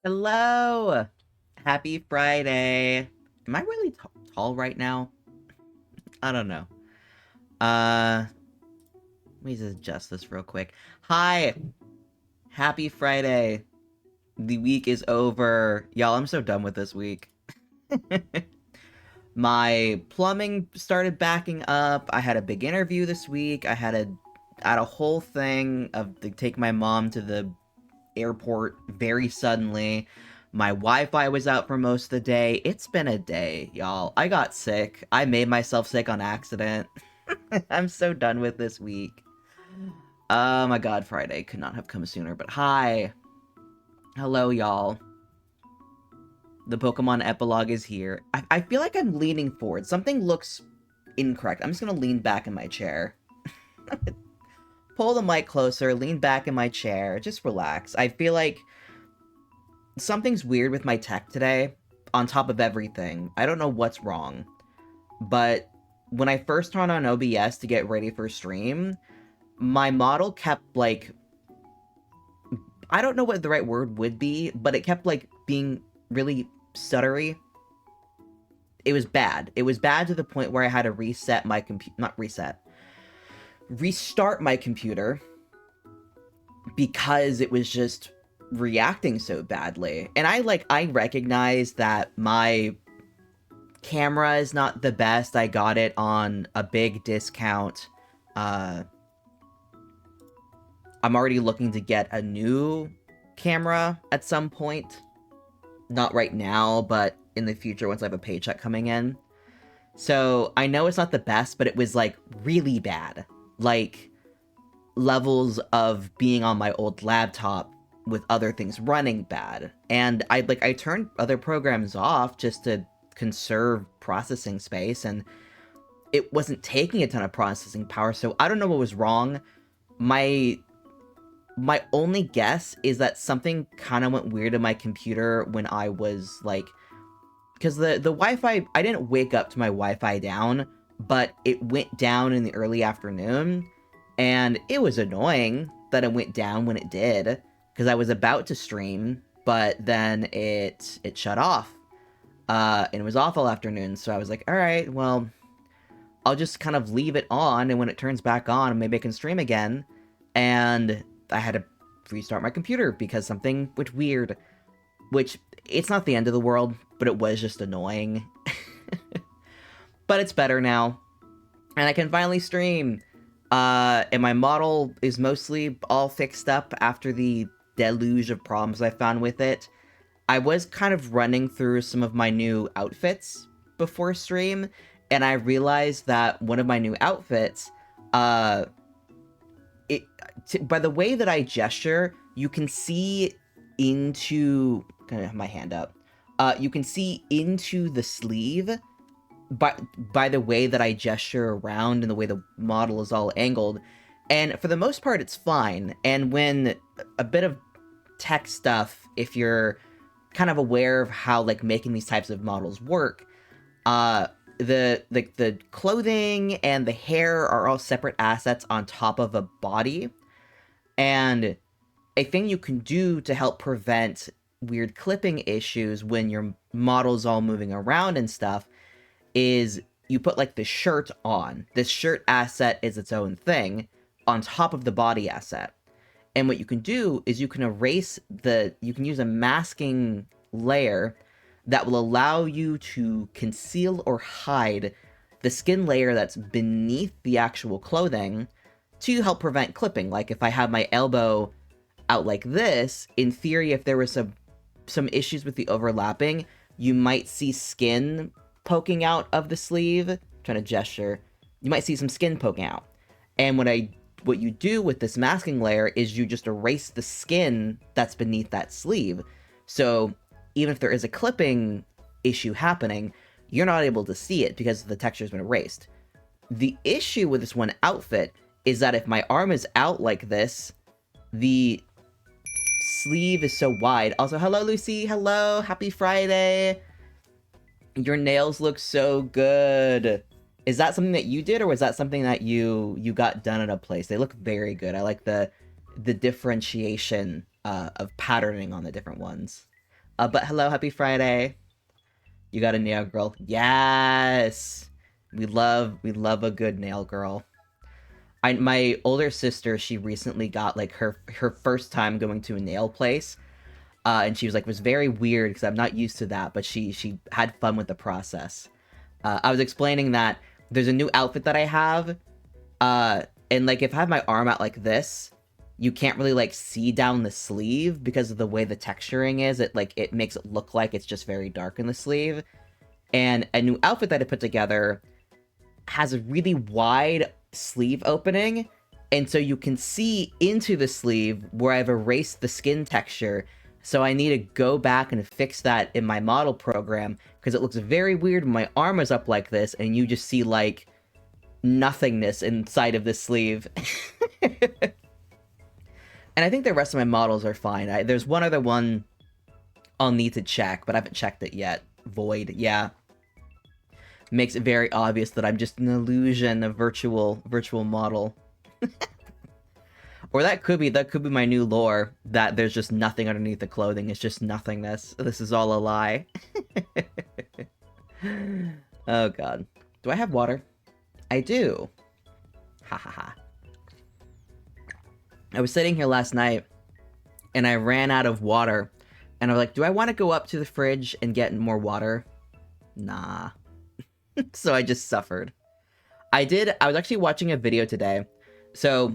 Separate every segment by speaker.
Speaker 1: Hello! Happy Friday. Am I really tall right now? I don't know. Uh, Let me just adjust this real quick. Hi! Happy Friday. The week is over. Y'all, I'm so done with this week. My plumbing started backing up. I had a big interview this week. I had a whole thing of to take my mom to the airport very suddenly. My Wi-Fi was out for most of the day. It's been a day, y'all. I got sick. I made myself sick on accident. I'm so done with this week. Oh my god, Friday could not have come sooner, but hi. Hello, y'all. The Pokemon Epilogue is here. I feel like I'm leaning forward. Something looks incorrect. I'm just gonna lean back in my chair. Pull the mic closer, lean back in my chair, just relax. I feel like something's weird with my tech today, on top of everything. I don't know what's wrong, but when I first turned on OBS to get ready for stream, my model kept, like, I don't know what the right word would be, but it kept, like, being really stuttery. It was bad. It was bad to the point where I had to reset my restart my computer because it was just reacting so badly. And I recognize that my camera is not the best. I got it on a big discount. I'm already looking to get a new camera at some point. Not right now, but in the future once I have a paycheck coming in. So I know it's not the best, but it was like really bad. Like levels of being on my old laptop with other things running bad. And I turned other programs off just to conserve processing space, and it wasn't taking a ton of processing power, so I don't know what was wrong. My only guess is that something kind of went weird in my computer when I was like, because the Wi-Fi, I didn't wake up to my Wi-Fi down, but it went down in the early afternoon, and it was annoying that it went down when it did, because I was about to stream, but then it shut off, and it was off all afternoon, so I was like, alright, well, I'll just kind of leave it on, and when it turns back on, maybe I can stream again, and I had to restart my computer because something went weird, which, it's not the end of the world, but it was just annoying. But it's better now, and I can finally stream. And my model is mostly all fixed up after the deluge of problems I found with it. I was kind of running through some of my new outfits before stream, and I realized that one of my new outfits, by the way that I gesture, you can see into, gonna have my hand up, you can see into the sleeve by the way that I gesture around and the way the model is all angled. And for the most part, it's fine. And when a bit of tech stuff, if you're kind of aware of how like making these types of models work, the clothing and the hair are all separate assets on top of a body. And a thing you can do to help prevent weird clipping issues when your model's all moving around and stuff is you put like the shirt on. This shirt asset is its own thing on top of the body asset. And what you can do is you can you can use a masking layer that will allow you to conceal or hide the skin layer that's beneath the actual clothing to help prevent clipping. Like if I have my elbow out like this, in theory, if there was some issues with the overlapping, you might see skin poking out of the sleeve. I'm trying to gesture. You might see some skin poking out. And what you do with this masking layer is you just erase the skin that's beneath that sleeve. So even if there is a clipping issue happening, you're not able to see it because the texture's been erased. The issue with this one outfit is that if my arm is out like this, the sleeve is so wide. Also, hello, Lucy. Hello. Happy Friday. Your nails look so good. Is that something that you did, or was that something that you got done at a place? They look very good. I like the differentiation of patterning on the different ones. But hello, happy Friday. You got a nail girl. Yes! We love a good nail girl. My older sister, she recently got like her first time going to a nail place. And she was like, it was very weird because I'm not used to that, but she had fun with the process. I was explaining that there's a new outfit that I have, and like if I have my arm out like this, you can't really like see down the sleeve because of the way the texturing is. It makes it look like it's just very dark in the sleeve. And a new outfit that I put together has a really wide sleeve opening, and so you can see into the sleeve where I've erased the skin texture. So I need to go back and fix that in my model program because it looks very weird when my arm is up like this and you just see like nothingness inside of the sleeve. And I think the rest of my models are fine. There's one other one I'll need to check, but I haven't checked it yet. Void, yeah. Makes it very obvious that I'm just an illusion, a virtual model. Or that could be my new lore, that there's just nothing underneath the clothing. It's just nothingness. This is all a lie. Oh god. Do I have water? I do. Ha ha ha. I was sitting here last night, and I ran out of water, and I was like, do I want to go up to the fridge and get more water? Nah. So I just suffered. I was actually watching a video today, so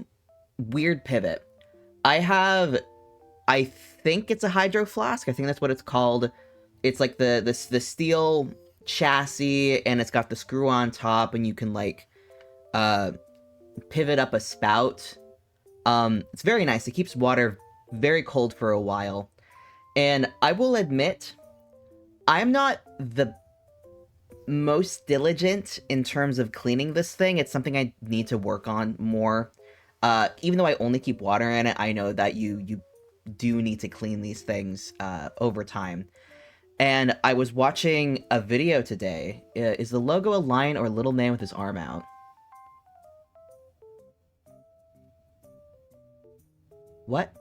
Speaker 1: weird pivot. I think it's a hydro flask. I think that's what it's called. It's like the steel chassis, and it's got the screw on top, and you can like pivot up a spout. It's very nice. It keeps water very cold for a while. And I will admit, I'm not the most diligent in terms of cleaning this thing. It's something I need to work on more. Even though I only keep water in it, I know that you do need to clean these things over time. And I was watching a video today. Is the logo a lion or a little man with his arm out? What?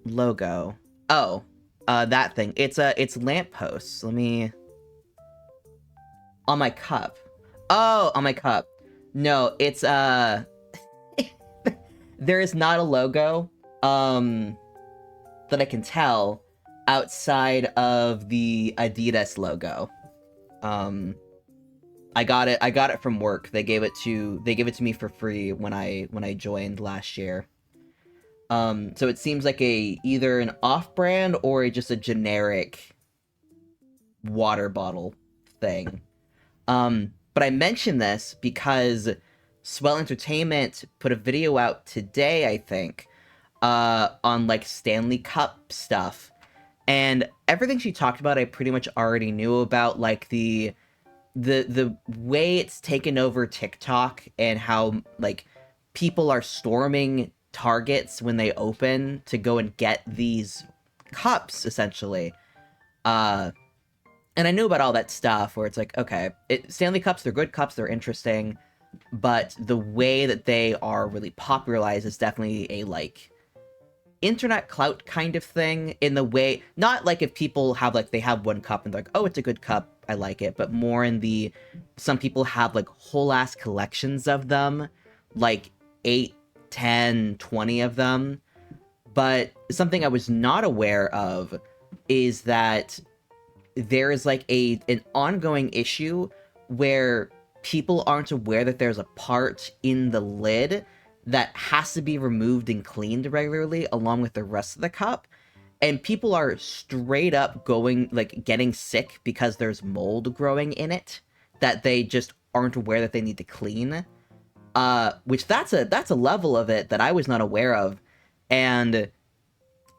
Speaker 1: Logo. Oh, that thing. It's lampposts. Let me... On my cup. Oh, on my cup. No, it's, there is not a logo, that I can tell outside of the Adidas logo. I got it from work. They gave it to me for free when I joined last year. So it seems like either an off-brand or just a generic water bottle thing. But I mention this because Swell Entertainment put a video out today, I think, on like Stanley Cup stuff. And everything she talked about I pretty much already knew about, like the way it's taken over TikTok and how like people are storming Targets when they open to go and get these cups, essentially. And I knew about all that stuff where it's like, okay, Stanley Cups, they're good cups, they're interesting, but the way that they are really popularized is definitely a like internet clout kind of thing, in the way, not like if people have like, they have one cup and they're like, oh, it's a good cup, I like it, but more in the, some people have like whole ass collections of them, like 8, 10, 20 of them. But something I was not aware of is that there is like an ongoing issue where people aren't aware that there's a part in the lid that has to be removed and cleaned regularly along with the rest of the cup. And people are straight up getting sick because there's mold growing in it that they just aren't aware that they need to clean. Which that's a level of it that I was not aware of. And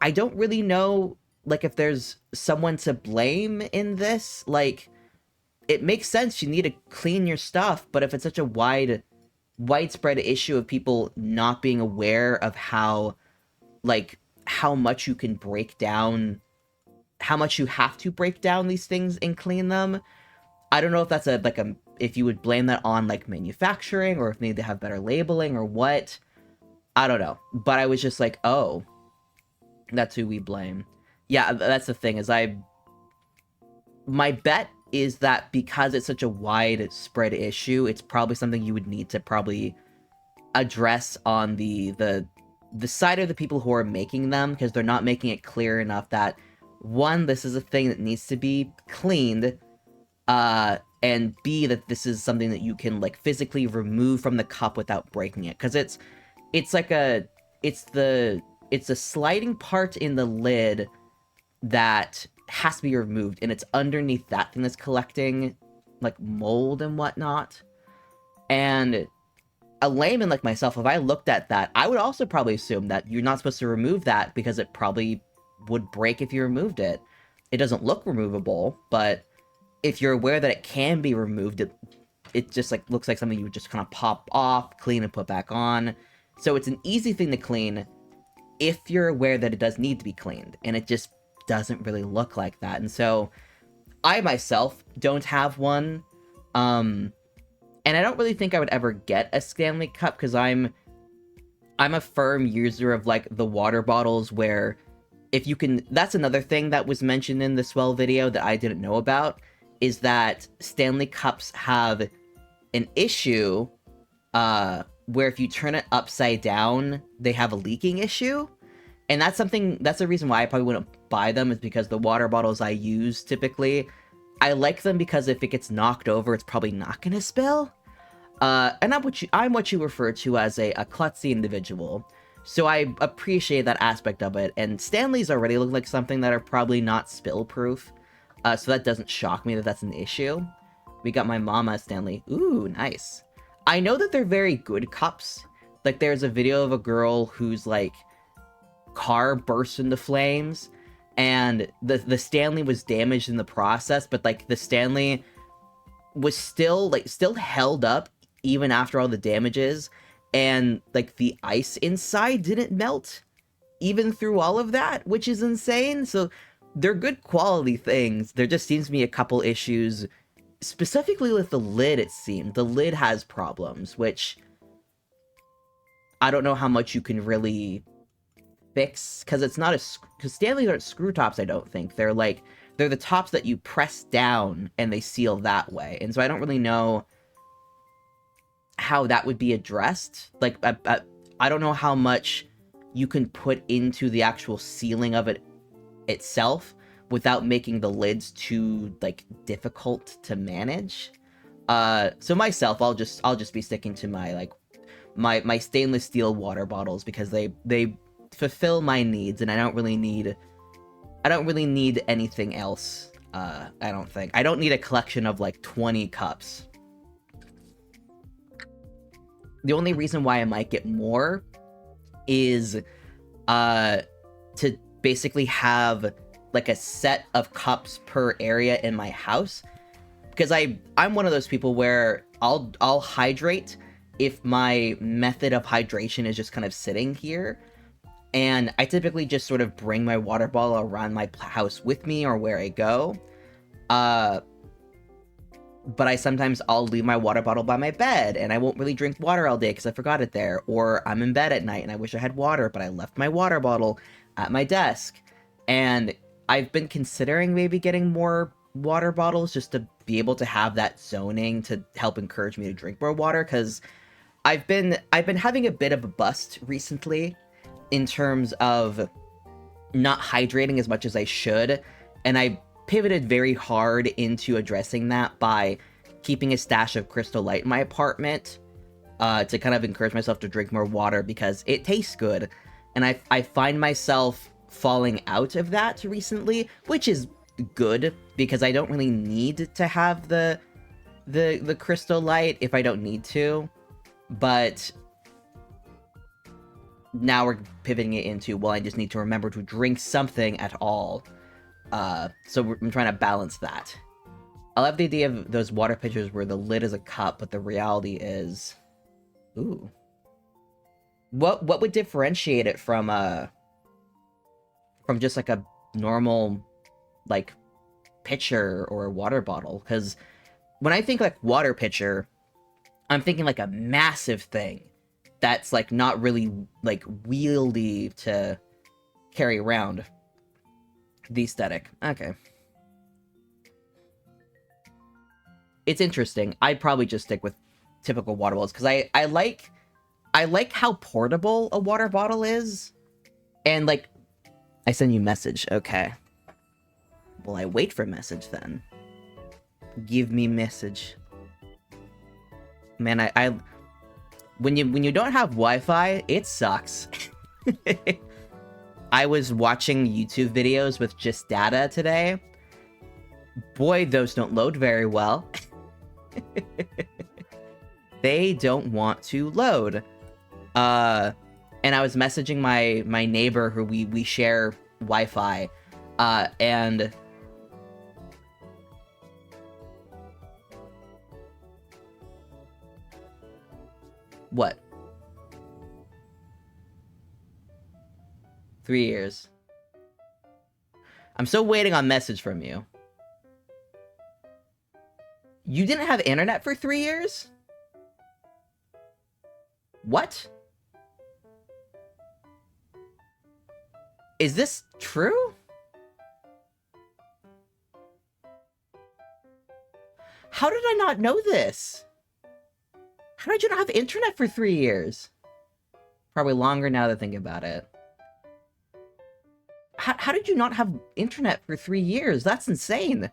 Speaker 1: I don't really know, like, if there's someone to blame in this. Like, it makes sense, you need to clean your stuff, but if it's such a widespread issue of people not being aware of how much you can break down, how much you have to break down these things and clean them, I don't know if that's if you would blame that on like manufacturing, or if they need to have better labeling or what. I don't know. But I was just like, oh, That's who we blame. Yeah, that's the thing, is my bet is that because it's such a widespread issue, it's probably something you would need to probably address on the side of the people who are making them, because they're not making it clear enough that, one, this is a thing that needs to be cleaned, and B, that this is something that you can, like, physically remove from the cup without breaking it. Because it's a sliding part in the lid that has to be removed, and it's underneath that thing that's collecting, like, mold and whatnot. And a layman like myself, if I looked at that, I would also probably assume that you're not supposed to remove that because it probably would break if you removed it. It doesn't look removable, but if you're aware that it can be removed, it just, like, looks like something you would just kind of pop off, clean, and put back on. So it's an easy thing to clean if you're aware that it does need to be cleaned, and it just doesn't really look like that. And so I myself don't have one, and I don't really think I would ever get a Stanley Cup, because I'm a firm user of, like, the water bottles where if you can... That's another thing that was mentioned in the Swell video that I didn't know about, is that Stanley Cups have an issue where if you turn it upside down, they have a leaking issue. And that's the reason why I probably wouldn't buy them, is because the water bottles I use typically, I like them because if it gets knocked over, it's probably not going to spill. And I'm what you refer to as a klutzy individual. So I appreciate that aspect of it. And Stanleys already look like something that are probably not spill proof. So that doesn't shock me that that's an issue. We got my mama Stanley. Ooh, nice. I know that they're very good cups. Like, there's a video of a girl whose, like, car burst into flames, and the Stanley was damaged in the process, but, like, the Stanley was still held up even after all the damages, and, like, the ice inside didn't melt even through all of that, which is insane. So they're good quality things. There just seems to be a couple issues, specifically with the lid. It seemed the lid has problems, which I don't know how much you can really fix, because it's not because Stanleys aren't screw tops. I don't think they're the tops that you press down and they seal that way, and so I don't really know how that would be addressed. Like, I don't know how much you can put into the actual sealing of it itself without making the lids too, like, difficult to manage. So myself, I'll just be sticking to my, like, my stainless steel water bottles, because they fulfill my needs, and I don't really need anything else. I don't think. I don't need a collection of, like, 20 cups. The only reason why I might get more is to basically have, like, a set of cups per area in my house, because I'm one of those people where I'll hydrate if my method of hydration is just kind of sitting here, and I typically just sort of bring my water bottle around my house with me or where I go. But I'll leave my water bottle by my bed, and I won't really drink water all day because I forgot it there, or I'm in bed at night and I wish I had water, but I left my water bottle at my desk. And I've been considering maybe getting more water bottles just to be able to have that zoning to help encourage me to drink more water, because I've been having a bit of a bust recently in terms of not hydrating as much as I should, and I pivoted very hard into addressing that by keeping a stash of Crystal Light in my apartment to kind of encourage myself to drink more water, because it tastes good. And I find myself falling out of that recently, which is good, because I don't really need to have the Crystal Light if I don't need to. But now we're pivoting it into, well, I just need to remember to drink something at all. So I'm trying to balance that. I love the idea of those water pitchers where the lid is a cup, but the reality is... Ooh. What would differentiate it from just, like, a normal, like, pitcher or a water bottle? Because when I think, like, water pitcher, I'm thinking, like, a massive thing that's, like, not really, like, wieldy to carry around the aesthetic. Okay. It's interesting. I'd probably just stick with typical water bottles, because I like how portable a water bottle is. And, like, I send you message. Okay. Well, I wait for message, then. Give me message. Man, when you don't have Wi-Fi, it sucks. I was watching YouTube videos with just data today. Boy, those don't load very well. They don't want to load. And I was messaging my neighbor who we share Wi-Fi, and what? 3 years. I'm still waiting on message from you. You didn't have internet for 3 years? What? Is this true? How did I not know this? How did you not have internet for 3 years? Probably longer now that I think about it. How did you not have internet for 3 years? That's insane.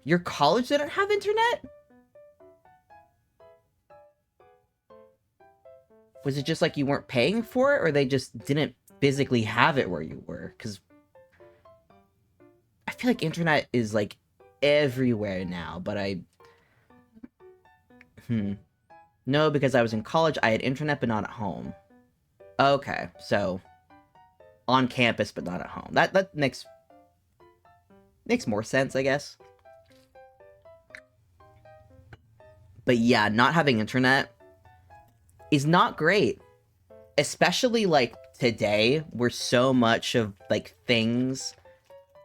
Speaker 1: Your college didn't have internet? Was it just like you weren't paying for it, or they just didn't physically have it where you were? Because I feel like internet is like everywhere now, but No, because I was in college, I had internet, but not at home. Okay, so on campus, but not at home. That makes more sense, I guess. But yeah, not having internet is not great. Especially, like, today, where so much of, like, things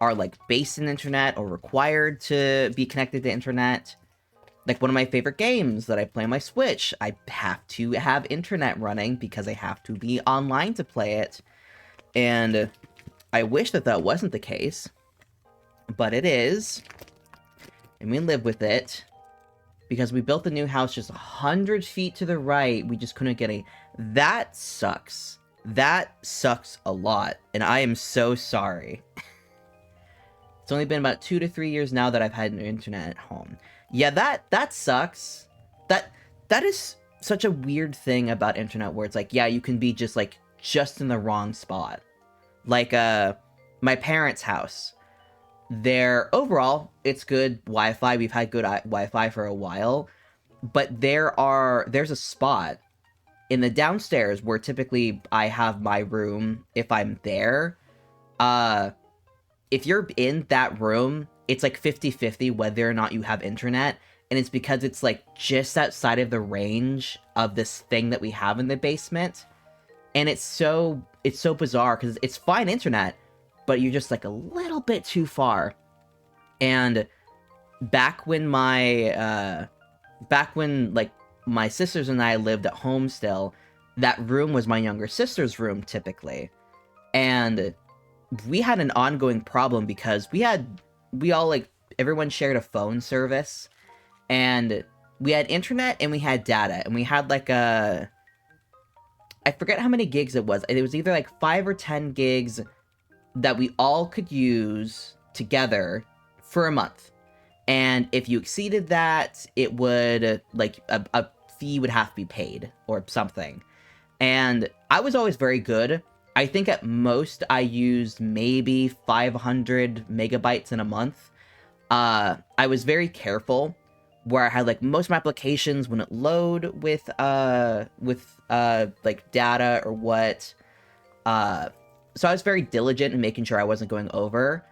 Speaker 1: are, like, based in internet or required to be connected to internet. Like, one of my favorite games that I play on my Switch, I have to have internet running because I have to be online to play it. And I wish that wasn't the case. But it is. And we live with it. Because we built the new house just 100 feet to the right. We just couldn't get a... That sucks. That sucks a lot. And I am so sorry. It's only been about 2 to 3 years now that I've had an internet at home. Yeah, that sucks. That is such a weird thing about internet, where it's like, yeah, you can be just in the wrong spot. Like, my parents' house. Overall, it's good Wi-Fi. We've had good Wi-Fi for a while. But there's a spot in the downstairs where typically I have my room if I'm there. If you're in that room, it's like 50-50 whether or not you have internet. And it's because it's like just outside of the range of this thing that we have in the basement. And it's so bizarre because it's fine internet, but you're just like a little bit too far. And back when my sisters and I lived at home still, that room was my younger sister's room typically. And we had an ongoing problem because everyone shared a phone service, and we had internet and we had data, and we had I forget how many gigs it was. It was either like 5 or 10 gigs that we all could use together for a month. And if you exceeded that, it would, like, a fee would have to be paid or something. And I was always very good. I think at most I used maybe 500 megabytes in a month. I was very careful where I had, like, most of my applications wouldn't load with like, data or what. So I was very diligent in making sure I wasn't going over,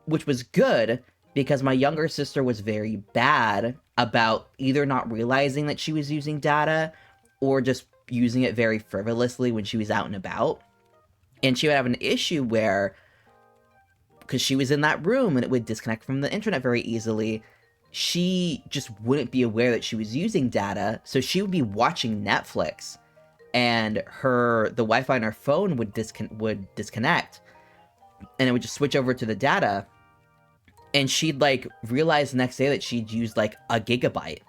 Speaker 1: which was good because my younger sister was very bad about either not realizing that she was using data or just using it very frivolously when she was out and about. And she would have an issue where, because she was in that room and it would disconnect from the internet very easily, she just wouldn't be aware that she was using data, so she would be watching Netflix. and the Wi-Fi on her phone would disconnect, and it would just switch over to the data, and she'd like realize the next day that she'd used like a gigabyte.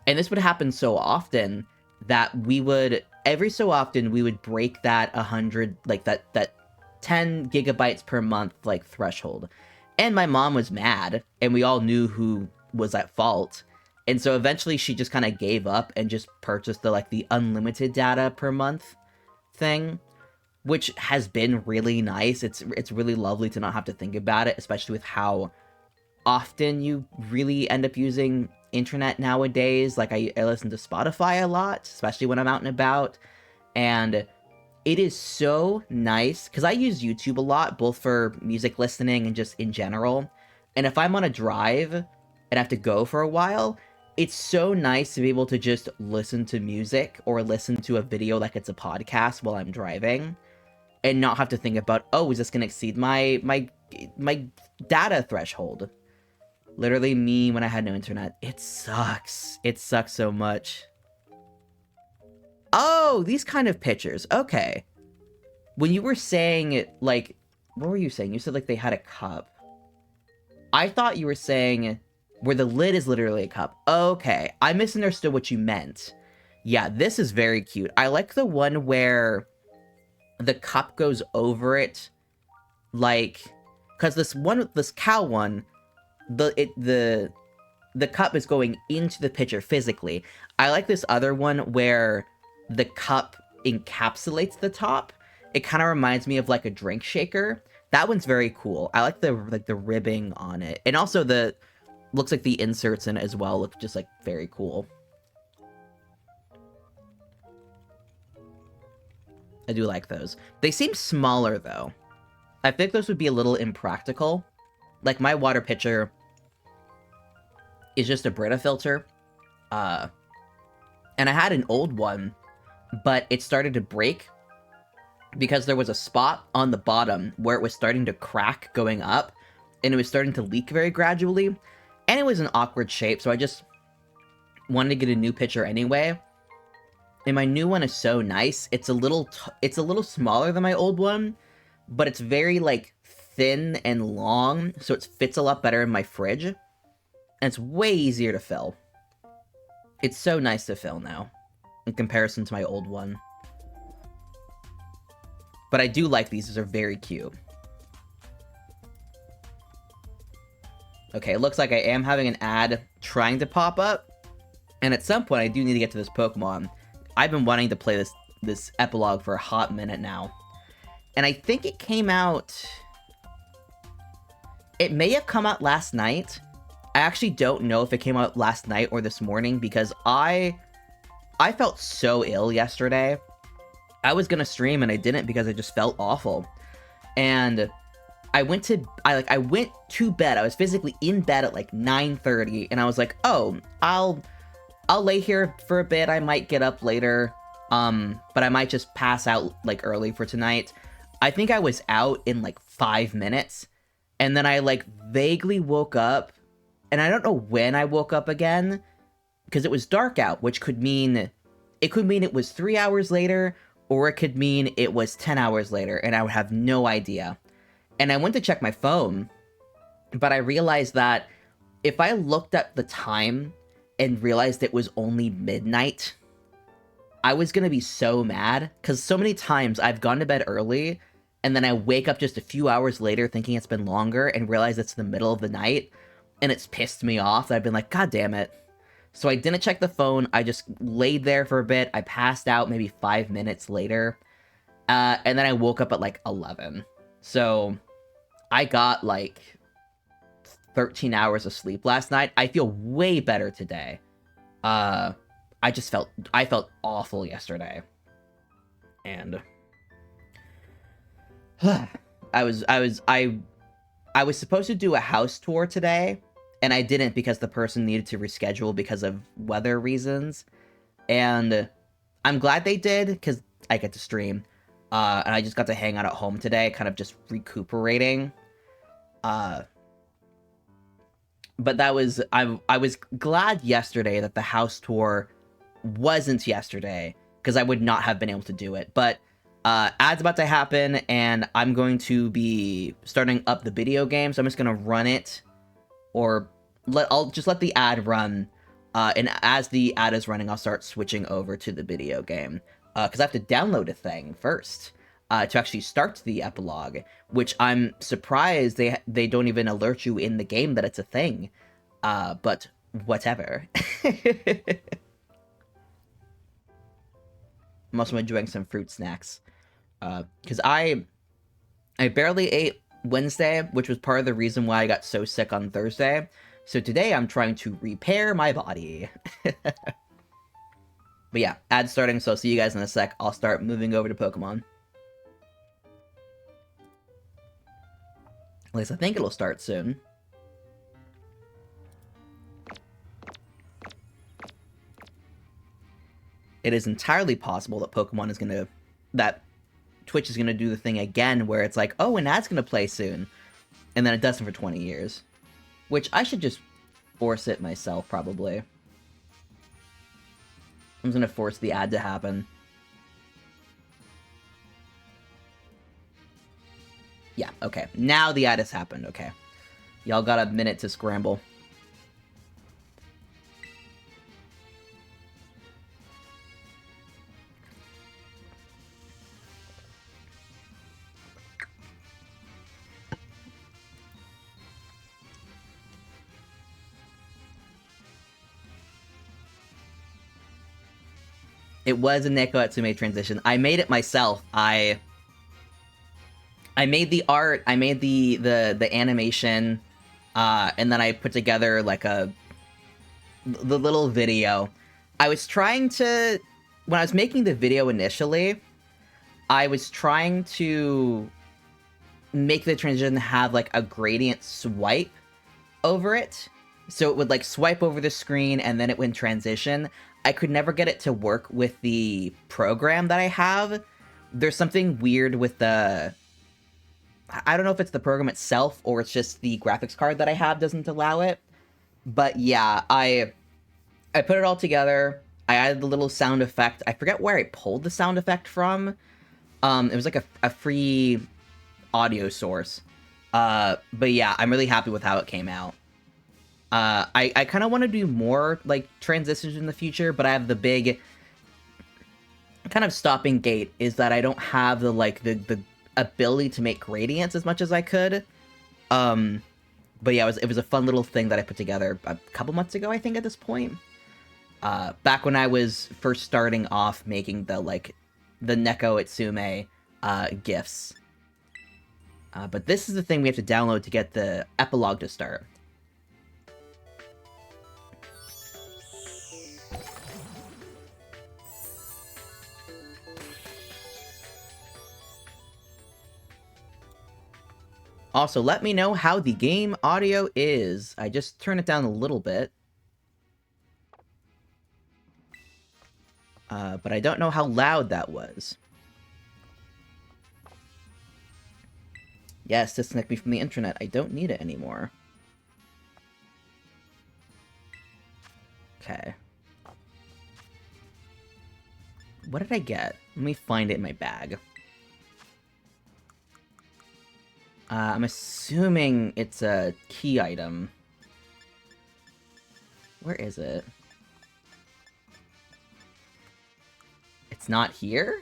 Speaker 1: And this would happen so often that every so often we would break that 100, like that 10 gigabytes per month like threshold. And my mom was mad, and we all knew who was at fault. And so eventually she just kind of gave up and just purchased the unlimited data per month thing, which has been really nice. It's really lovely to not have to think about it, especially with how often you really end up using internet nowadays. Like I listen to Spotify a lot, especially when I'm out and about, and it is so nice because I use YouTube a lot, both for music listening and just in general. And if I'm on a drive and have to go for a while, it's so nice to be able to just listen to music or listen to a video like it's a podcast while I'm driving, and not have to think about, oh, is this gonna exceed my data threshold? Literally me when I had no internet. It sucks. It sucks so much. Oh, these kind of pictures. Okay. When you were saying, like, what were you saying? You said, like, they had a cup. I thought you were saying where the lid is literally a cup. Okay. I misunderstood what you meant. Yeah, this is very cute. I like the one where the cup goes over it, like, because this cow one, the cup is going into the pitcher physically. I like this other one where the cup encapsulates the top. It kind of reminds me of like a drink shaker. That one's very cool. I like the ribbing on it, and also looks like the inserts in it as well look just like very cool. I do like those. They seem smaller though. I think those would be a little impractical. Like my water pitcher is just a Brita filter. And I had an old one, but it started to break because there was a spot on the bottom where it was starting to crack going up, and it was starting to leak very gradually, and it was an awkward shape, so I just wanted to get a new pitcher anyway. And my new one is so nice. It's a little smaller than my old one, but it's very like thin and long, so it fits a lot better in my fridge, and it's way easier to fill. It's so nice to fill now in comparison to my old one. But I do like these. These are very cute. Okay, it looks like I am having an ad trying to pop up, and at some point I do need to get to this Pokemon. I've been wanting to play this epilogue for a hot minute now. And I think it came out... It may have come out last night. I actually don't know if it came out last night or this morning, because I felt so ill yesterday. I was gonna stream and I didn't because I just felt awful. And I went to bed. I was physically in bed at like 9:30, and I was like, oh, I'll lay here for a bit. I might get up later, but I might just pass out like early for tonight. I think I was out in like 5 minutes, and then I like vaguely woke up, and I don't know when I woke up again, because it was dark out, which could mean it was 3 hours later, or it could mean it was 10 hours later, and I would have no idea. And I went to check my phone, but I realized that if I looked at the time and realized it was only midnight, I was gonna be so mad, because so many times I've gone to bed early, and then I wake up just a few hours later thinking it's been longer, and realize it's the middle of the night, and it's pissed me off. I've been like, God damn it. So I didn't check the phone. I just laid there for a bit. I passed out maybe 5 minutes later. And then I woke up at like 11. So I got like 13 hours of sleep last night. I feel way better today. I felt awful yesterday. And I was supposed to do a house tour today, and I didn't because the person needed to reschedule because of weather reasons. And I'm glad they did, because I get to stream. And I just got to hang out at home today, kind of just recuperating. But that was... I was glad yesterday that the house tour wasn't yesterday, because I would not have been able to do it. But ad's about to happen, and I'm going to be starting up the video game, so I'm just going to run it, or I'll just let the ad run, and as the ad is running, I'll start switching over to the video game, because I have to download a thing first. To actually start the epilogue, which I'm surprised they don't even alert you in the game that it's a thing. But whatever. I'm also enjoying some fruit snacks. Because I barely ate Wednesday, which was part of the reason why I got so sick on Thursday. So today I'm trying to repair my body. But yeah, ad starting, so I'll see you guys in a sec. I'll start moving over to Pokemon. At least I think it'll start soon. It is entirely possible that Twitch is gonna do the thing again where it's like, oh, an ad's gonna play soon. And then it doesn't for 20 years. Which I should just force it myself, probably. I'm just gonna force the ad to happen. Yeah, okay. Now the ad has happened, okay. Y'all got a minute to scramble. It was a Neko Atsume transition. I made it myself. I made the art, I made the animation, and then I put together like the little video. I was trying to, when I was making the video initially, I was trying to make the transition have like a gradient swipe over it. So it would like swipe over the screen and then it would transition. I could never get it to work with the program that I have. There's something weird with the, I don't know if it's the program itself or it's just the graphics card that I have doesn't allow it. But yeah, I put it all together. I added the little sound effect. I forget where I pulled the sound effect from. It was like a free audio source. But yeah, I'm really happy with how it came out. I kind of want to do more like transitions in the future, but I have the big kind of stopping gate is that I don't have the ability to make gradients as much as I could. But yeah, it was a fun little thing that I put together a couple months ago, I think, at this point. Back when I was first starting off making the Neko Atsume GIFs. But this is the thing we have to download to get the epilogue to start. Also, let me know how the game audio is. I just turned it down a little bit. But I don't know how loud that was. Yes, disconnect me from the internet. I don't need it anymore. Okay. What did I get? Let me find it in my bag. I'm assuming it's a key item. Where is it? It's not here?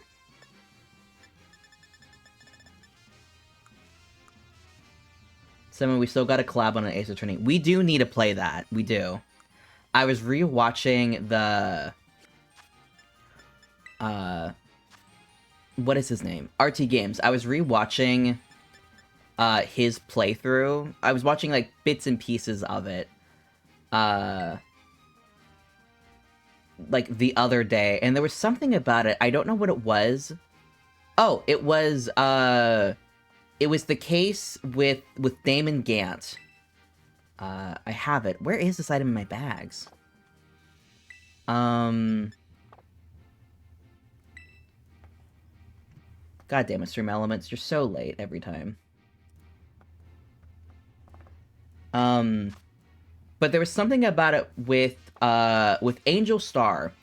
Speaker 1: Someone, we still got a collab on an Ace Attorney. We do need to play that. We do. I was rewatching the... what is his name? RT Games. I was rewatching his playthrough. I was watching like bits and pieces of it like the other day, and there was something about it. I don't know what it was. Oh, it was the case with Damon Gant. I have it. Where is this item in my bags? God damn it, Stream Elements, you're so late every time. But there was something about it with Angel Star.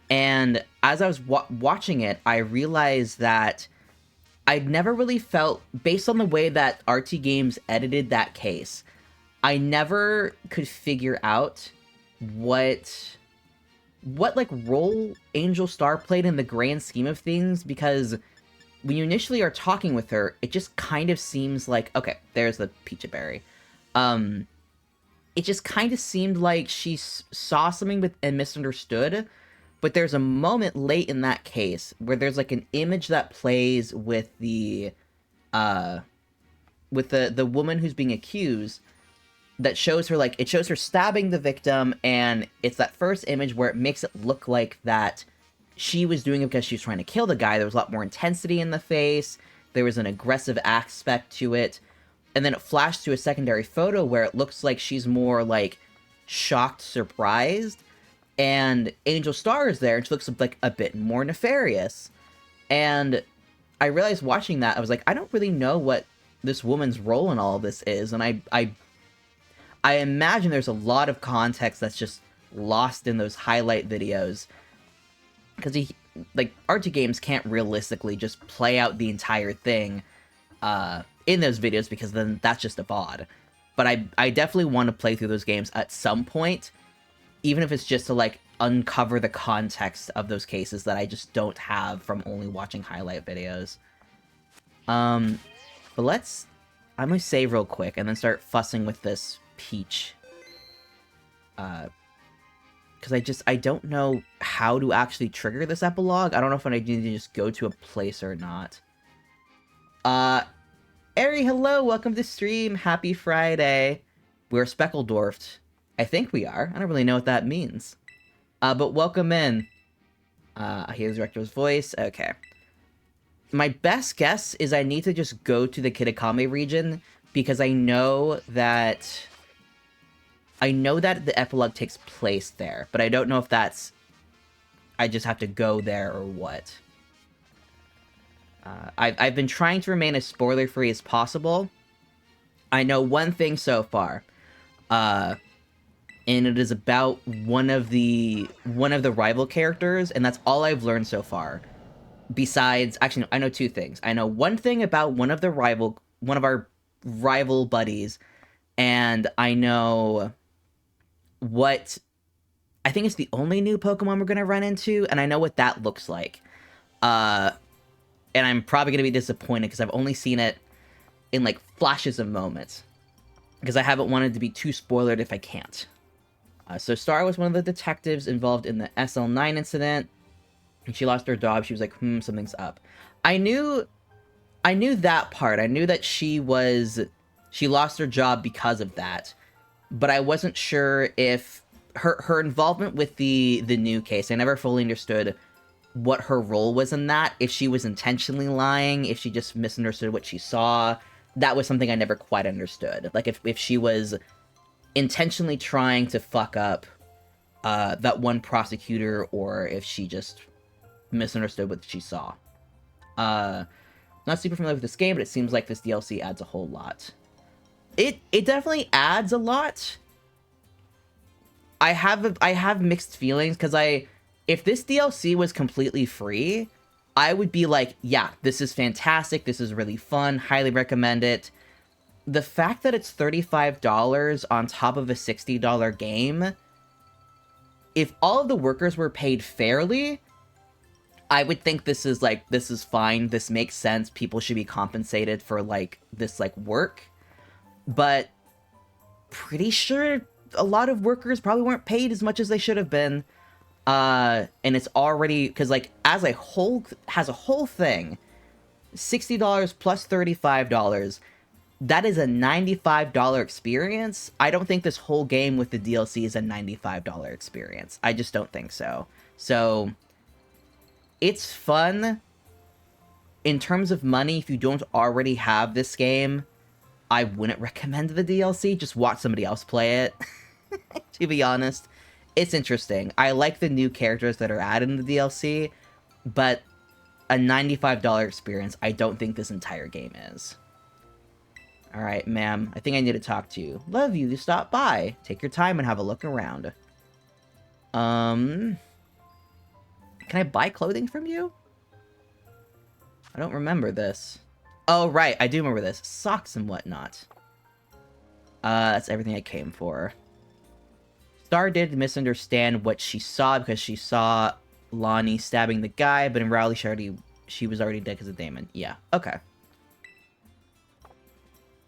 Speaker 1: And as I was watching it, I realized that I'd never really felt, based on the way that RT Games edited that case, I never could figure out what like role Angel Star played in the grand scheme of things, because when you initially are talking with her, it just kind of seems like, okay, there's the Peachy Berry. It just kind of seemed like she saw something and misunderstood. But there's a moment late in that case where there's like an image that plays with the woman who's being accused, that shows her, like, it shows her stabbing the victim, and it's that first image where it makes it look like that she was doing it because she was trying to kill the guy. There was a lot more intensity in the face. There was an aggressive aspect to it. And then it flashed to a secondary photo where it looks like she's more, like, shocked, surprised. And Angel Star is there, and she looks like a bit more nefarious. And I realized watching that, I was like, I don't really know what this woman's role in all of this is. And I imagine there's a lot of context that's just lost in those highlight videos. Because RT Games can't realistically just play out the entire thing in those videos, because then that's just a VOD. But I definitely want to play through those games at some point, even if it's just to, like, uncover the context of those cases that I just don't have from only watching highlight videos. But I'm gonna save real quick and then start fussing with this Peach. Because I don't know how to actually trigger this epilogue. I don't know if I need to just go to a place or not. Ari, hello, welcome to stream, happy Friday. We're Speckledorfed. I think we are. I don't really know what that means. But welcome in. I hear the director's voice. Okay. My best guess is I need to just go to the Kitakami region, because I know that the epilogue takes place there, but I don't know if that's... I just have to go there or what. I've been trying to remain as spoiler-free as possible. I know one thing so far. And it is about one of the rival characters, and that's all I've learned so far. Besides, actually, no, I know two things. I know one thing about one of our rival buddies, and I know what I think is the only new Pokemon we're gonna run into, and I know what that looks like. And I'm probably gonna be disappointed because I've only seen it in, like, flashes of moments, because I haven't wanted to be too spoilered if I can't. So Star was one of the detectives involved in the SL9 incident, and she lost her job. She was like, something's up. I knew that part. I knew that she lost her job because of that, but I wasn't sure if her involvement with the new case, I never fully understood what her role was in that, if she was intentionally lying, if she just misunderstood what she saw. That was something I never quite understood. Like, if she was intentionally trying to fuck up that one prosecutor, or if she just misunderstood what she saw. Not super familiar with this game, but it seems like this DLC adds a whole lot. It definitely adds a lot. I have mixed feelings, because if this DLC was completely free, I would be like, yeah, this is fantastic, this is really fun, highly recommend it. The fact that it's $35 on top of a $60 game, if all of the workers were paid fairly, I would think this is fine, this makes sense, people should be compensated for, like, this, like, work. But pretty sure a lot of workers probably weren't paid as much as they should have been. And it's already, because, like, as a whole thing, $60 plus $35, that is a $95 experience. I don't think this whole game with the DLC is a $95 experience. I just don't think so. So, it's fun. In terms of money, if you don't already have this game, I wouldn't recommend the DLC. Just watch somebody else play it, to be honest. It's interesting. I like the new characters that are added in the DLC, but a $95 experience, I don't think this entire game is. Alright, ma'am. I think I need to talk to you. Love you to stop by. Take your time and have a look around. Can I buy clothing from you? I don't remember this. Oh, right, I do remember this. Socks and whatnot. That's everything I came for. Star did misunderstand what she saw because she saw Lonnie stabbing the guy, but in reality she was already dead because of Damon. Yeah, okay.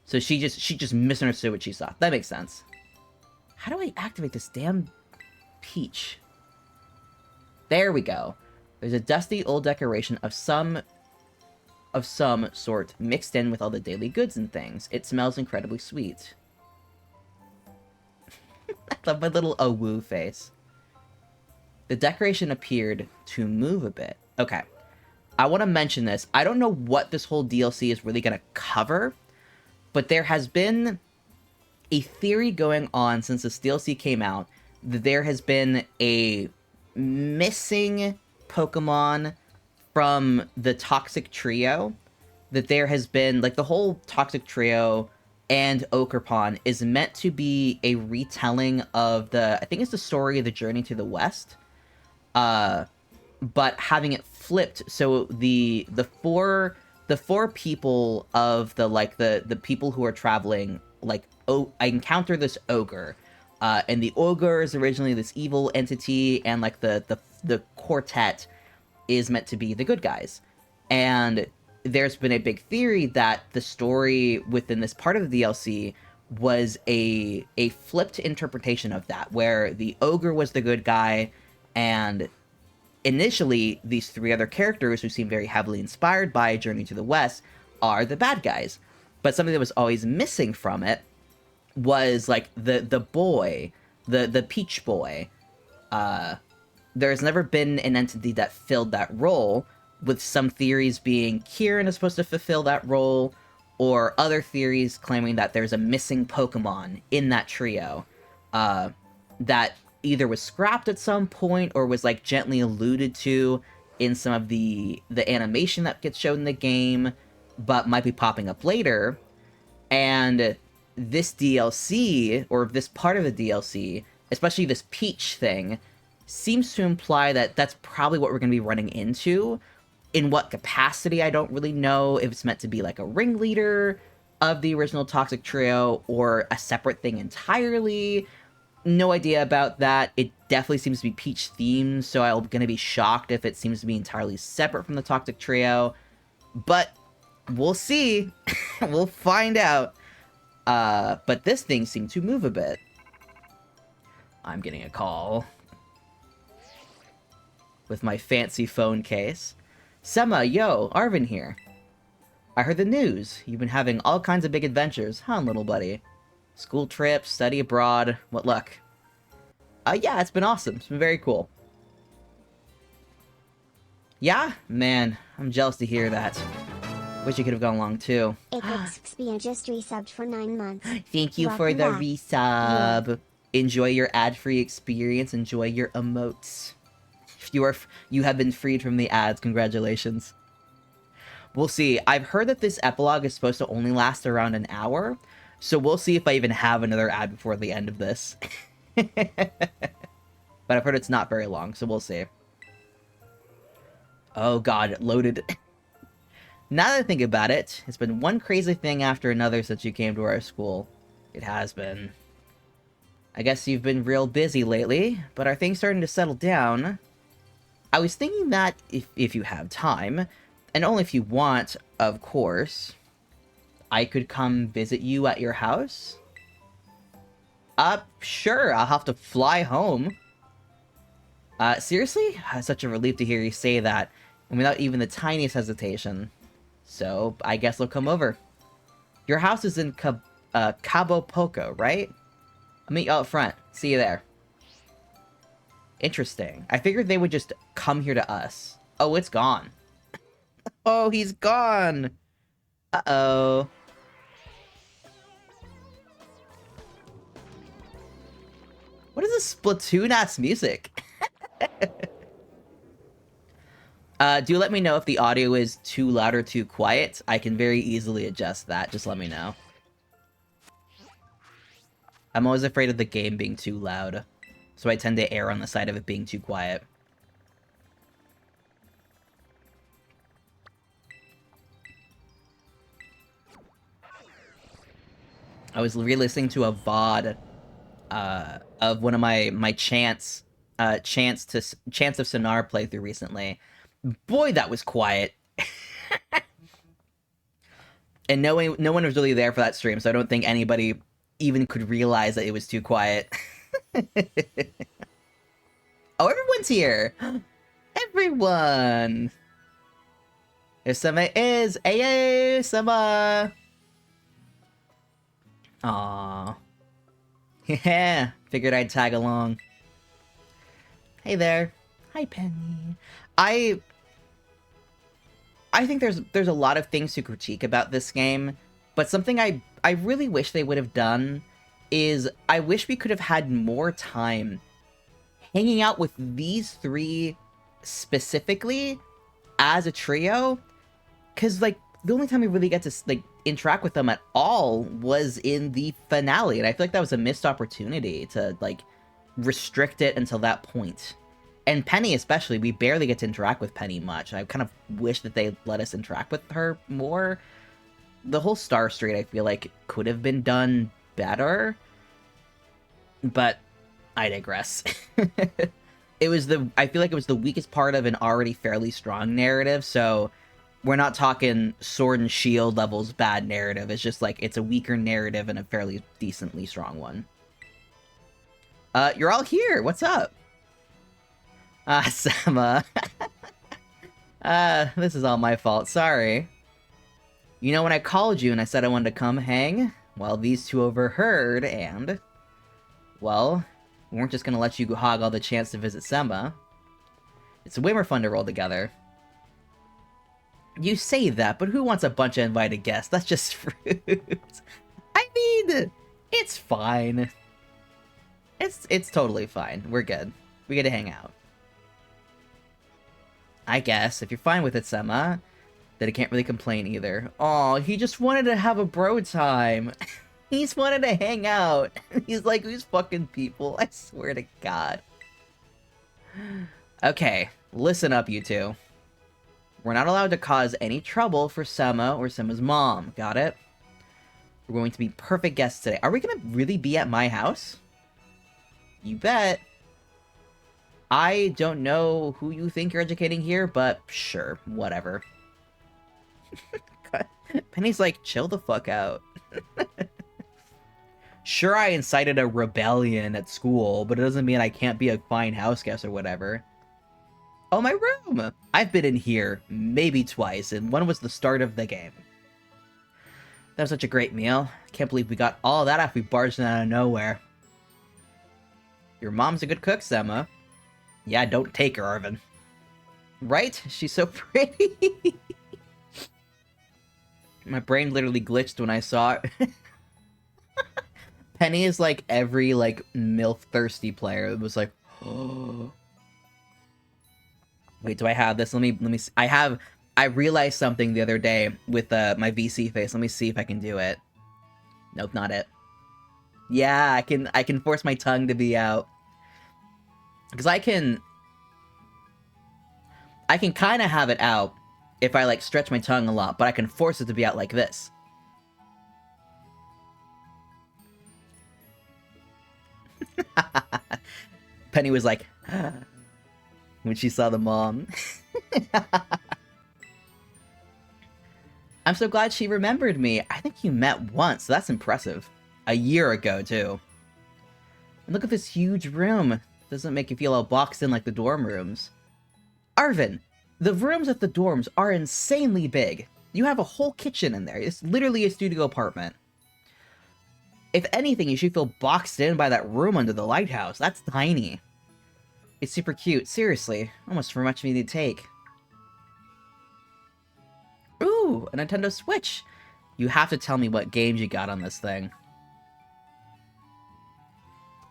Speaker 1: So she just misunderstood what she saw. That makes sense. How do I activate this damn peach? There we go. There's a dusty old decoration of some sort mixed in with all the daily goods and things. It smells incredibly sweet. I love my little woo face. The decoration appeared to move a bit. Okay. I want to mention this. I don't know what this whole DLC is really going to cover, but there has been a theory going on since this DLC came out that there has been a missing Pokemon from the Toxic Trio. That there has been, like, the whole Toxic Trio and Okerpon is meant to be a retelling of I think it's the story of the Journey to the West. But having it flipped, so the four people of the people who are traveling, like, I encounter this ogre, and the ogre is originally this evil entity, and like the quartet is meant to be the good guys. And there's been a big theory that the story within this part of the DLC was a flipped interpretation of that, where the ogre was the good guy, and initially these three other characters who seem very heavily inspired by Journey to the West are the bad guys. But something that was always missing from it was like the boy, the peach boy. There's never been an entity that filled that role, with some theories being KIERAN is supposed to fulfill that role, or other theories claiming that there's a missing Pokemon in that trio that either was scrapped at some point or was like gently alluded to in some of the animation that gets shown in the game, but might be popping up later. And this DLC, or this part of the DLC, especially this Peach thing, seems to imply that that's probably what we're going to be running into. In what capacity, I don't really know. If it's meant to be like a ringleader of the original Toxic Trio or a separate thing entirely. No idea about that. It definitely seems to be Peach themed, so I'm going to be shocked if it seems to be entirely separate from the Toxic Trio. But we'll see. We'll find out. But this thing seemed to move a bit. I'm getting a call. With my fancy phone case. Sema, yo, Arvin here. I heard the news. You've been having all kinds of big adventures, huh, little buddy? School trips, study abroad, what luck? Yeah, it's been awesome. It's been very cool. Yeah? Man, I'm jealous to hear that. Wish you could have gone along, too.
Speaker 2: Ixxxpia just resubbed for 9 months.
Speaker 1: Thank you for the resub. Yeah. Enjoy your ad-free experience. Enjoy your emotes. If you have been freed from the ads, congratulations. We'll see. I've heard that this epilogue is supposed to only last around an hour, so we'll see if I even have another ad before the end of this. But I've heard it's not very long, so we'll see. Oh god, it loaded. Now that I think about it, it's been one crazy thing after another since you came to our school. It has been. I guess you've been real busy lately, but are things starting to settle down? I was thinking that if you have time, and only if you want, of course, I could come visit you at your house? Sure, I'll have to fly home. Seriously? It's such a relief to hear you say that, and without even the tiniest hesitation. So, I guess I'll come over. Your house is in Cabo Poco, right? I'll meet you out front. See you there. Interesting. I figured they would just come here to us. Oh, it's gone. Oh, he's gone. Uh-oh. What is this Splatoon-ass music? Do let me know if the audio is too loud or too quiet. I can very easily adjust that. Just let me know. I'm always afraid of the game being too loud. So I tend to err on the side of it being too quiet. I was re-listening to a VOD of one of my Chance of Sonar playthrough recently. Boy, that was quiet. And no one was really there for that stream, so I don't think anybody even could realize that it was too quiet. Oh, everyone's here! Everyone! There Sema is! Hey, Sema! Aww. Yeah, figured I'd tag along. Hey there. Hi, Penny. I think there's a lot of things to critique about this game, but something I really wish they would have done is I wish we could have had more time hanging out with these three specifically as a trio, because like the only time we really get to like interact with them at all was in the finale, and I feel like that was a missed opportunity to like restrict it until that point. And Penny especially, we barely get to interact with Penny much. I kind of wish that they let us interact with her more. The whole Star Street, I feel like, could have been done better. But I digress. I feel like it was the weakest part of an already fairly strong narrative, so we're not talking Sword and Shield levels bad narrative. It's just like, it's a weaker narrative and a fairly decently strong one. You're all here. What's up? Sema. This is all my fault. Sorry. You know when I called you and I said I wanted to come hang? Well, these two overheard and... well, we weren't just gonna let you hog all the chance to visit Sema. It's way more fun to roll together. You say that, but who wants a bunch of invited guests? That's just rude. I mean, it's fine. It's totally fine. We're good. We get to hang out. I guess, if you're fine with it, Sema, then I can't really complain either. Aw, he just wanted to have a bro time. He just wanted to hang out. He's like, who's fucking people? I swear to God. Okay, listen up, you two. We're not allowed to cause any trouble for Sema or Sema's mom. Got it? We're going to be perfect guests today. Are we gonna really be at my house? You bet. I don't know who you think you're educating here, but sure, whatever. Penny's like, chill the fuck out. Sure, I incited a rebellion at school, but it doesn't mean I can't be a fine house guest or whatever. Oh, my room! I've been in here maybe twice, and one was the start of the game. That was such a great meal. Can't believe we got all that after we barged in out of nowhere. Your mom's a good cook, Sema. Yeah, don't take her, Arvin. Right? She's so pretty. My brain literally glitched when I saw it. Penny is like every like MILF thirsty player. It was like, oh. Wait, do I have this? Let me. I realized something the other day with my VC face. Let me see if I can do it. Nope, not it. Yeah, I can force my tongue to be out. Because I can kind of have it out if I, like, stretch my tongue a lot, but I can force it to be out like this. Penny was like, when she saw the mom. I'm so glad she remembered me. I think you met once, so that's impressive. A year ago, too. And look at this huge room. Doesn't make you feel all boxed in like the dorm rooms. Arvin, the rooms at the dorms are insanely big. You have a whole kitchen in there. It's literally a studio apartment. If anything, you should feel boxed in by that room under the lighthouse. That's tiny. It's super cute. Seriously. Almost for much for me to take. Ooh, a Nintendo Switch. You have to tell me what games you got on this thing.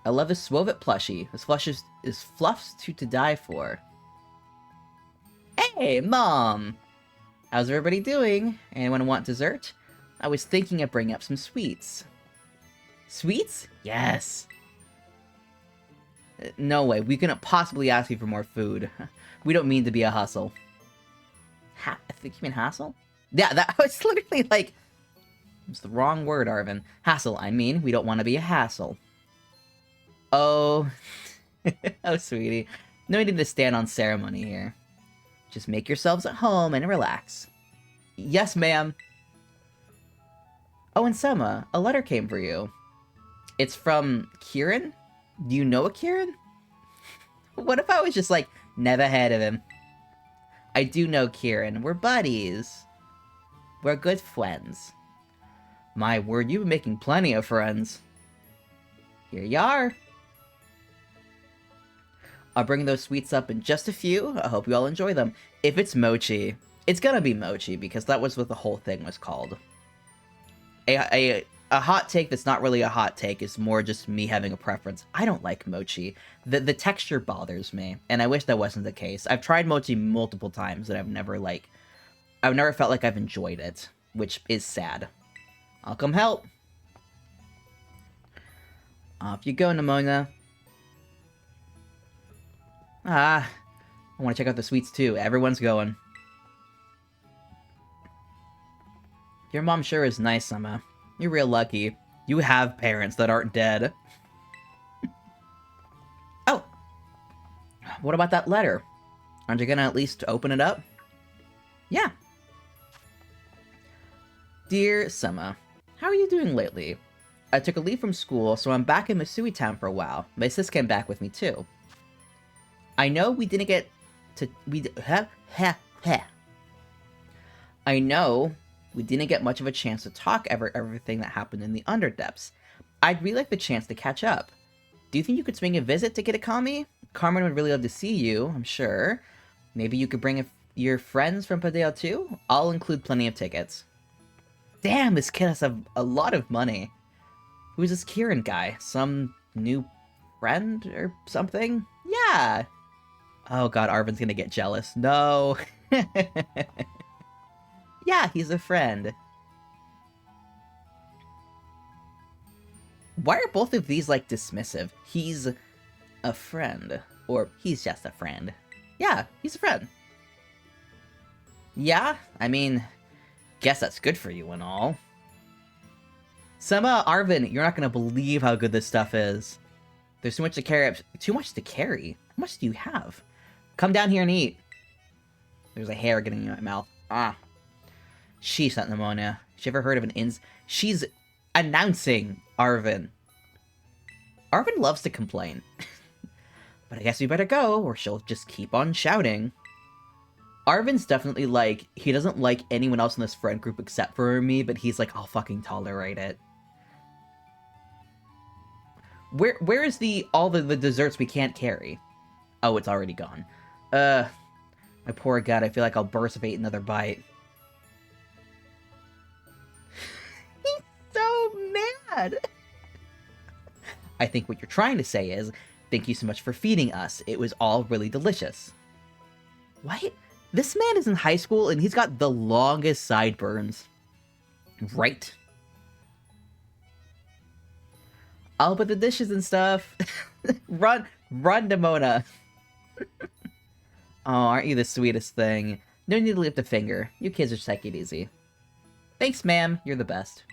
Speaker 1: I love this Swovit plushie. This flush is fluffs to die for. Hey, Mom! How's everybody doing? Anyone want dessert? I was thinking of bringing up some sweets. Sweets? Yes! No way, we couldn't possibly ask you for more food. We don't mean to be a hustle. I think you mean hassle? Yeah, that was literally like... It's the wrong word, Arvin. Hassle, I mean. We don't want to be a hassle. Oh. Oh, sweetie. No need to stand on ceremony here. Just make yourselves at home and relax. Yes, ma'am. Oh, and Sema, a letter came for you. It's from KIERAN? Do you know a KIERAN? What if I was just like, never heard of him? I do know KIERAN. We're buddies. We're good friends. My word, you've been making plenty of friends. Here you are. I'll bring those sweets up in just a few. I hope you all enjoy them. If it's Mochi, it's gonna be Mochi, because that was what the whole thing was called. A hot take that's not really a hot take is more just me having a preference. I don't like Mochi. The texture bothers me, and I wish that wasn't the case. I've tried Mochi multiple times, and I've never felt like I've enjoyed it, which is sad. I'll come help. Off you go, Nemona. I want to check out the sweets too. Everyone's going. Your mom sure is nice, Sema. You're real lucky. You have parents that aren't dead. Oh! What about that letter? Aren't you gonna at least open it up? Yeah. Dear Sema, how are you doing lately? I took a leave from school, so I'm back in Misui Town for a while. My sis came back with me too. I know we didn't get to... I know we didn't get much of a chance to talk everything that happened in the Underdepths. I'd really like the chance to catch up. Do you think you could swing a visit to Kitakami? Carmine would really love to see you, I'm sure. Maybe you could bring your friends from Padeo too? I'll include plenty of tickets. Damn, this kid has a lot of money. Who's this KIERAN guy? Some new friend or something? Yeah. Oh god, Arvin's gonna get jealous. No. Yeah, he's a friend. Why are both of these, like, dismissive? He's a friend. Or he's just a friend. Yeah, he's a friend. Yeah, I mean, guess that's good for you and all. Sema, Arvin, you're not gonna believe how good this stuff is. There's too much to carry. Too much to carry? How much do you have? Come down here and eat. There's a hair getting in my mouth. Ah. Sheesh, that Nemona. She ever heard of an She's announcing Arvin. Arvin loves to complain. But I guess we better go, or she'll just keep on shouting. Arvin's definitely like, he doesn't like anyone else in this friend group except for me, but he's like, I'll fucking tolerate it. Where is all the desserts we can't carry? Oh, it's already gone. My poor god, I feel like I'll burst if I eat another bite. He's so mad! I think what you're trying to say is, thank you so much for feeding us. It was all really delicious. What? This man is in high school and he's got the longest sideburns. Right. I'll put the dishes and stuff. Run, Nemona. Oh, aren't you the sweetest thing? No need to lift a finger. You kids just take it easy. Thanks, ma'am. You're the best.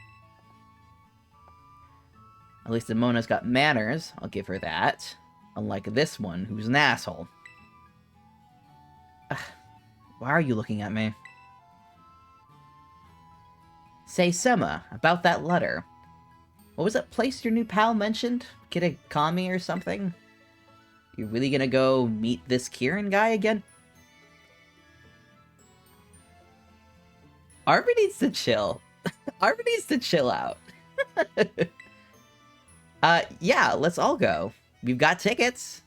Speaker 1: At least Nemona's got manners. I'll give her that. Unlike this one, who's an asshole. Ugh. Why are you looking at me? Say, Sema, about that letter. What was that place your new pal mentioned? Kitakami or something? You really gonna go meet this KIERAN guy again? Arvin needs to chill. Arvin needs to chill out. Yeah, let's all go. We've got tickets.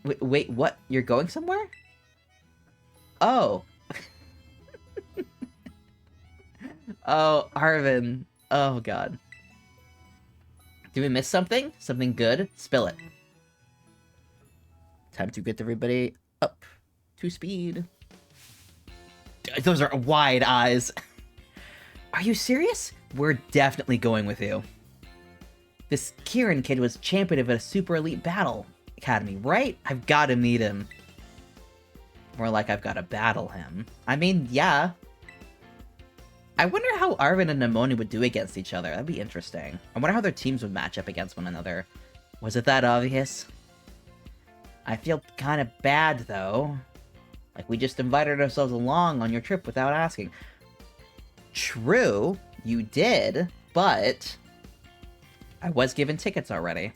Speaker 1: Wait, what? You're going somewhere? Oh. Oh, Arvin. Oh, God. Did we miss something? Something good? Spill it. Time to get everybody up to speed. Those are wide eyes. Are you serious? We're definitely going with you. This KIERAN kid was champion of a super elite battle academy, right? I've got to meet him. More like I've got to battle him. I mean, yeah. I wonder how Arvin and Nemona would do against each other. That'd be interesting. I wonder how their teams would match up against one another. Was it that obvious? I feel kind of bad, though. Like, we just invited ourselves along on your trip without asking. True, you did, but I was given tickets already.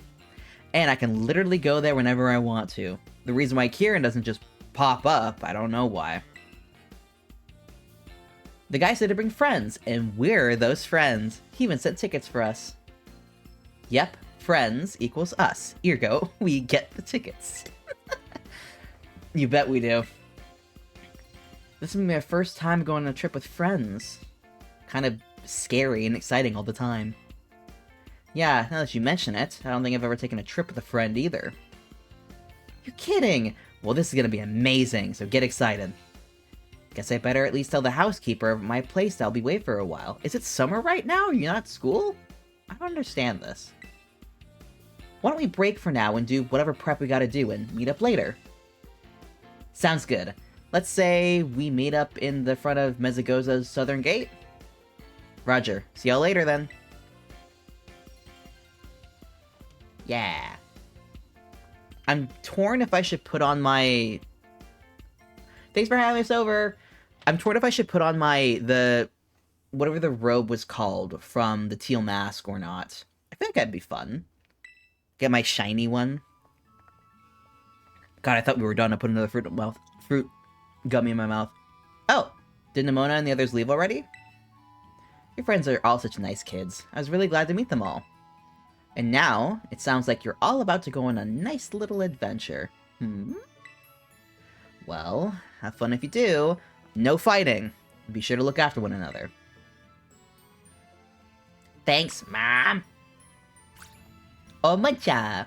Speaker 1: And I can literally go there whenever I want to. The reason why KIERAN doesn't just pop up, I don't know why. The guy said to bring friends, and we're those friends. He even sent tickets for us. Yep, friends equals us. Ergo, we get the tickets. You bet we do. This will be my first time going on a trip with friends. Kind of scary and exciting all the time. Yeah, now that you mention it, I don't think I've ever taken a trip with a friend either. You're kidding! Well, this is gonna be amazing, so get excited. Guess I better at least tell the housekeeper of my place I'll be away for a while. Is it summer right now? Are you not at school? I don't understand this. Why don't we break for now and do whatever prep we gotta do and meet up later? Sounds good. Let's say we meet up in the front of Mezagoza's southern gate? Roger. See y'all later then. Yeah. I'm torn if I should put on my... Thanks for having us over! I'm torn if I should put on whatever the robe was called from the teal mask or not. I think that'd be fun. Get my shiny one. God, I thought we were done. I put another fruit gummy in my mouth. Oh! Did Nemona and the others leave already? Your friends are all such nice kids. I was really glad to meet them all. And now, it sounds like you're all about to go on a nice little adventure. Well, have fun if you do. No fighting. Be sure to look after one another. Thanks, Mom! Oh, Mochi! Aw.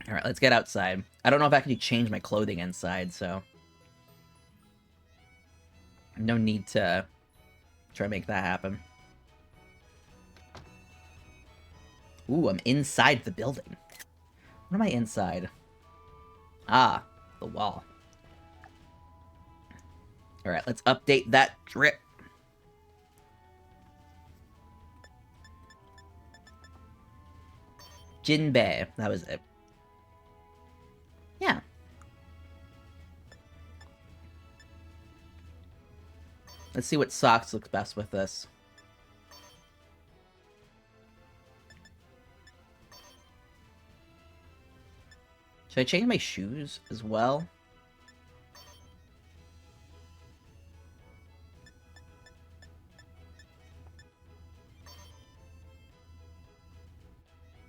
Speaker 1: Alright, let's get outside. I don't know if I can change my clothing inside, so... no need to try to make that happen. Ooh, I'm inside the building. What am I inside? Ah, the wall. Alright, let's update that drip. Jinbei, that was it. Yeah. Let's see what socks looks best with this. Should I change my shoes as well?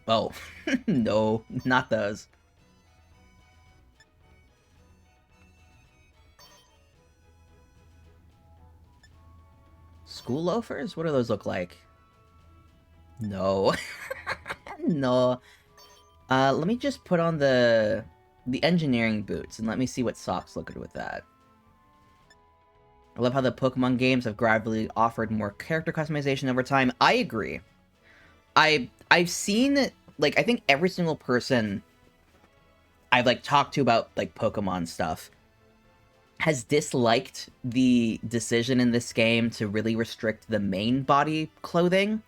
Speaker 1: Oh, no, not those. School loafers? What do those look like? No. No. Let me just put on the engineering boots and let me see what socks look good with that. I love how the Pokemon games have gradually offered more character customization over time. I agree. I've seen, like, I think every single person I've, like, talked to about, like, Pokemon stuff has disliked the decision in this game to really restrict the main body clothing,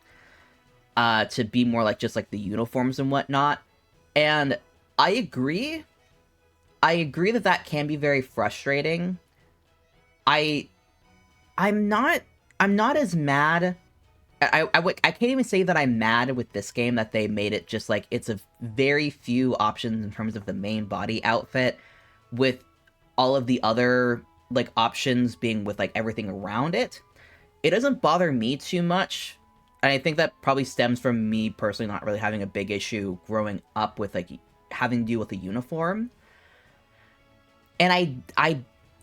Speaker 1: to be more like just, like, the uniforms and whatnot. And I agree. I agree that that can be very frustrating. I'm not as mad. I can't even say that I'm mad with this game that they made it just like it's a very few options in terms of the main body outfit, with all of the other like options being with like everything around it. It doesn't bother me too much. And I think that probably stems from me personally not really having a big issue growing up with like having to deal with a uniform. And I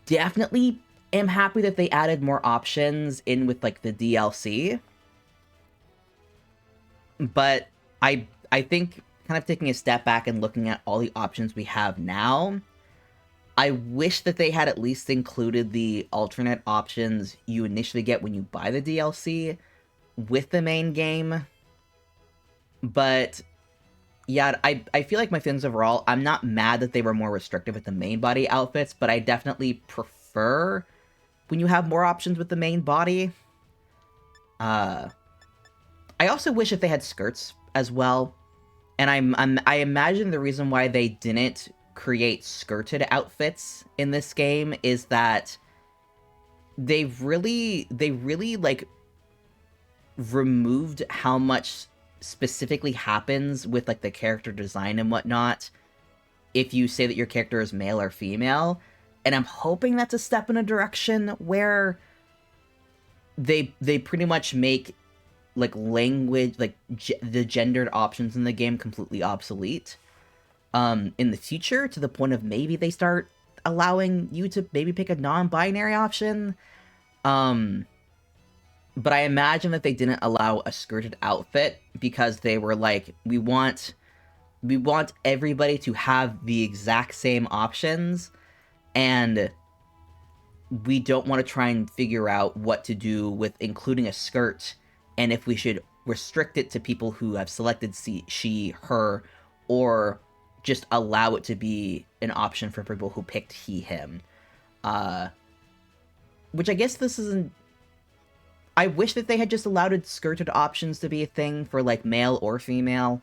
Speaker 1: definitely am happy that they added more options in with like the DLC. But I think kind of taking a step back and looking at all the options we have now, I wish that they had at least included the alternate options you initially get when you buy the DLC with the main game. But Yeah, I feel like my feelings overall, I'm not mad that they were more restrictive with the main body outfits, but I definitely prefer when you have more options with the main body. I also wish if they had skirts as well. And I imagine the reason why they didn't create skirted outfits in this game is that they really like removed how much specifically happens with like the character design and whatnot if you say that your character is male or female. And I'm hoping that's a step in a direction where they pretty much make like language, like the gendered options in the game completely obsolete in the future, to the point of maybe they start allowing you to maybe pick a non-binary option. But I imagine that they didn't allow a skirted outfit because they were like, we want everybody to have the exact same options, and we don't want to try and figure out what to do with including a skirt, and if we should restrict it to people who have selected she, her, or just allow it to be an option for people who picked he, him. Which I guess this isn't... I wish that they had just allowed skirted options to be a thing for, like, male or female.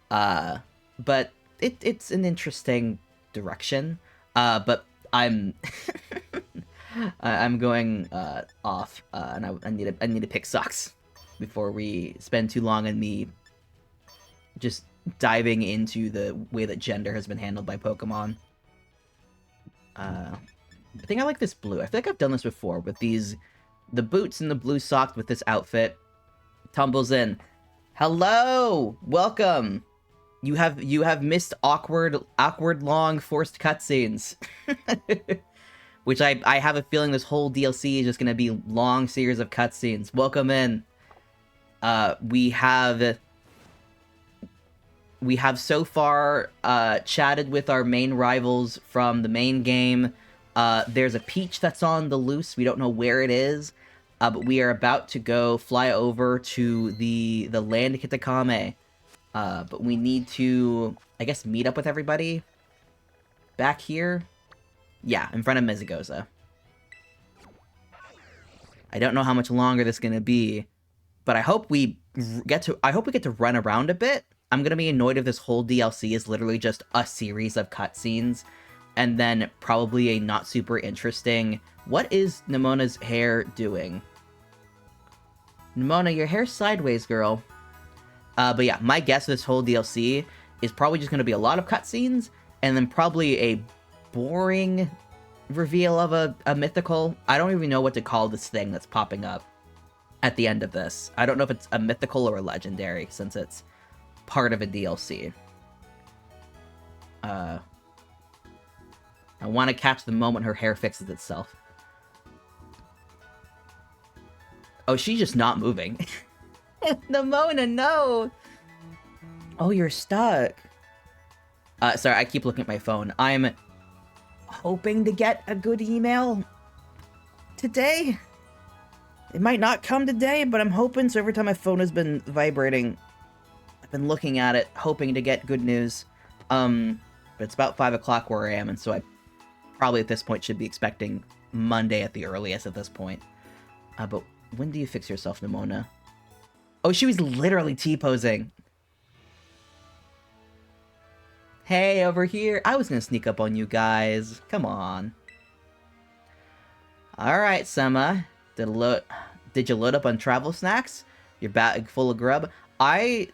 Speaker 1: But it's an interesting direction. But I'm... I'm going off, and I need to pick socks before we spend too long on me just diving into the way that gender has been handled by Pokemon. I think I like this blue. I feel like I've done this before with the boots and the blue socks with this outfit. Tumbles in. Hello! Welcome! You have missed awkward long forced cutscenes. Which I have a feeling this whole DLC is just gonna be long series of cutscenes. Welcome in. We have so far chatted with our main rivals from the main game. There's a Peach that's on the loose. We don't know where it is, but we are about to go fly over to the land Kitakame. But we need to, I guess, meet up with everybody back here. Yeah, in front of Mizugoza. I don't know how much longer this is gonna be, but I hope we get to run around a bit. I'm gonna be annoyed if this whole DLC is literally just a series of cutscenes, and then probably a not super interesting... What is Nemona's hair doing? Nemona, your hair's sideways, girl. But yeah, my guess of this whole DLC is probably just gonna be a lot of cutscenes, and then probably a boring reveal of a mythical. I don't even know what to call this thing that's popping up at the end of this. I don't know if it's a mythical or a legendary, since it's part of a DLC. I want to catch the moment her hair fixes itself. Oh, she's just not moving. Nemona, no! Oh, you're stuck. Sorry, I keep looking at my phone. I'm hoping to get a good email today. It might not come today, but I'm hoping. So every time my phone has been vibrating, I've been looking at it, hoping to get good news. But it's about 5 o'clock where I am, and so I probably at this point should be expecting Monday at the earliest at this point. But when do you fix yourself, Nemona? Oh, she was literally T-posing. Hey, over here. I was gonna sneak up on you guys. Come on. Alright, Sema. Did you load up on travel snacks? Your bag full of grub? My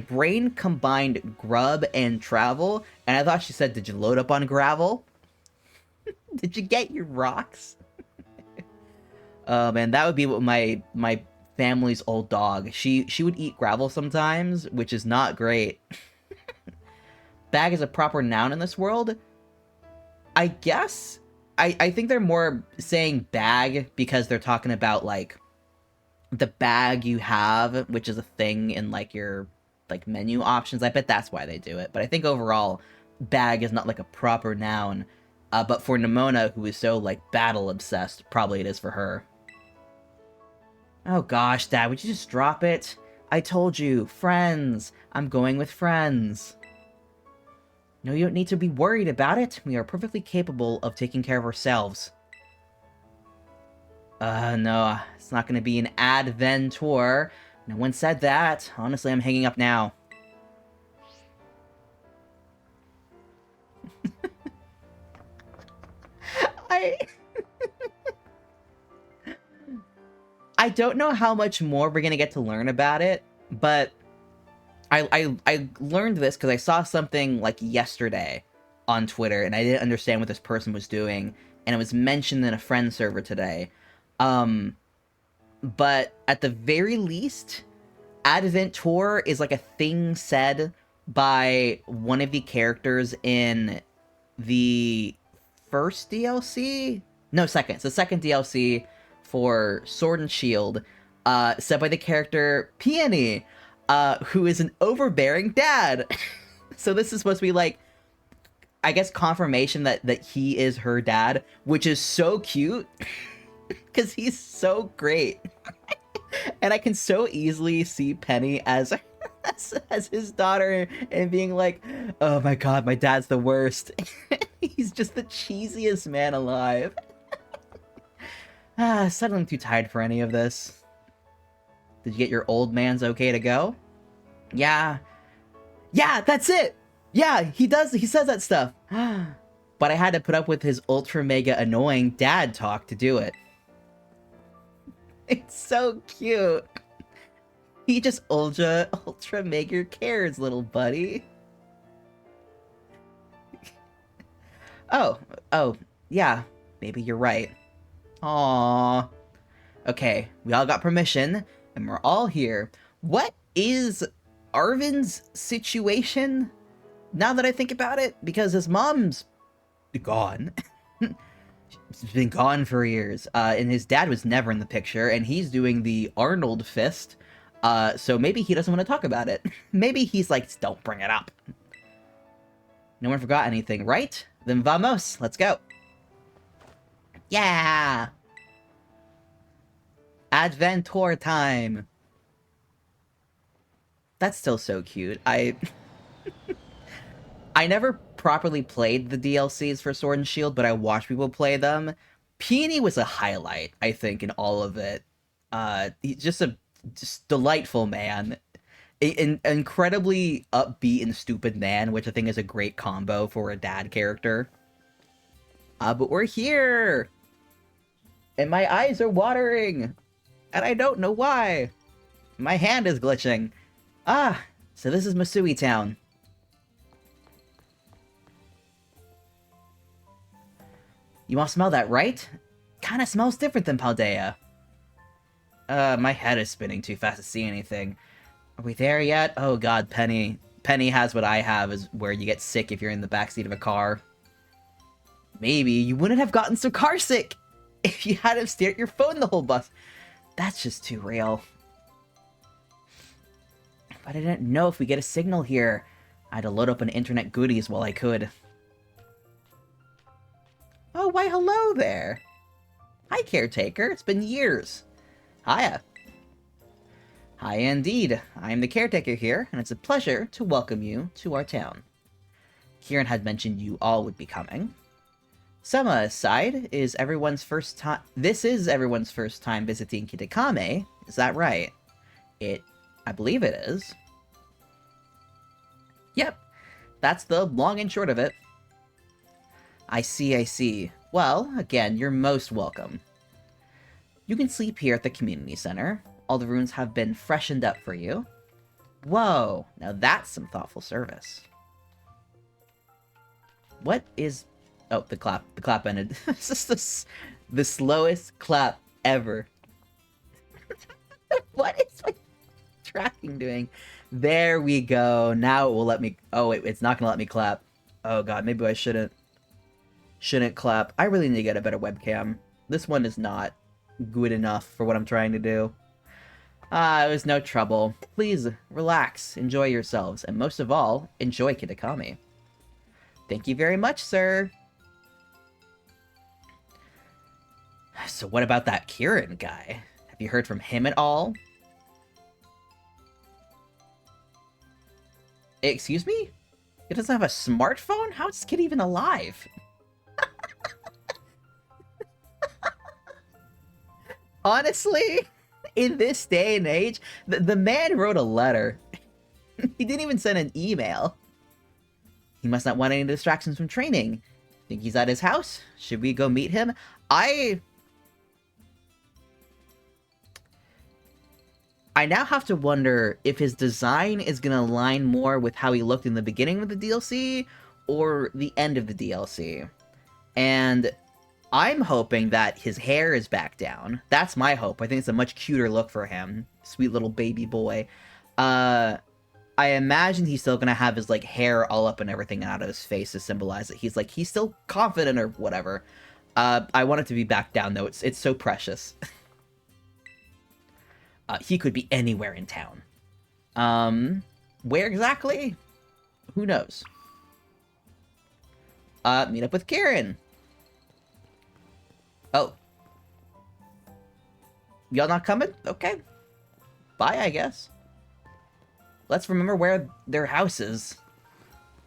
Speaker 1: brain combined grub and travel, and I thought she said, did you load up on gravel? Did you get your rocks? Man, that would be what my family's old dog. She would eat gravel sometimes, which is not great. Bag is a proper noun in this world? I guess. I think they're more saying bag because they're talking about, like, the bag you have, which is a thing in, like, your, like, menu options. I bet that's why they do it. But I think overall, bag is not, like, a proper noun. But for Nemona, who is so, like, battle-obsessed, probably it is for her. Oh gosh, Dad, would you just drop it? I told you, friends. I'm going with friends. No, you don't need to be worried about it. We are perfectly capable of taking care of ourselves. No, it's not gonna be an adventure. No one said that. Honestly, I'm hanging up now. I don't know how much more we're gonna get to learn about it, but I learned this because I saw something like yesterday on Twitter, and I didn't understand what this person was doing, and it was mentioned in a friend server today. But at the very least, Adventure is like a thing said by one of the characters in the first DLC? No, second. It's the second DLC for Sword and Shield, said by the character Peony, who is an overbearing dad. So this is supposed to be like, I guess, confirmation that he is her dad, which is so cute, because he's so great. And I can so easily see Penny as his daughter and being like, oh my god, my dad's the worst. He's just the cheesiest man alive. Suddenly I'm too tired for any of this. Did you get your old man's okay to go? Yeah, that's it! Yeah, he says that stuff. But I had to put up with his ultra mega annoying dad talk to do it. It's so cute. He just ultra mega cares, little buddy. Oh, yeah, maybe you're right. Aww. Okay, we all got permission, and we're all here. What is Arvin's situation? Now that I think about it, because his mom's gone. He's been gone for years, and his dad was never in the picture, and he's doing the Arnold fist, so maybe he doesn't want to talk about it. Maybe he's like, don't bring it up. No one forgot anything, right? Then vamos, let's go. Yeah! Adventure time! That's still so cute. I never properly played the DLCs for Sword and Shield, but I watched people play them. Peony was a highlight, I think, in all of it. He's just delightful man. An incredibly upbeat and stupid man, which I think is a great combo for a dad character. But we're here! And my eyes are watering! And I don't know why! My hand is glitching. So this is Masui Town. You all smell that, right? Kinda smells different than Paldea. My head is spinning too fast to see anything. Are we there yet? Oh god, Penny. Penny has what I have, is where you get sick if you're in the backseat of a car. Maybe you wouldn't have gotten so car sick if you hadn't stared at your phone the whole bus. That's just too real. But I didn't know if we get a signal here. I had to load up an internet goodies while I could. Oh, why hello there. Hi, caretaker. It's been years. Hiya. Hi, indeed. I am the caretaker here, and it's a pleasure to welcome you to our town. KIERAN had mentioned you all would be coming. Sema aside, is everyone's first time. This is everyone's first time visiting Kitakame. Is that right? I believe it is. Yep. That's the long and short of it. I see. Well, again, you're most welcome. You can sleep here at the community center. All the rooms have been freshened up for you. Whoa, now that's some thoughtful service. What is... Oh, the clap ended. It's just the slowest clap ever. What is my tracking doing? There we go. Now it will let me... Oh, it's not gonna let me clap. Oh god, maybe I shouldn't clap. I really need to get a better webcam. This one is not good enough for what I'm trying to do. It was no trouble. Please, relax, enjoy yourselves, and most of all, enjoy Kitakami. Thank you very much, sir. So what about that KIERAN guy? Have you heard from him at all? Excuse me? He doesn't have a smartphone? How is this kid even alive? Honestly, in this day and age, the man wrote a letter. He didn't even send an email. He must not want any distractions from training. Think he's at his house? Should we go meet him? I now have to wonder if his design is going to align more with how he looked in the beginning of the DLC or the end of the DLC. And I'm hoping that his hair is back down. That's my hope. I think it's a much cuter look for him. Sweet little baby boy. I imagine he's still going to have his, like, hair all up and everything out of his face to symbolize that he's, like, he's still confident or whatever. I want it to be back down, though. It's so precious. He could be anywhere in town. Where exactly? Who knows? Meet up with KIERAN. Oh. Y'all not coming? Okay. Bye, I guess. Let's remember where their house is.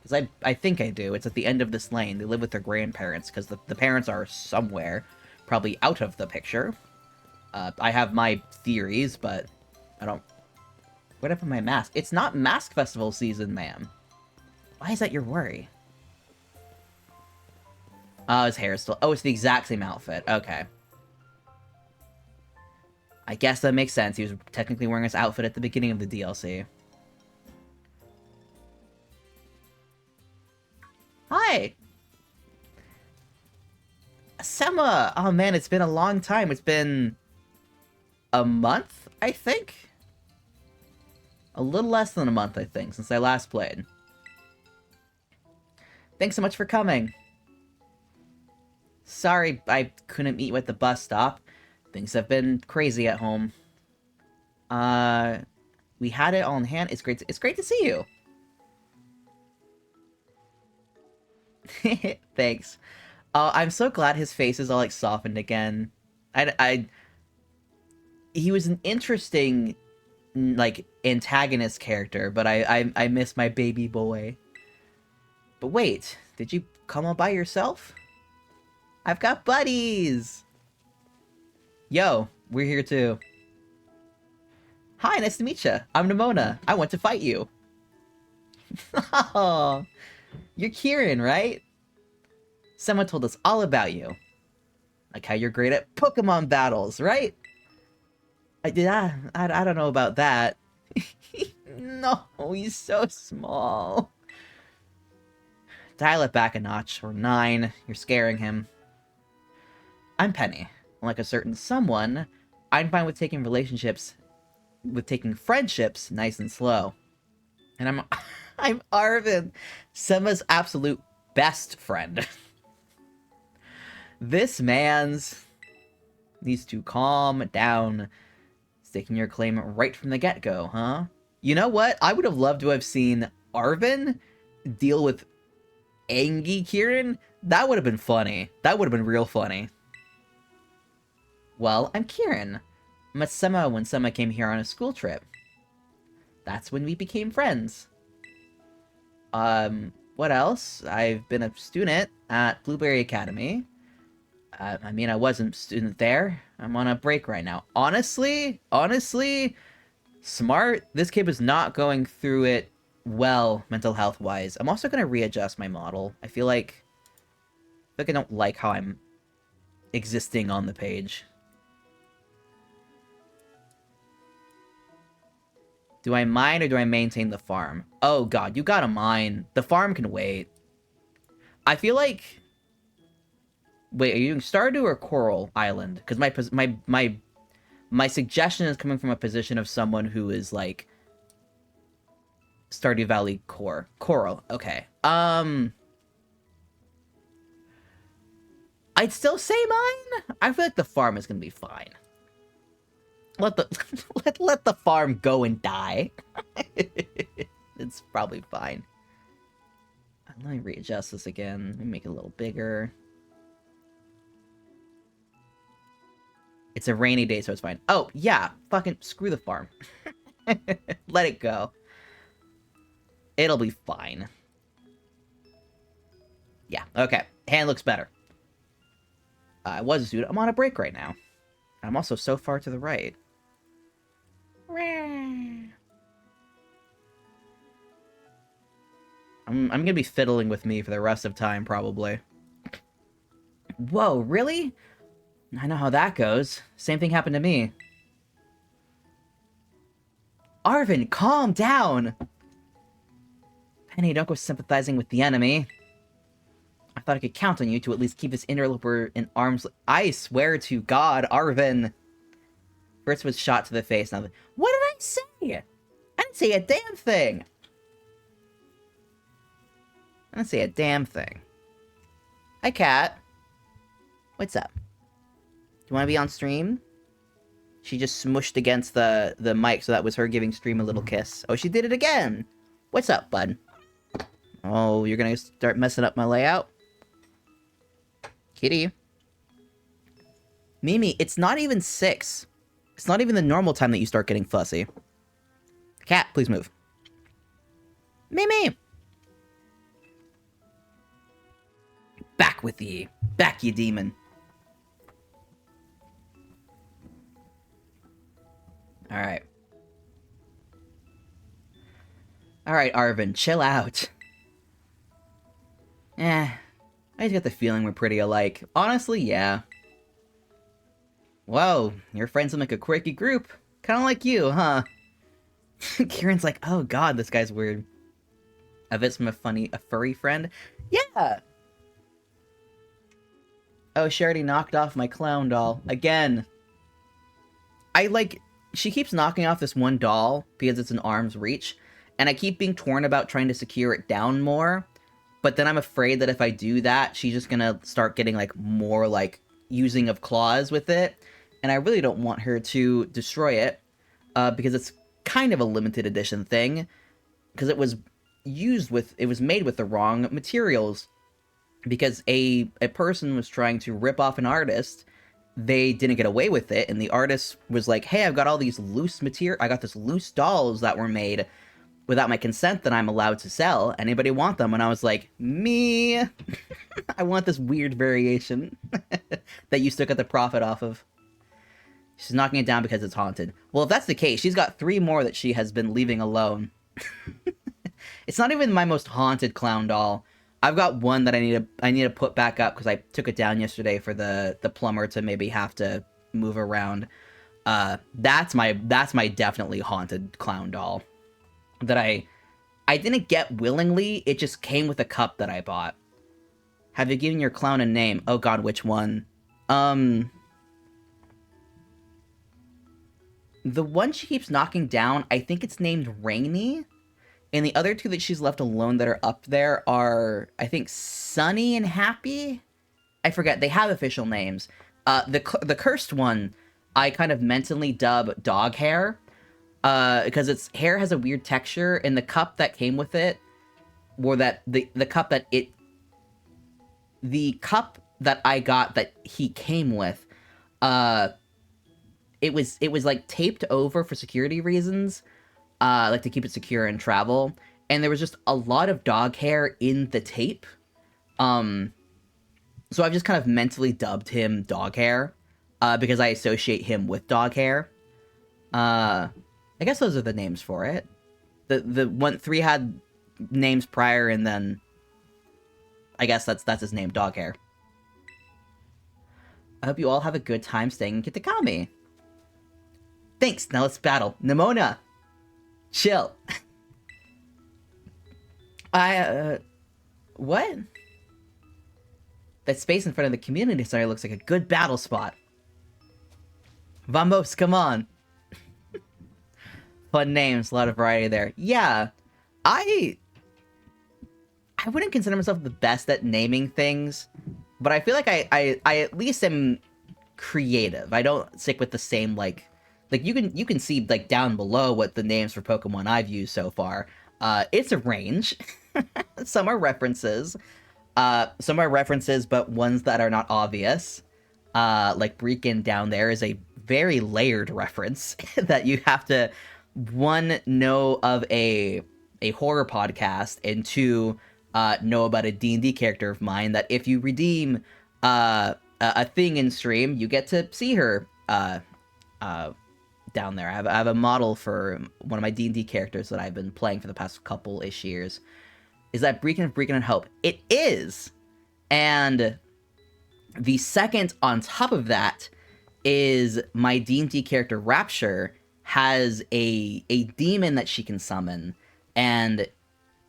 Speaker 1: Because I think I do. It's at the end of this lane. They live with their grandparents, because the parents are somewhere. Probably out of the picture. I have my theories, but I don't... Where'd I put my mask? It's not Mask Festival season, ma'am. Why is that your worry? Oh, his hair is still... Oh, it's the exact same outfit. Okay. I guess that makes sense. He was technically wearing his outfit at the beginning of the DLC. Hi! Sema! Oh man, it's been a long time. It's been... a month, I think? A little less than a month, I think, since I last played. Thanks so much for coming. Sorry I couldn't meet you at the bus stop. Things have been crazy at home. We had it all in hand. It's great to see you. Thanks. I'm so glad his face is all, like, softened again. He was an interesting, like, antagonist character, but I miss my baby boy. But wait, did you come all by yourself? I've got buddies! Yo, we're here too. Hi, nice to meet you. I'm Nemona. I want to fight you. Oh, you're KIERAN, right? Someone told us all about you. Like how you're great at Pokemon battles, right? I don't know about that. No, he's so small. Dial it back a notch, or 9. You're scaring him. I'm Penny. Like a certain someone, I'm fine with taking friendships nice and slow. And I'm Arvin, Sema's absolute best friend. This man's needs to calm down. Staking your claim right from the get-go, huh? You know what? I would have loved to have seen Arvin deal with Angie KIERAN. That would have been funny. That would have been real funny. Well, I'm KIERAN. I met Sema when Sema came here on a school trip. That's when we became friends. What else? I've been a student at Blueberry Academy. I mean, I wasn't a student there. I'm on a break right now. Honestly, smart. This kid was not going through it well, mental health-wise. I'm also going to readjust my model. I feel like I don't like how I'm existing on the page. Do I mine or do I maintain the farm? Oh god, you gotta mine. The farm can wait. I feel like... Wait, are you doing Stardew or Coral Island? Because my suggestion is coming from a position of someone who is, like... Stardew Valley core. Coral, okay. I'd still say mine? I feel like the farm is gonna be fine. Let the farm go and die. It's probably fine. Let me readjust this again. Let me make it a little bigger. It's a rainy day, so it's fine. Oh, yeah. Fucking screw the farm. Let it go. It'll be fine. Yeah, okay. Hand looks better. I was a student. I'm on a break right now. I'm also so far to the right. I'm gonna be fiddling with me for the rest of time, probably. Whoa, really? I know how that goes. Same thing happened to me. Arvin, calm down! Penny, don't go sympathizing with the enemy. I thought I could count on you to at least keep this interloper in arms. I swear to God, Arvin! First was shot to the face. Now, what did I say? I didn't say a damn thing! I didn't say a damn thing. Hi, Cat. What's up? Do you want to be on stream? She just smushed against the mic, so that was her giving stream a little kiss. Oh, she did it again! What's up, bud? Oh, you're gonna start messing up my layout? Kitty. Mimi, it's not even 6. It's not even the normal time that you start getting fussy. Cat, please move. Mimi! Back with ye. Back, ye demon. Alright. Alright, Arvin, chill out. I just get the feeling we're pretty alike. Honestly, yeah. Whoa, your friends look like a quirky group. Kinda like you, huh? Kieran's like, oh god, this guy's weird. A visit from a furry friend? Yeah! Oh, she already knocked off my clown doll. Again. She keeps knocking off this one doll because it's in arm's reach, and I keep being torn about trying to secure it down more, but then I'm afraid that if I do that, she's just gonna start getting, like, more, like, using of claws with it, and I really don't want her to destroy it, because it's kind of a limited edition thing, because it was made with the wrong materials, because a person was trying to rip off an artist. They didn't get away with it, and the artist was like, hey, I've got all these loose material, I got this loose dolls that were made without my consent that I'm allowed to sell. Anybody want them? And I was like, me! I want this weird variation that you still got the profit off of. She's knocking it down because it's haunted. Well, if that's the case, she's got 3 more that she has been leaving alone. It's not even my most haunted clown doll. I've got one that I need to put back up because I took it down yesterday for the plumber to maybe have to move around. That's my definitely haunted clown doll that I didn't get willingly. It just came with a cup that I bought. Have you given your clown a name? Oh god, which one? The one she keeps knocking down, I think it's named Rainy. And the other 2 that she's left alone that are up there are, I think, Sunny and Happy? I forget. They have official names. The cursed one, I kind of mentally dub Dog Hair. Because its hair has a weird texture, and the cup that came with it, or that the cup that the cup that I got that he came with, it was like taped over for security reasons. Like to keep it secure in travel, and there was just a lot of dog hair in the tape. So I've just kind of mentally dubbed him Dog Hair, because I associate him with dog hair. I guess those are the names for it. The 3 had names prior, and then I guess that's his name, Dog Hair. I hope you all have a good time staying in Kitakami. Thanks, now let's battle. Nemona! Chill. What? That space in front of the community center looks like a good battle spot. Vamos, come on. Fun names, a lot of variety there. Yeah, I wouldn't consider myself the best at naming things, but I feel like I at least am creative. I don't stick with the same, like you can see, like, down below what the names for Pokemon I've used so far. It's a range. Some are references. But ones that are not obvious. Like Breakin' down there is a very layered reference that you have to, 1, know of a horror podcast, and 2, know about a D&D character of mine that if you redeem a thing in stream, you get to see her down there. I have a model for one of my D&D characters that I've been playing for the past couple-ish years. Is that Beacon and Hope? It is! And the second on top of that is my D&D character Rapture has a demon that she can summon, and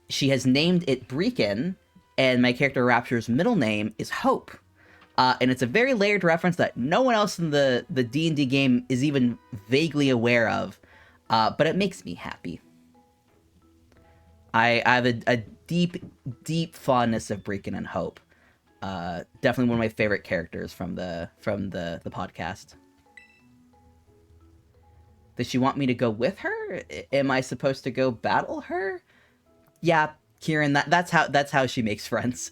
Speaker 1: she has named it Breakin, and my character Rapture's middle name is Hope. And it's a very layered reference that no one else in the D&D game is even vaguely aware of, but it makes me happy. I have a deep, deep fondness of Breakin and Hope. Definitely one of my favorite characters from the podcast. Does she want me to go with her? Am I supposed to go battle her? Yeah, Kieran, that's how she makes friends.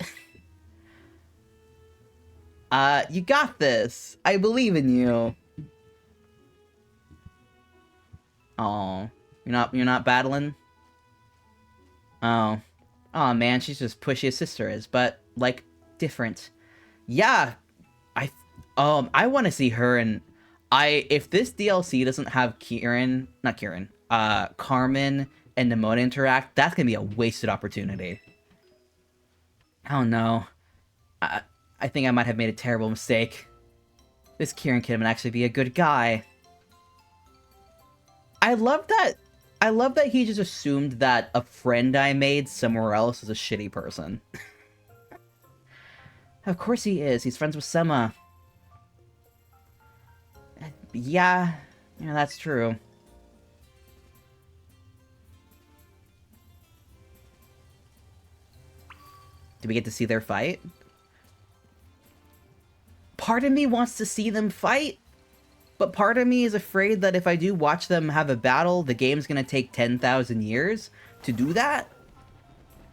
Speaker 1: You got this. I believe in you. Oh, you're not battling? Oh. Oh man, she's just pushy as sister is, but like different. Yeah. I want to see her, and if this DLC doesn't have Carmine and Nemona interact, that's gonna be a wasted opportunity. Oh no. I think I might have made a terrible mistake. This KIERAN kid might actually be a good guy. I love that he just assumed that a friend I made somewhere else is a shitty person. Of course he is. He's friends with Sema. Yeah, that's true. Do we get to see their fight? Part of me wants to see them fight, but part of me is afraid that if I do watch them have a battle, the game's gonna take 10,000 years to do that.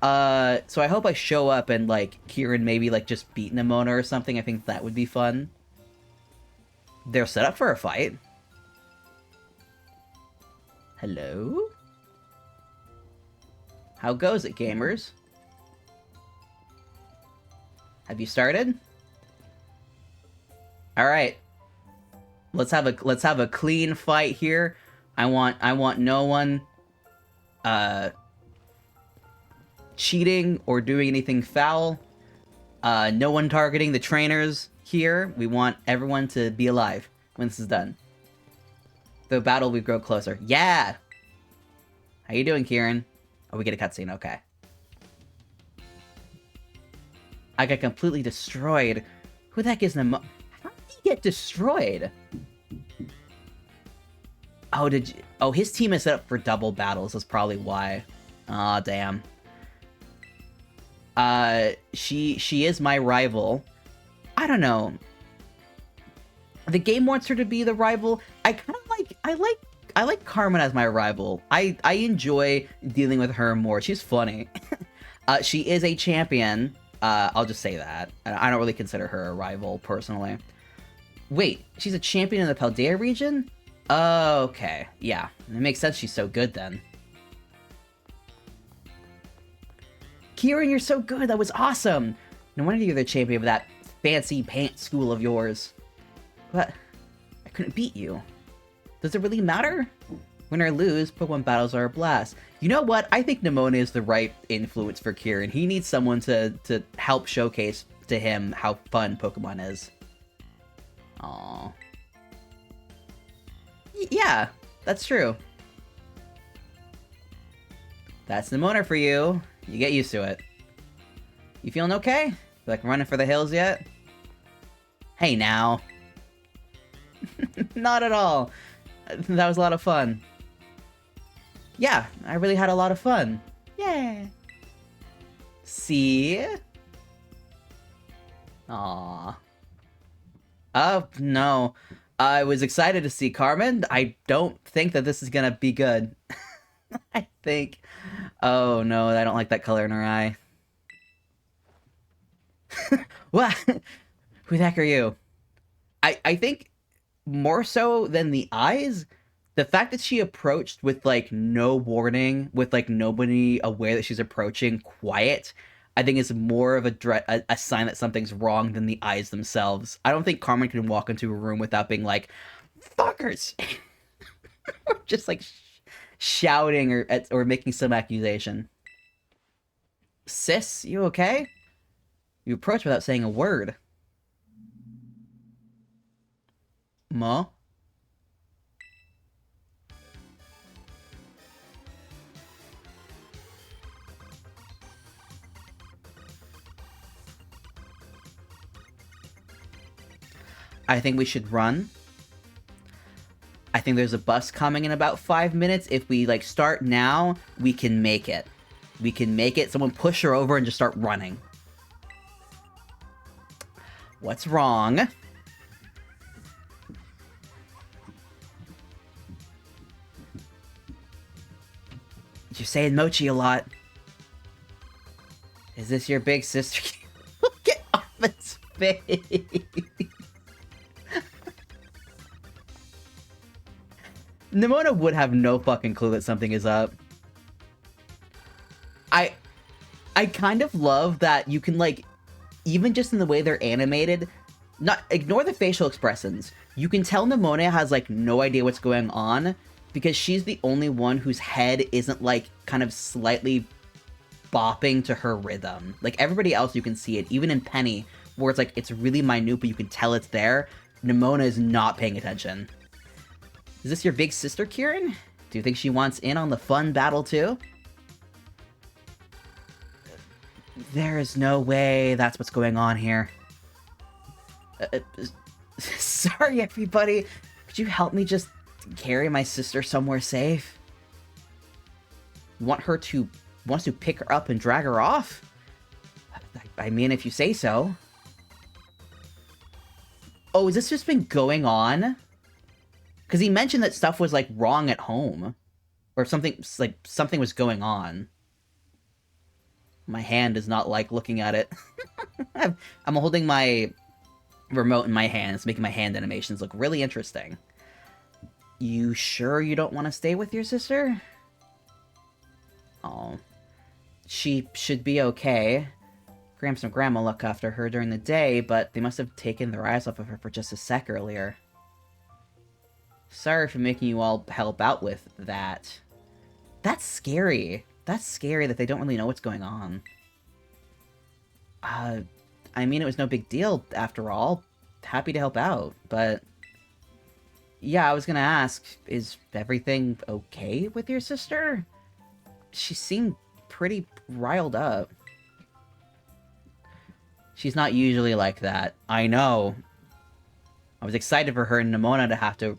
Speaker 1: So I hope I show up and, like, KIERAN maybe, like, just beat Nemona or something. I think that would be fun. They're set up for a fight. Hello? How goes it, gamers? Have you started? All right. Let's have a clean fight here. I want no one cheating or doing anything foul. No one targeting the trainers here. We want everyone to be alive when this is done. The battle we grow closer. Yeah. How you doing, KIERAN? Oh, we get a cutscene. Okay. I got completely destroyed. Who the heck is Nemona? How did he get destroyed? Oh, oh, his team is set up for double battles. That's probably why. Aw, damn. She is my rival. I don't know. The game wants her to be the rival. I like Carmine as my rival. I enjoy dealing with her more. She's funny. She is a champion. I'll just say that. I don't really consider her a rival, personally. Wait, she's a champion in the Paldea region? Okay, yeah. It makes sense she's so good, then. KIERAN, you're so good! That was awesome! No wonder you're the champion of that fancy pants school of yours. But I couldn't beat you. Does it really matter? Win or lose, Pokemon battles are a blast. You know what? I think Nemona is the right influence for KIERAN. He needs someone to help showcase to him how fun Pokemon is. Aww. Yeah, that's true. That's Nemona for you. You get used to it. You feeling okay? Like running for the hills yet? Hey now. Not at all. That was a lot of fun. Yeah, I really had a lot of fun. Yeah. See? Aww. Oh, no. I was excited to see Carmine. I don't think that this is gonna be good. I think... Oh, no, I don't like that color in her eye. What? Who the heck are you? I think more so than the eyes, the fact that she approached with, like, no warning, with, like, nobody aware that she's approaching, quiet, I think it's more of a sign that something's wrong than the eyes themselves. I don't think Carmine can walk into a room without being like, fuckers! Or just like shouting or making some accusation. Sis, you okay? You approach without saying a word. Mo? I think we should run. I think there's a bus coming in about 5 minutes. If we, like, start now, we can make it. We can make it. Someone push her over and just start running. What's wrong? You're saying Mochi a lot. Is this your big sister? Get off its face. Nemona would have no fucking clue that something is up. I kind of love that you can, like, even just in the way they're animated, not ignore the facial expressions. You can tell Nemona has, like, no idea what's going on because she's the only one whose head isn't, like, kind of slightly bopping to her rhythm. Like, everybody else, you can see it, even in Penny, where it's, like, it's really minute, but you can tell it's there. Nemona is not paying attention. Is this your big sister, KIERAN? Do you think she wants in on the fun battle, too? There is no way that's what's going on here. Sorry, everybody. Could you help me just carry my sister somewhere safe? You want to pick her up and drag her off? I mean, if you say so. Oh, has this just been going on? Because he mentioned that stuff was, like, wrong at home. Or something was going on. My hand does not like looking at it. I'm holding my remote in my hand. It's making my hand animations look really interesting. You sure you don't want to stay with your sister? Oh. She should be okay. Gramps and Grandma look after her during the day, but they must have taken their eyes off of her for just a sec earlier. Sorry for making you all help out with that. That's scary. That's scary that they don't really know what's going on. I mean, it was no big deal, after all. Happy to help out, but... Yeah, I was gonna ask, is everything okay with your sister? She seemed pretty riled up. She's not usually like that. I know. I was excited for her and Nemona to have to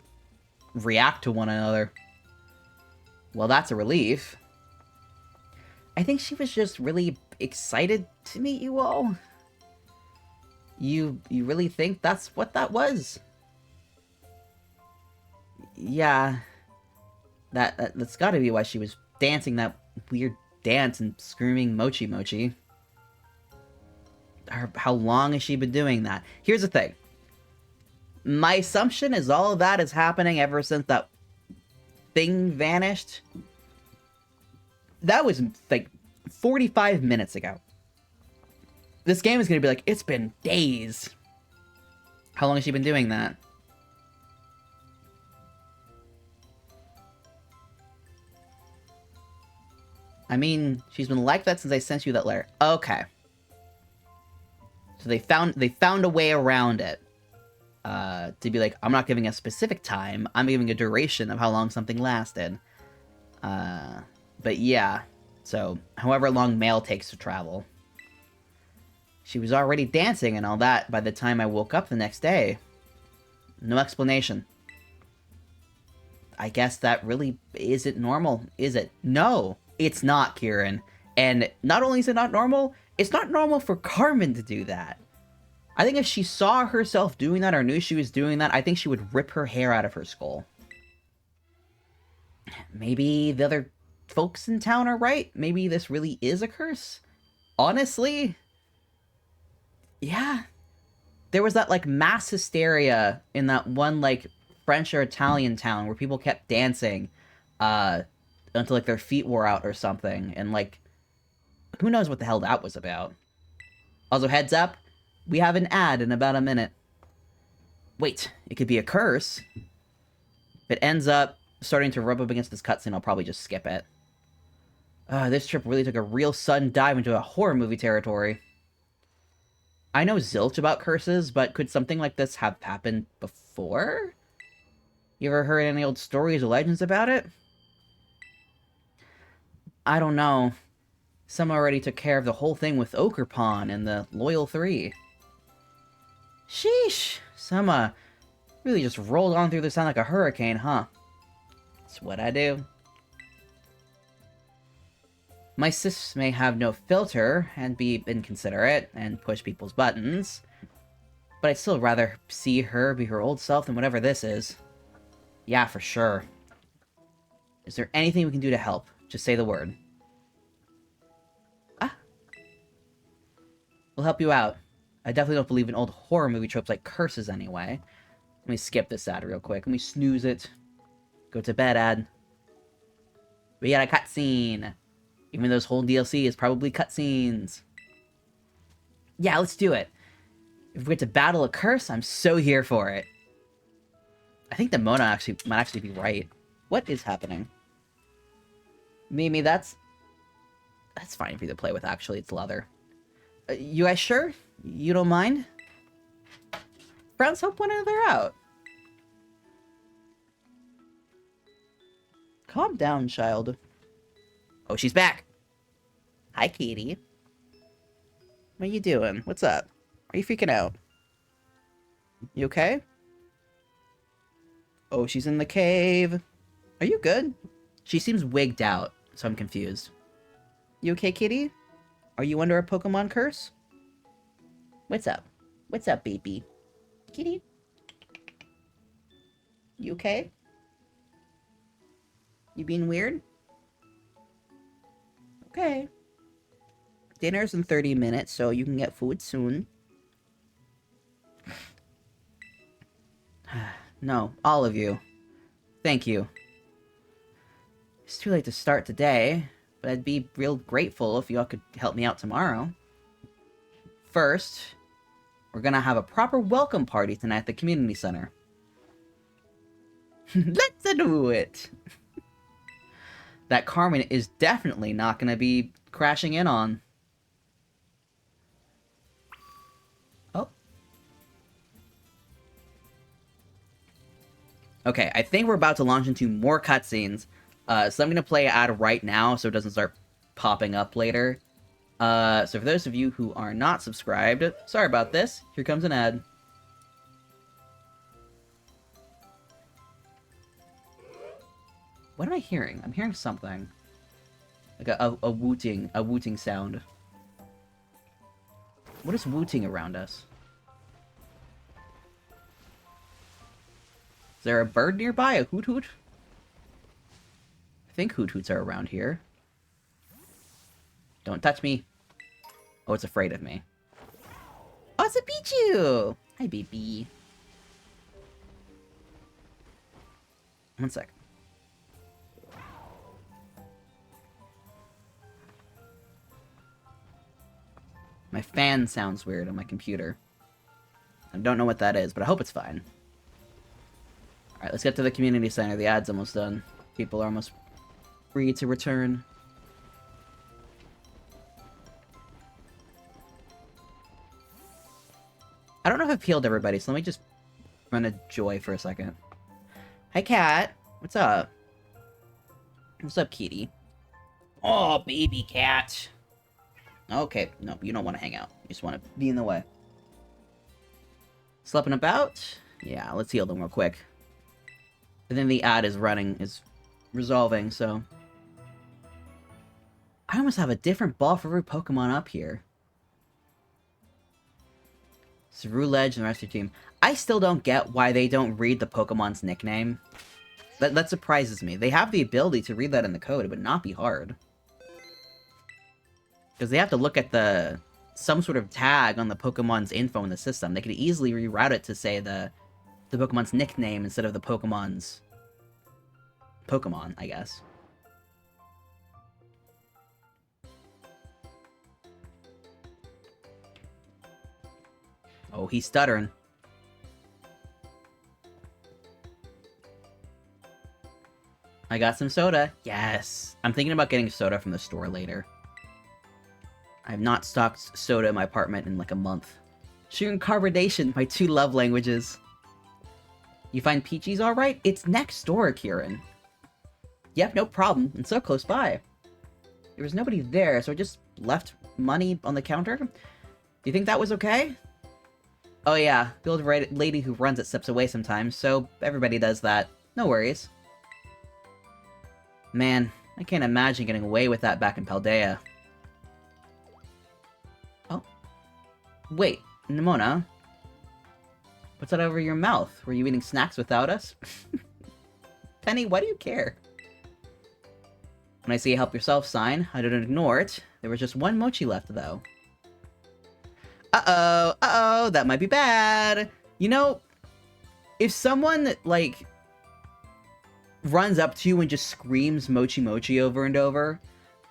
Speaker 1: react to one another. Well, that's a relief. I think she was just really excited to meet you all. You really think that's what that was? Yeah. That's gotta be why she was dancing that weird dance and screaming Mochi Mochi. How long has she been doing that? Here's the thing. My assumption is all of that is happening ever since that thing vanished. That was, like, 45 minutes ago. This game is gonna be like, it's been days. How long has she been doing that? I mean, she's been like that since I sent you that letter. Okay. So they found a way around it. To be like, I'm not giving a specific time, I'm giving a duration of how long something lasted. But yeah, so however long mail takes to travel. She was already dancing and all that by the time I woke up the next day. No explanation. I guess that really isn't normal, is it? No, it's not, KIERAN. And not only is it not normal, it's not normal for Carmine to do that. I think if she saw herself doing that or knew she was doing that, I think she would rip her hair out of her skull. Maybe the other folks in town are right. Maybe this really is a curse. Honestly, yeah. There was that, like, mass hysteria in that one, like, French or Italian town where people kept dancing until, like, their feet wore out or something. And, like, Who knows what the hell that was about? Also, heads up, we have an ad in about a minute. Wait, it could be a curse. If it ends up starting to rub up against this cutscene, I'll probably just skip it. This trip really took a real sudden dive into a horror movie territory. I know zilch about curses, but could something like this have happened before? You ever heard any old stories or legends about it? I don't know. Some already took care of the whole thing with Okerpon and the Loyal 3. Sheesh! Some, really just rolled on through the sound like a hurricane, huh? That's what I do. My sis may have no filter and be inconsiderate and push people's buttons, but I'd still rather see her be her old self than whatever this is. Yeah, for sure. Is there anything we can do to help? Just say the word. We'll help you out. I definitely don't believe in old horror movie tropes like curses anyway. Let me skip this ad real quick. Let me snooze it. Go to bed, ad. We got a cutscene. Even though this whole DLC is probably cutscenes. Yeah, let's do it. If we get to battle a curse, I'm so here for it. I think Nemona might actually be right. What is happening? Mimi, that's fine for you to play with, actually. It's leather. You guys sure? You don't mind? Friends help one another out. Calm down, child. Oh, she's back. Hi, Katie. What are you doing? What's up? Are you freaking out? You okay? Oh, she's in the cave. Are you good? She seems wigged out, so I'm confused. You okay, kitty? Are you under a Pokemon curse? What's up? What's up, baby? Kitty? You okay? You being weird? Okay. Dinner's in 30 minutes, so you can get food soon. No, all of you. Thank you. It's too late to start today, but I'd be real grateful if y'all could help me out tomorrow. First, we're gonna have a proper welcome party tonight at the community center. Let's do it! That Carmine is definitely not gonna be crashing in on. Oh. Okay, I think we're about to launch into more cutscenes. So I'm gonna play an ad right now so it doesn't start popping up later. So for those of you who are not subscribed, sorry about this. Here comes an ad. What am I hearing? I'm hearing something. Like a wooting sound. What is wooting around us? Is there a bird nearby? A hoot hoot? I think hoot hoots are around here. Don't touch me. Oh, it's afraid of me. Oh, it's a Pichu! Hi, baby. One sec. My fan sounds weird on my computer. I don't know what that is, but I hope it's fine. Alright, let's get to the community center. The ad's almost done. People are almost free to return. I don't know if I've healed everybody, so let me just run a Joy for a second. Hi, cat. What's up? What's up, kitty? Oh, baby cat. Okay, no, you don't want to hang out. You just want to be in the way. Sleeping about? Yeah, let's heal them real quick. And then the ad is resolving, so... I almost have a different ball for every Pokemon up here. Ceruledge and the rest of your team. I still don't get why they don't read the Pokemon's nickname. That surprises me. They have the ability to read that in the code. It would not be hard. Because they have to look at some sort of tag on the Pokemon's info in the system. They could easily reroute it to say the Pokemon's nickname instead of the Pokemon's Pokemon, I guess. Oh, he's stuttering. I got some soda. Yes. I'm thinking about getting soda from the store later. I have not stocked soda in my apartment in like a month. Sugar and carbonation, my 2 love languages. You find Peachy's alright? It's next door, KIERAN. Yep, no problem. It's so close by. There was nobody there, so I just left money on the counter. Do you think that was okay? Oh yeah, the old lady who runs it steps away sometimes, so everybody does that. No worries. Man, I can't imagine getting away with that back in Paldea. Oh. Wait, Nemona? What's that over your mouth? Were you eating snacks without us? Penny, why do you care? When I see a help yourself sign, I don't ignore it. There was just 1 Mochi left, though. Uh-oh, that might be bad. You know, if someone, like, runs up to you and just screams Mochi Mochi over and over,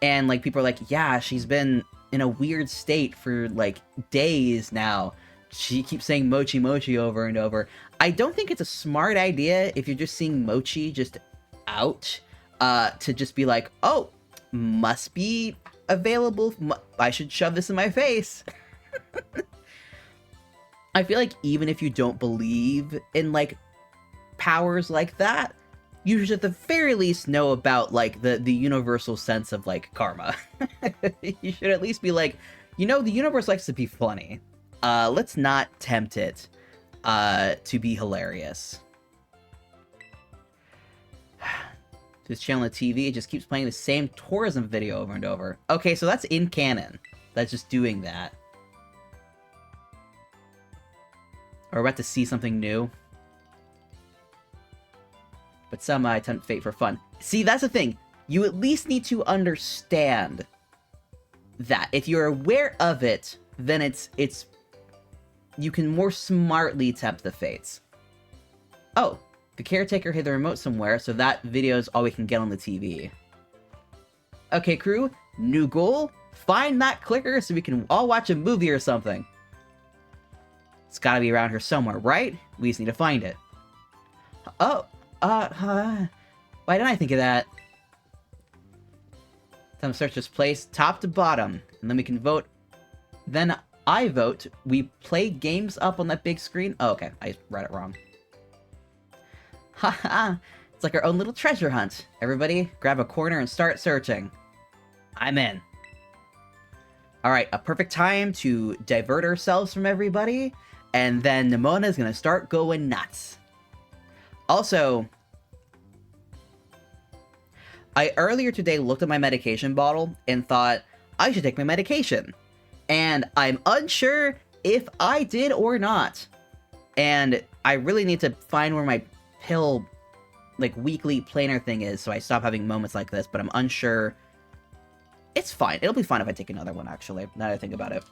Speaker 1: and, like, people are like, yeah, she's been in a weird state for, like, days now. She keeps saying Mochi Mochi over and over. I don't think it's a smart idea if you're just seeing Mochi just out, to just be like, oh, must be available. I should shove this in my face. I feel like even if you don't believe in, like, powers like that, you should at the very least know about, like, the universal sense of, like, karma. You should at least be like, you know, the universe likes to be funny. Let's not tempt it, to be hilarious. This channel on TV, it just keeps playing the same tourism video over and over. Okay, so that's in canon. That's just doing that. Or we're about to see something new. But some I tempt fate for fun. See, that's the thing. You at least need to understand that. If you're aware of it, then it's you can more smartly tempt the fates. Oh, the caretaker hid the remote somewhere, so that video is all we can get on the TV. Okay, crew, new goal. Find that clicker so we can all watch a movie or something. It's gotta be around here somewhere, right? We just need to find it. Oh, why didn't I think of that? Time to search this place top to bottom, and then we can vote. Then I vote. We play games up on that big screen. Oh, okay, I read it wrong. Haha, it's like our own little treasure hunt. Everybody, grab a corner and start searching. I'm in. Alright, a perfect time to divert ourselves from everybody, and then Nemona is gonna start going nuts. Also, I earlier today looked at my medication bottle and thought, I should take my medication. And I'm unsure if I did or not. And I really need to find where my pill, like, weekly planner thing is, so I stop having moments like this, but I'm unsure. It's fine. It'll be fine if I take another one, actually, now that I think about it.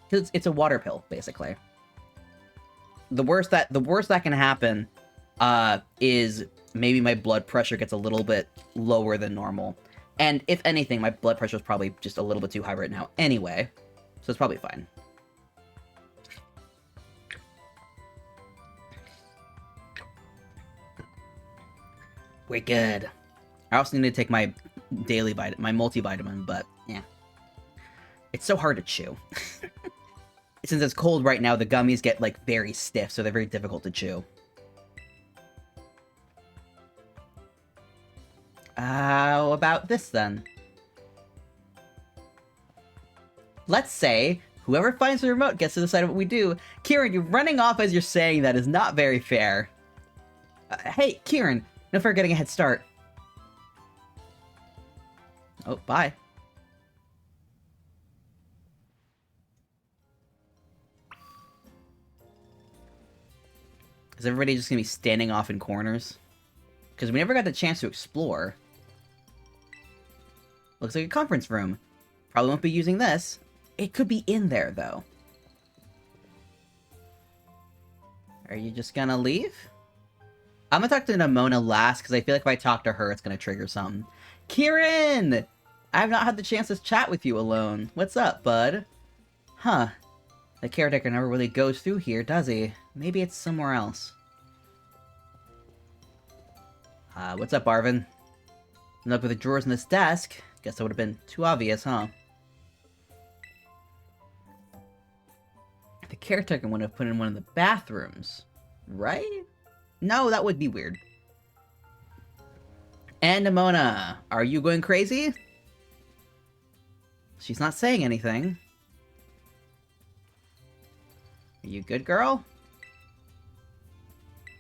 Speaker 1: Because it's a water pill, basically. The worst that can happen is maybe my blood pressure gets a little bit lower than normal. And if anything, my blood pressure is probably just a little bit too high right now anyway. So it's probably fine. We're good. I also need to take my daily vitamin, my multivitamin, but yeah. It's so hard to chew. Since it's cold right now, the gummies get, like, very stiff, so they're very difficult to chew. How about this, then? Let's say whoever finds the remote gets to decide what we do. KIERAN, you're running off as you're saying that is not very fair. Hey, KIERAN, no fair getting a head start. Oh, bye. Is everybody just gonna be standing off in corners? Because we never got the chance to explore. Looks like a conference room. Probably won't be using this. It could be in there, though. Are you just gonna leave? I'm gonna talk to Nemona last, because I feel like if I talk to her, it's gonna trigger something. KIERAN! I have not had the chance to chat with you alone. What's up, bud? Huh. The caretaker never really goes through here, does he? Maybe it's somewhere else. What's up, Arvin? Look at the drawers in this desk. Guess that would have been too obvious, huh? The caretaker would have put in one of the bathrooms, right? No, that would be weird. And Nemona, are you going crazy? She's not saying anything. Are you good, girl?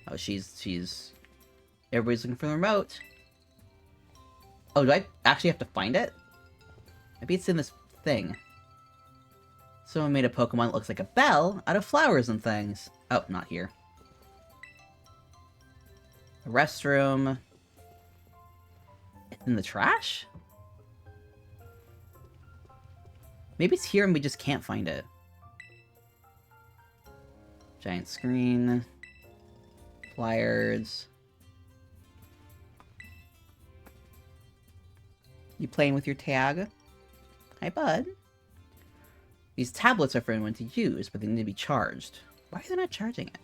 Speaker 1: Oh, she's... Everybody's looking for the remote. Oh, do I actually have to find it? Maybe it's in this thing. Someone made a Pokemon that looks like a bell out of flowers and things. Oh, not here. The restroom. It's in the trash? Maybe it's here and we just can't find it. Giant screen. Flyers. You playing with your tag? Hi, bud. These tablets are for anyone to use, but they need to be charged. Why are they not charging it?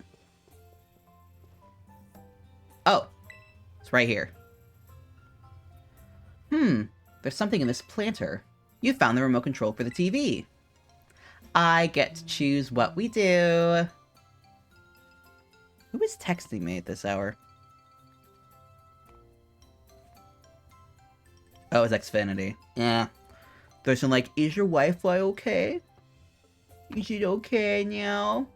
Speaker 1: Oh, it's right here. There's something in this planter. You found the remote control for the TV. I get to choose what we do. Who is texting me at this hour? Oh, it's Xfinity. Yeah. There's some like, is your Wi-Fi okay? Is it okay now?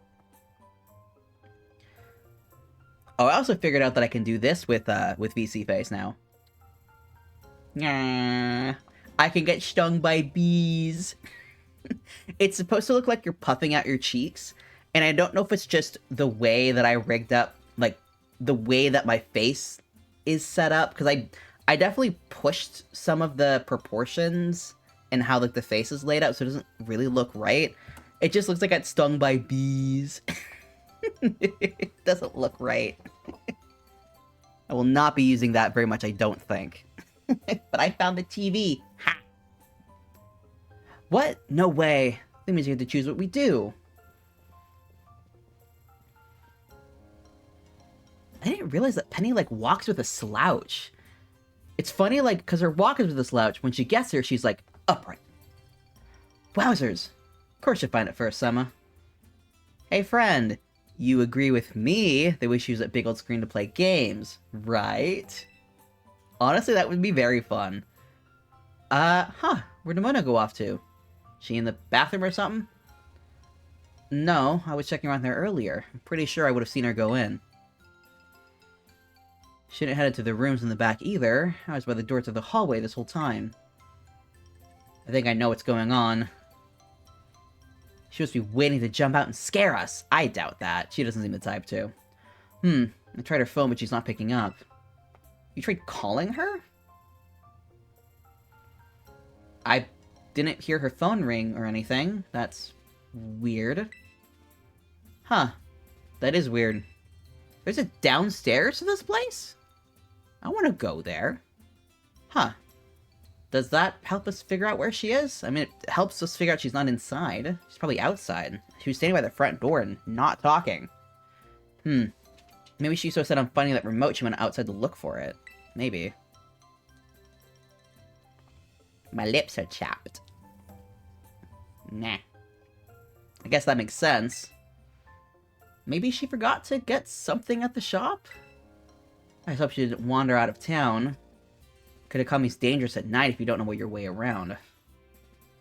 Speaker 1: Oh, I also figured out that I can do this with VC Face now. Yeah, I can get stung by bees. It's supposed to look like you're puffing out your cheeks, and I don't know if it's just the way that I rigged up, like, the way that my face is set up, because I definitely pushed some of the proportions and how, like, the face is laid out, so it doesn't really look right. It just looks like I got stung by bees. It doesn't look right. I will not be using that very much, I don't think. But I found the TV. Ha! What? No way. That means you have to choose what we do. I didn't realize that Penny, like, walks with a slouch. It's funny, like, because her walk is with a slouch. When she gets here, she's, like, upright. Wowzers. Of course you find it first, Summer. Hey, friend. You agree with me that we should use that big old screen to play games, right? Honestly, that would be very fun. Where'd Nemona go off to? She in the bathroom or something? No, I was checking around there earlier. I'm pretty sure I would have seen her go in. She didn't head to the rooms in the back either. I was by the door to the hallway this whole time. I think I know what's going on. She must be waiting to jump out and scare us. I doubt that. She doesn't seem the type to. I tried her phone, but she's not picking up. You tried calling her? I didn't hear her phone ring or anything. That's weird. Huh. That is weird. There's a downstairs to this place? I want to go there. Huh. Does that help us figure out where she is? I mean, it helps us figure out she's not inside. She's probably outside. She was standing by the front door and not talking. Maybe she's so set on finding that remote she went outside to look for it. Maybe. My lips are chapped. Nah. I guess that makes sense. Maybe she forgot to get something at the shop? I just hope she didn't wander out of town. Could economy's dangerous at night if you don't know your way around. I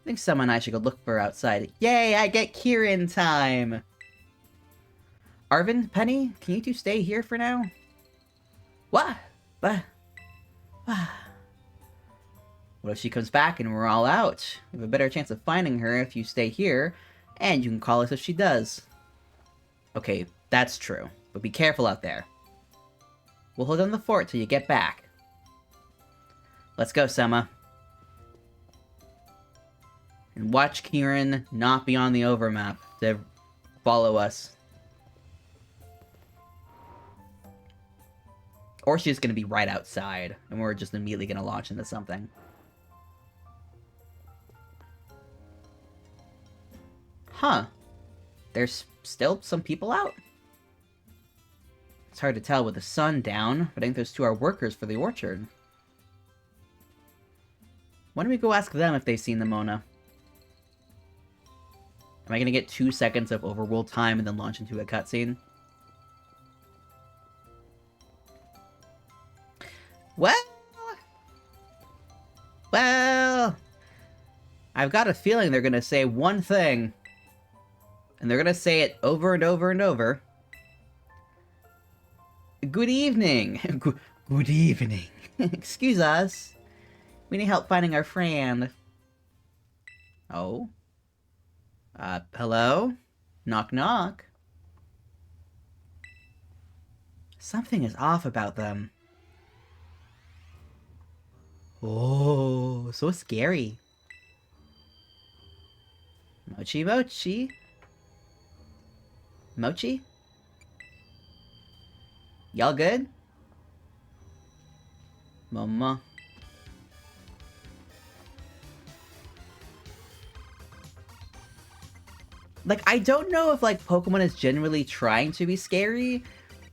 Speaker 1: think Summer and I should go look for her outside. Yay, I get KIERAN time! Arvin, Penny, can you two stay here for now? What? What if she comes back and we're all out? We have a better chance of finding her if you stay here, and you can call us if she does. Okay, that's true, but be careful out there. We'll hold down the fort till you get back. Let's go, Sema. And watch KIERAN not be on the overmap to follow us. Or she's gonna be right outside, and we're just immediately gonna launch into something. Huh. There's still some people out? It's hard to tell with the sun down, but I think those two are workers for the orchard. Why don't we go ask them if they've seen Nemona? Am I gonna get 2 seconds of overworld time and then launch into a cutscene? Well, I've got a feeling they're gonna say one thing. And they're gonna say it over and over and over. Good evening! Good evening. Excuse us. We need help finding our friend. Oh? Hello? Knock knock. Something is off about them. Oh, so scary. Mochi Mochi. Mochi? Y'all good? Mama. Like, I don't know if, like, Pokemon is genuinely trying to be scary,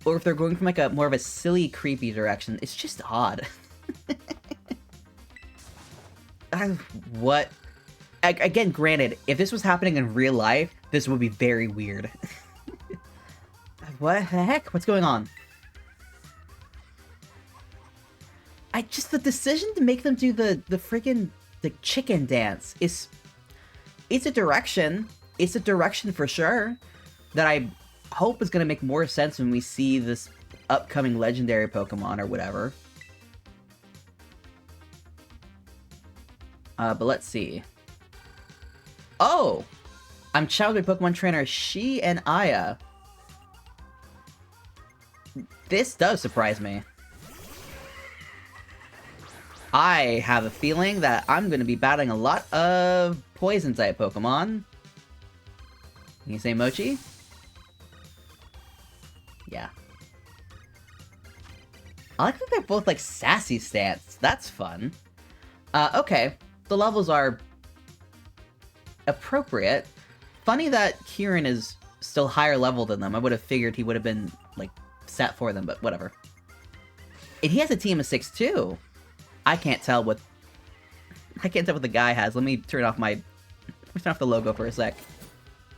Speaker 1: or if they're going from, like, a more of a silly, creepy direction. It's just odd. What? Again, granted, if this was happening in real life, this would be very weird. What the heck? What's going on? The decision to make them do the friggin' chicken dance is... It's a direction. It's a direction for sure that I hope is gonna make more sense when we see this upcoming legendary Pokemon or whatever. But let's see. Oh! I'm childhood Pokemon trainer Shi and Aya. This does surprise me. I have a feeling that I'm going to be battling a lot of Poison-type Pokemon. Can you say Mochi? Yeah. I like that they're both, like, sassy stance. That's fun. Okay. The levels are appropriate. Funny that KIERAN is still higher level than them. I would have figured he would have been, like, set for them, but whatever. And he has a team of 6 too. I can't tell what the guy has. Let me turn off the logo for a sec.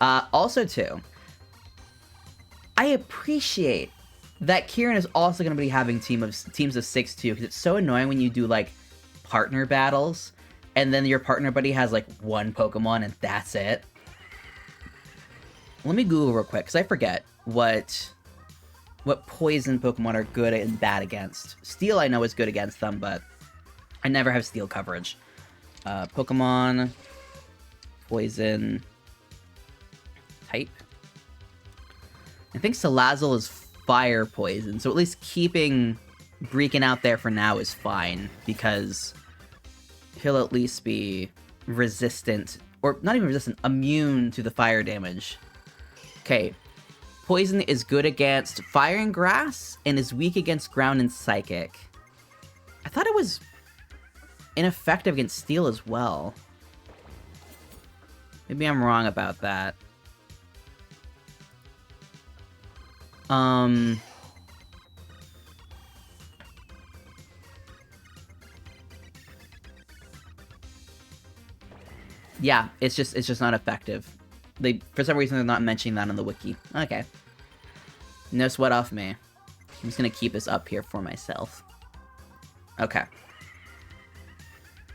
Speaker 1: Also too, I appreciate that KIERAN is also going to be having teams of 6 too, because it's so annoying when you do, like, partner battles, and then your partner buddy has, like, one Pokemon and that's it. Let me Google real quick, because I forget what poison Pokemon are good and bad against. Steel I know is good against them, but I never have Steel coverage. Pokemon Poison type. I think Salazzle is Fire Poison, so at least keeping Breaking out there for now is fine, because he'll at least be resistant, or not even resistant, immune to the fire damage. Okay. Poison is good against Fire and Grass, and is weak against Ground and Psychic. I thought it was ineffective against Steel as well. Maybe I'm wrong about that. Yeah, it's just not effective. For some reason, they're not mentioning that on the wiki. Okay. No sweat off me. I'm just gonna keep this up here for myself. Okay.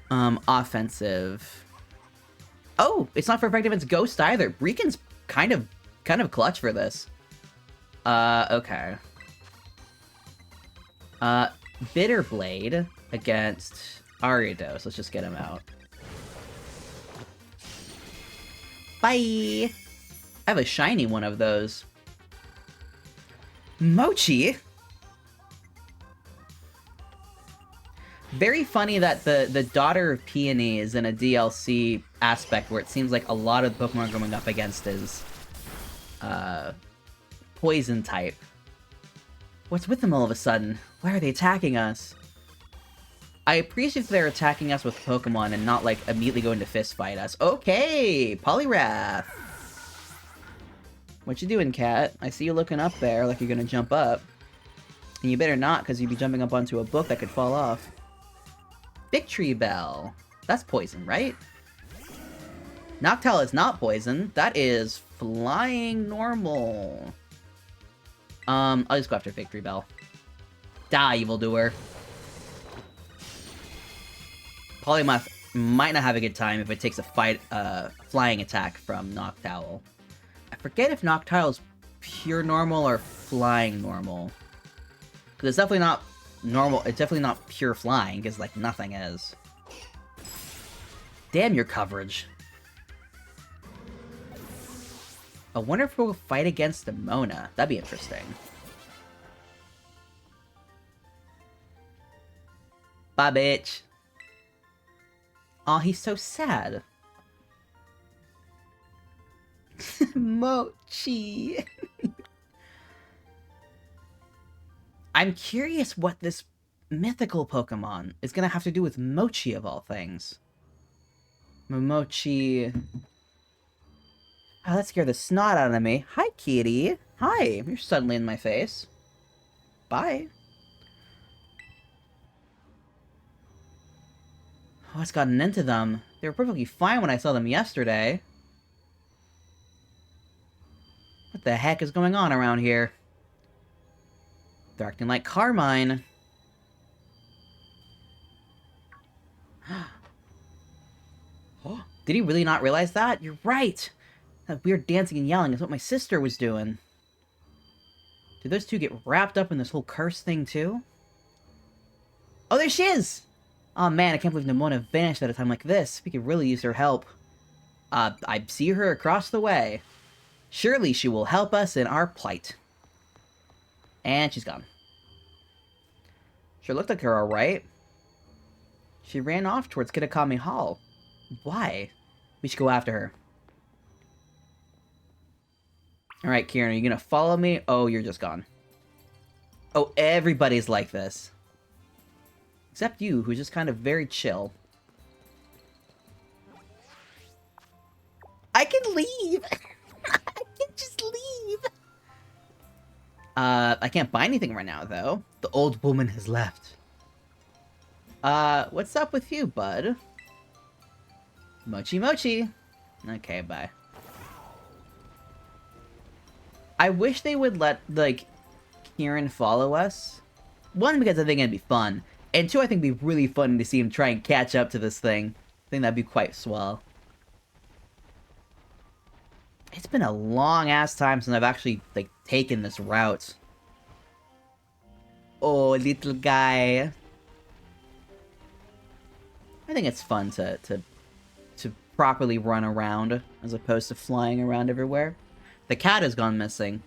Speaker 1: Offensive. Oh, it's not for effective against Ghost either. Breakin's kind of clutch for this. Okay. Bitter Blade against Ariados. Let's just get him out. Bye! I have a shiny one of those. Mochi? Very funny that the Daughter of Peony is in a DLC aspect where it seems like a lot of the Pokemon going up against is Poison type. What's with them all of a sudden? Why are they attacking us? I appreciate if they're attacking us with Pokemon and not, like, immediately going to fist fight us. Okay! Poliwrath!
Speaker 3: What you doing, cat? I see you looking up there like you're gonna jump up. And you better not, because you'd be jumping up onto a book that could fall off. Victory Bell. That's poison, right? Noctowl is not poison. That is flying normal. I'll just go after Victory Bell. Die, evildoer. Polymath might not have a good time if it takes a flying attack from Noctowl. I forget if Noctowl is pure normal or flying normal. Because it's definitely not normal. It's definitely not pure flying, because, like, nothing is. Damn your coverage. I wonder if we'll fight against Nemona. That'd be interesting. Bye, bitch. Aw, he's so sad. Mochi. I'm curious what this mythical Pokemon is gonna have to do with Mochi, of all things. Mochi... Oh, that scared the snot out of me. Hi, kitty. Hi. You're suddenly in my face. Bye. What's gotten into them? They were perfectly fine when I saw them yesterday. What the heck is going on around here? They're acting like Carmine. Did he really not realize that? You're right! That weird dancing and yelling is what my sister was doing. Did those two get wrapped up in this whole curse thing, too? Oh, there she is! Oh man, I can't believe Nemona vanished at a time like this. We could really use her help. I see her across the way. Surely she will help us in our plight. And she's gone. Sure looked like her alright. She ran off towards Kitakami Hall. Why? We should go after her. Alright, KIERAN, are you gonna follow me? Oh, you're just gone. Oh, everybody's like this. Except you, who's just kind of very chill. I can leave! I can just leave! I can't buy anything right now, though. The old woman has left. What's up with you, bud? Mochi Mochi! Okay, bye. I wish they would let, like, KIERAN follow us. One, because I think it'd be fun. And two, I think it'd be really fun to see him try and catch up to this thing. I think that'd be quite swell. It's been a long-ass time since I've actually, like, taken this route. Oh, little guy. I think it's fun to properly run around, as opposed to flying around everywhere. The cat has gone missing.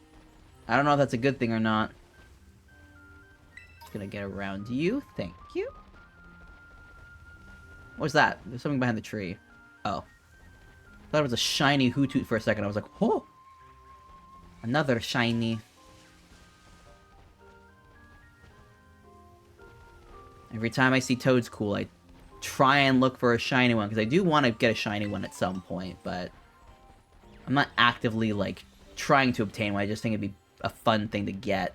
Speaker 3: I don't know if that's a good thing or not. Just gonna get around you. Thank you. What was that? There's something behind the tree. Oh. I thought it was a shiny Hoothoot for a second. I was like, oh! Another shiny. Every time I see Toadstool, I try and look for a shiny one, because I do want to get a shiny one at some point, but I'm not actively, like, trying to obtain one. I just think it'd be a fun thing to get.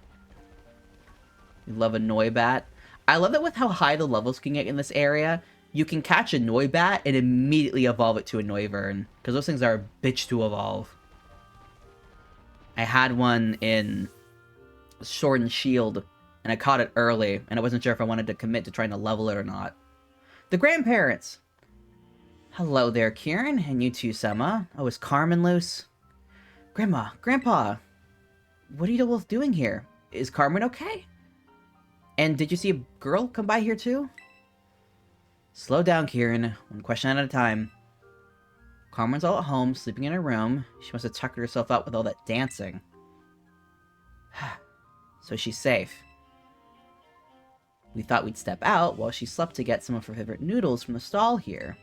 Speaker 3: You love a Noibat. I love that with how high the levels can get in this area, you can catch a Noibat and immediately evolve it to a Noivern, because those things are a bitch to evolve. I had one in Sword and Shield, and I caught it early, and I wasn't sure if I wanted to commit to trying to level it or not. The grandparents! Hello there, KIERAN, and you too, Sema. Oh, is Carmine loose? Grandma, Grandpa! What are you both doing here? Is Carmine okay? And did you see a girl come by here too? Slow down, KIERAN. One question at a time. Carmine's all at home, sleeping in her room. She must have tuckered herself out with all that dancing. So she's safe. We thought we'd step out while she slept to get some of her favorite noodles from the stall here.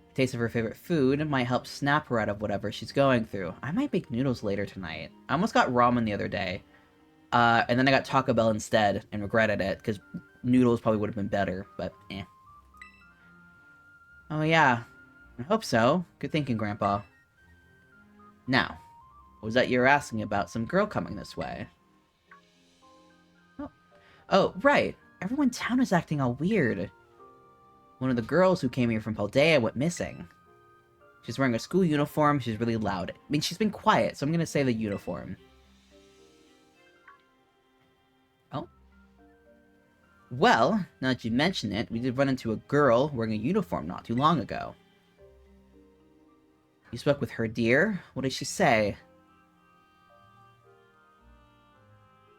Speaker 3: The taste of her favorite food might help snap her out of whatever she's going through. I might make noodles later tonight. I almost got ramen the other day. And then I got Taco Bell instead and regretted it, because noodles probably would have been better, but eh. Oh yeah, I hope so. Good thinking, Grandpa. Now, What was that you were asking about? Some girl coming this way. Oh, right. Everyone in town is acting all weird. One of the girls who came here from Paldea went missing. She's wearing a school uniform. She's really loud. I mean, she's been quiet, so I'm gonna say the uniform. Oh. Well, now that you mention it, we did run into a girl wearing a uniform not too long ago. You spoke with her, dear? What did she say?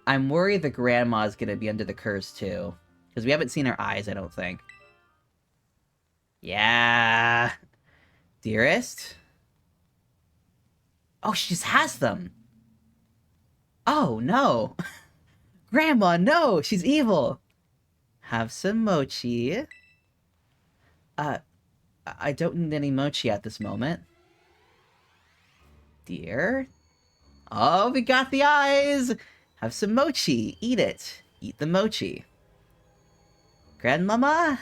Speaker 3: I'm worried the grandma's gonna be under the curse, too. Because we haven't seen her eyes, I don't think. Yeah. Dearest? Oh, she just has them. Oh, no. Grandma, no! She's evil! Have some mochi. I don't need any mochi at this moment. Dear? Oh, we got the eyes! Have some mochi. Eat it. Eat the mochi. Grandmama?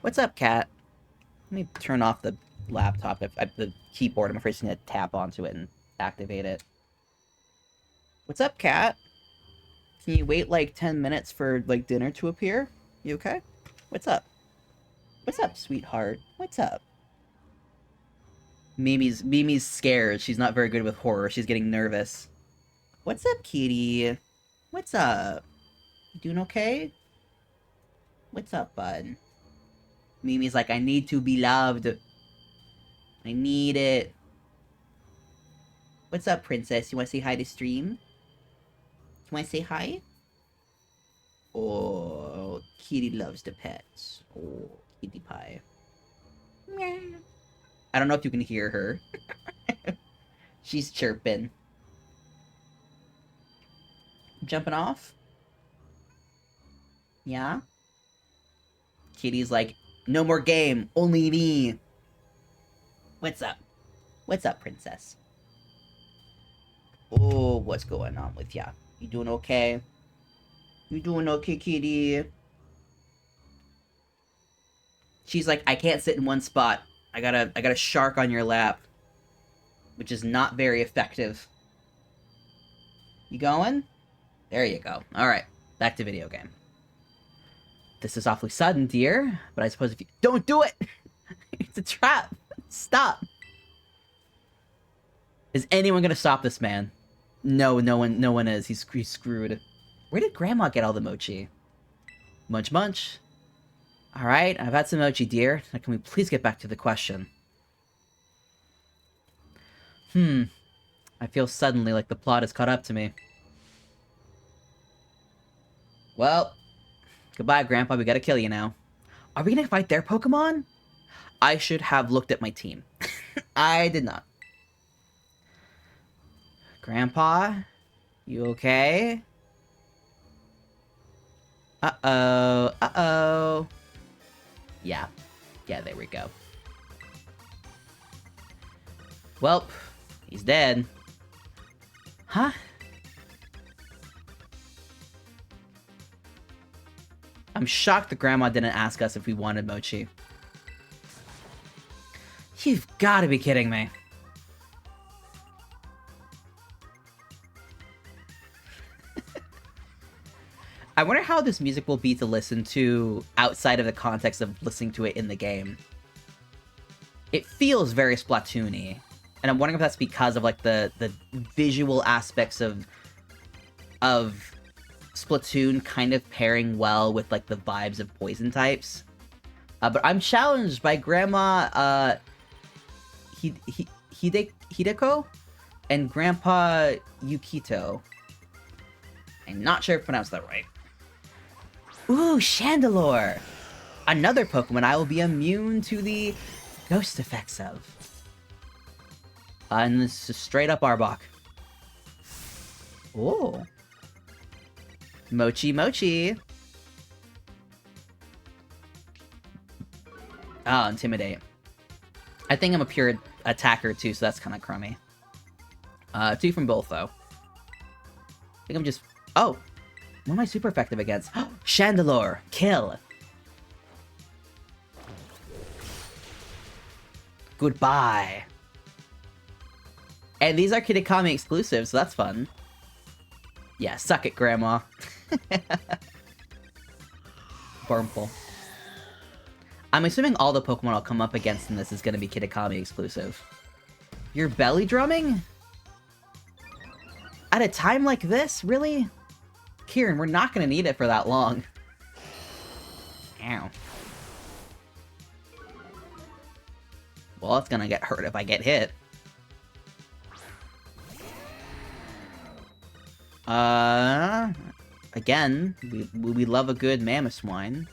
Speaker 3: What's up, cat? Let me turn off the laptop, the keyboard. I'm afraid she's gonna tap onto it and activate it. What's up, cat? Can you wait, like, 10 minutes for, like, dinner to appear? You okay? What's up? What's up, sweetheart? What's up? Mimi's scared. She's not very good with horror. She's getting nervous. What's up, kitty? What's up? You doing okay? What's up, bud? Mimi's like, I need to be loved. I need it. What's up, princess? You wanna say hi to stream? You wanna say hi? Oh, kitty loves the pets. Oh, kitty pie. Meow. I don't know if you can hear her. She's chirping. Jumping off? Yeah? Kitty's like, no more game, only me. What's up? What's up, princess? Oh, what's going on with ya? You doing okay? You doing okay, kitty? She's like, I can't sit in one spot. I got a shark on your lap. Which is not very effective. You going? There you go. Alright, back to video game. This is awfully sudden, dear, but I suppose if you... Don't do it! It's a trap! Stop! Is anyone gonna stop this man? No one is. He's screwed. Where did Grandma get all the mochi? Munch munch. Alright, I've had some mochi, dear. Now can we please get back to the question? I feel suddenly like the plot has caught up to me. Well, goodbye, Grandpa. We gotta kill you now. Are we gonna fight their Pokemon? I should have looked at my team. I did not. Grandpa? You okay? Uh-oh. Uh-oh. Yeah. Yeah, there we go. Welp. He's dead. Huh? I'm shocked the grandma didn't ask us if we wanted mochi. You've gotta be kidding me. I wonder how this music will be to listen to outside of the context of listening to it in the game. It feels very Splatoon-y. And I'm wondering if that's because of, like, the visual aspects of Splatoon kind of pairing well with, like, the vibes of poison types. But I'm challenged by Grandma, Hideko and Grandpa Yukito. I'm not sure if I pronounced that right. Ooh, Chandelure! Another Pokemon I will be immune to the ghost effects of. And this is straight up Arbok. Oh. Mochi Mochi. Oh, Intimidate. I think I'm a pure attacker too, so that's kind of crummy. 2 from both, though. I think I'm just... Oh! What am I super effective against? Chandelure! Kill! Goodbye! And these are Kitakami exclusives, so that's fun. Yeah, suck it, Grandma. Burnful. I'm assuming all the Pokemon I'll come up against in this is gonna be Kitakami exclusive. You're belly drumming? At a time like this? Really? Kieran, we're not gonna need it for that long. Ow. Well, it's gonna get hurt if I get hit. Again, we love a good Mamoswine.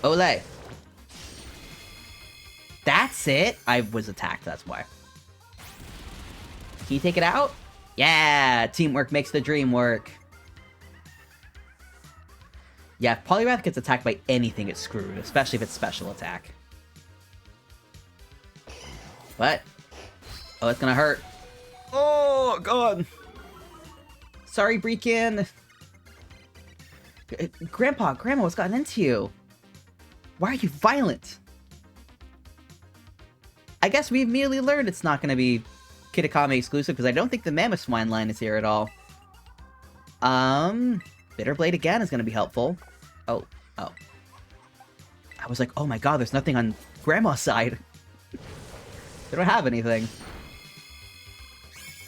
Speaker 3: Olay. That's it? I was attacked, that's why. Can you take it out? Yeah! Teamwork makes the dream work. Yeah, if Poliwrath gets attacked by anything, it's screwed, especially if it's special attack. What? Oh, it's gonna hurt. Oh, God! Sorry, Breakin! Grandpa, Grandma, what's gotten into you? Why are you violent? I guess we immediately learned it's not gonna be Kitakami exclusive, because I don't think the Mamoswine line is here at all. Bitter Blade again is gonna be helpful. Oh. I was like, oh my god, there's nothing on Grandma's side. They don't have anything.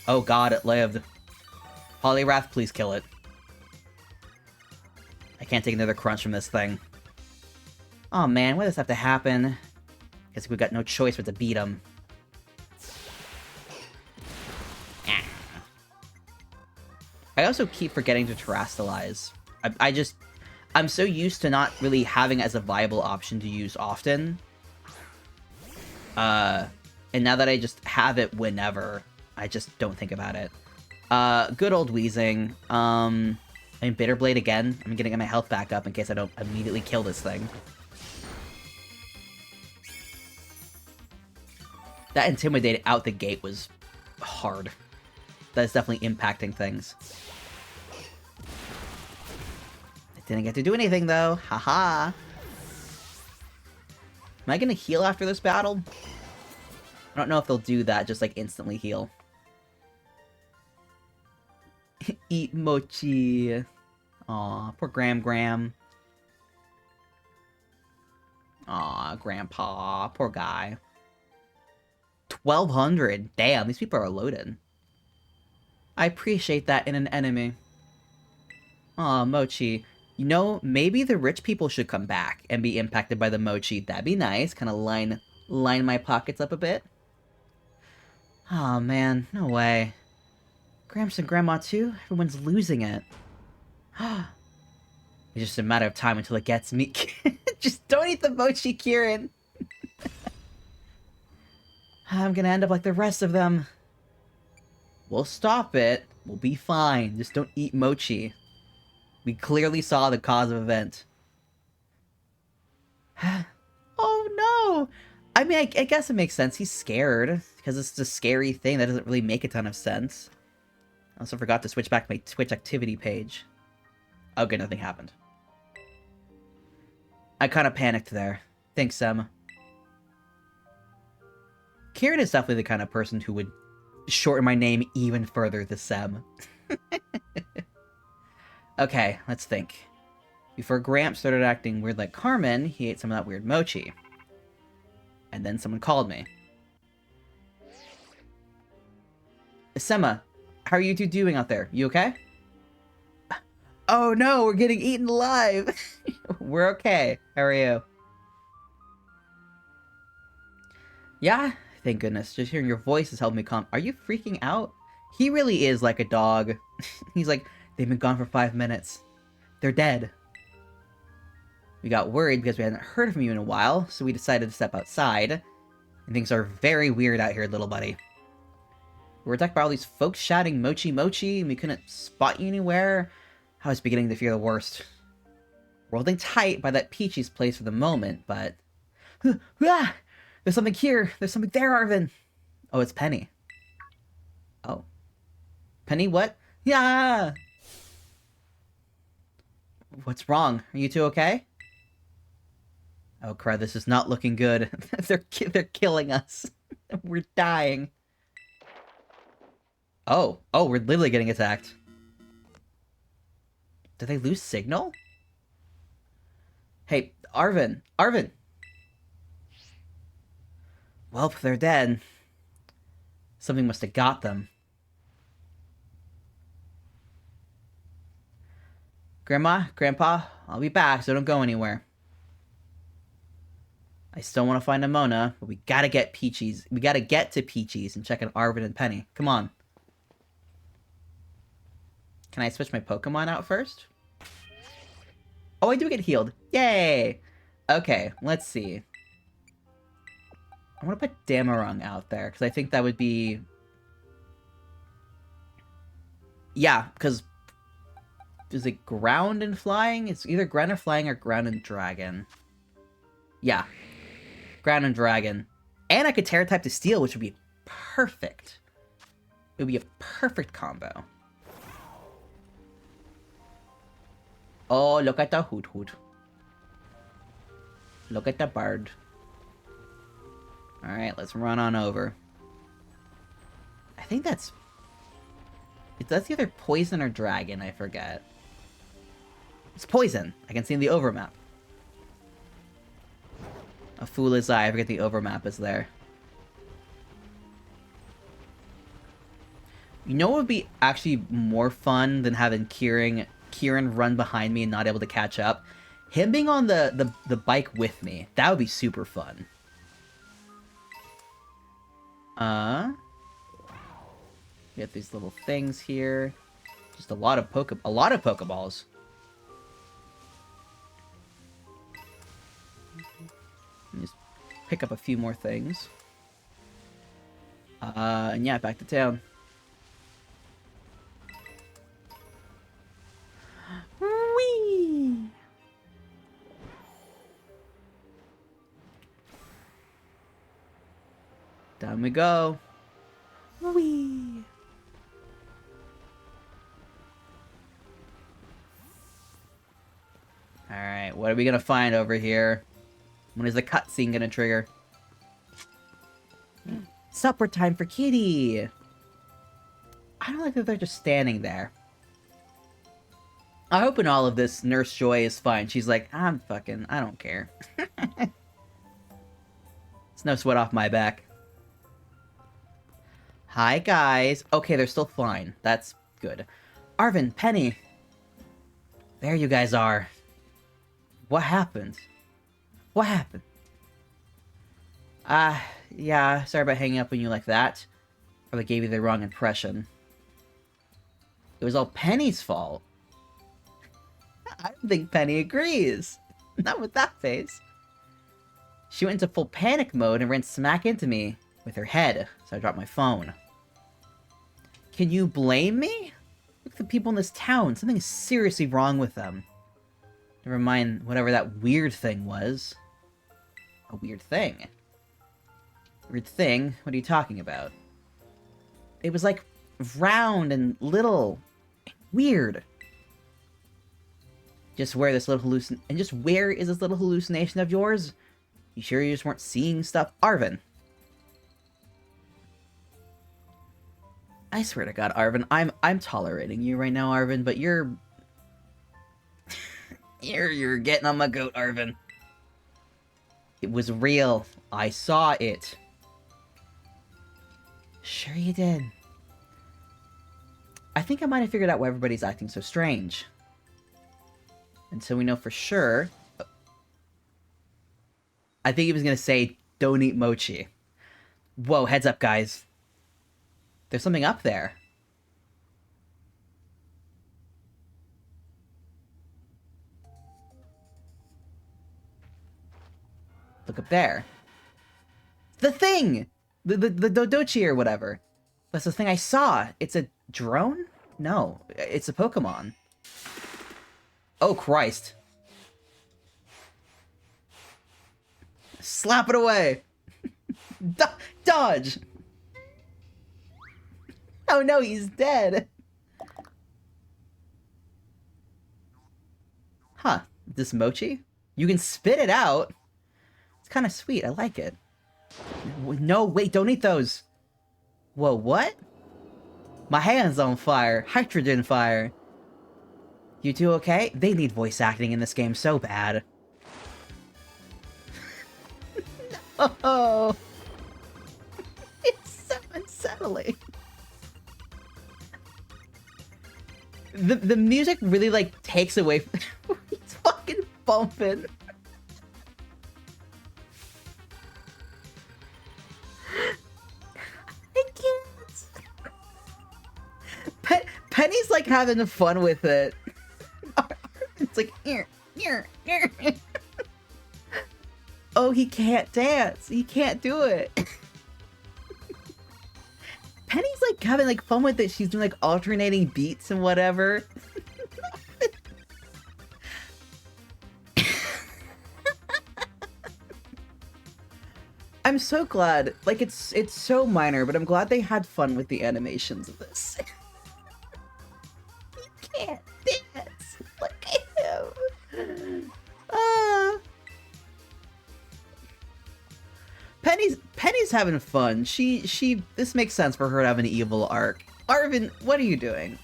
Speaker 3: Oh god, it lived. Poliwrath, please kill it. I can't take another crunch from this thing. Oh man, why does this have to happen? Guess we've got no choice but to beat him. I also keep forgetting to Terrastalize. I'm so used to not really having it as a viable option to use often. And now that I just have it whenever, I just don't think about it. Good old Wheezing. I mean, Bitter Blade again. I'm gonna get my health back up in case I don't immediately kill this thing. That Intimidate out the gate was hard. That is definitely impacting things. I didn't get to do anything, though. Haha. Am I gonna heal after this battle? I don't know if they'll do that, just like instantly heal. Eat Mochi. Aw, poor Gram. Aw, Grandpa. Poor guy. 1,200. Damn, these people are loaded. I appreciate that in an enemy. Aw, Mochi. You know, maybe the rich people should come back and be impacted by the Mochi. That'd be nice. Kind of line my pockets up a bit. Aw, man. No way. Gramps and Grandma too? Everyone's losing it. It's just a matter of time until it gets me. Just don't eat the Mochi, Kieran. I'm gonna end up like the rest of them. We'll stop it. We'll be fine. Just don't eat Mochi. We clearly saw the cause of event. Oh no! I mean, I guess it makes sense. He's scared. Because it's a scary thing that doesn't really make a ton of sense. I also forgot to switch back my Twitch activity page. Okay, nothing happened. I kind of panicked there. Thanks, Sem. Kieran is definitely the kind of person who would shorten my name even further to Sem. Okay, let's think. Before Gramps started acting weird like Carmine, he ate some of that weird Mochi. And then someone called me. Sema, how are you two doing out there? You okay? Oh no, we're getting eaten alive! We're okay. How are you? Yeah, thank goodness. Just hearing your voice has helped me calm. Are you freaking out? He really is like a dog. He's like, they've been gone for 5 minutes. They're dead. We got worried because we hadn't heard from you in a while, so we decided to step outside. And things are very weird out here, little buddy. We were attacked by all these folks shouting Mochi Mochi, and we couldn't spot you anywhere. I was beginning to fear the worst. We're holding tight by that Peachy's place for the moment, but... Ah! There's something here! There's something there, Arvin! Oh, it's Penny. Oh. Penny, what? Yeah! What's wrong? Are you two okay? Oh crap, this is not looking good. They're killing us.
Speaker 1: We're dying. Oh, we're literally getting attacked. Did they lose signal? Hey, Arven! Well, if they're dead, something must have got them. Grandma, Grandpa, I'll be back, so don't go anywhere. I still want to find Nemona, but we gotta get Peachy's. We gotta get to Peachy's and check on Arven and Penny. Come on. Can I switch my Pokemon out first? Oh, I do get healed. Yay! Okay, let's see. I want to put Damarung out there, because I think that would be... Yeah, because... Is it ground and flying? It's either ground and flying or ground and dragon. Yeah. Ground and dragon. And I could Terra type to steel, which would be perfect. It would be a perfect combo. Oh, look at the hoot hoot. Look at the bird. Alright, let's run on over. I think that's... That's either poison or dragon, I forget. It's poison. I can see in the overmap. A fool is I forget the overmap is there. You know what would be actually more fun than having KIERAN run behind me and not able to catch up? Him being on the bike with me. That would be super fun. We have these little things here. Just a lot of Pokeballs. Just pick up a few more things. And yeah, back to town. Whee! Down we go. Whee! Alright, what are we gonna find over here? When is the cutscene gonna trigger? Supper time for Kitty! I don't like that they're just standing there. I hope in all of this, Nurse Joy is fine. She's like, I don't care. It's no sweat off my back. Hi, guys. Okay, they're still fine. That's good. Arven, Penny. There you guys are. What happened? What happened? Yeah, sorry about hanging up on you like that. Probably gave you the wrong impression. It was all Penny's fault. I don't think Penny agrees. Not with that face. She went into full panic mode and ran smack into me with her head, so I dropped my phone. Can you blame me? Look at the people in this town. Something is seriously wrong with them. Never mind whatever that weird thing was. A weird thing? Weird thing? What are you talking about? It was like round and little. Weird. Just where is this little hallucination of yours? You sure you just weren't seeing stuff? Arven. I swear to God, Arven, I'm tolerating you right now, Arven, but you're getting on my goat, Arven. It was real. I saw it. Sure you did. I think I might have figured out why everybody's acting so strange. Until we know for sure. I think he was gonna say, don't eat Mochi. Whoa, heads up, guys. There's something up there. Look up there. The thing! The Dodochi or whatever. That's the thing I saw. It's a drone? No, it's a Pokemon. Oh, Christ. Slap it away! Dodge! Oh no, he's dead! Huh, this Mochi? You can spit it out? It's kind of sweet, I like it.
Speaker 3: No, wait, don't eat those. Whoa, what? My hand's on fire. Hydrogen fire. You two okay? They need voice acting in this game so bad. No. It's so unsettling. The music really, like, takes away from... He's fucking bumping. I can't. Penny's, like, having fun with it. It's like... Oh, he can't dance. He can't do it. Penny's, like, having, like, fun with it. She's doing, like, alternating beats and whatever. I'm so glad. Like, it's so minor, but I'm glad they had fun with the animations of this. He can't dance. Look at him. Penny's having fun. This makes sense for her to have an evil arc. Arvin, what are you doing?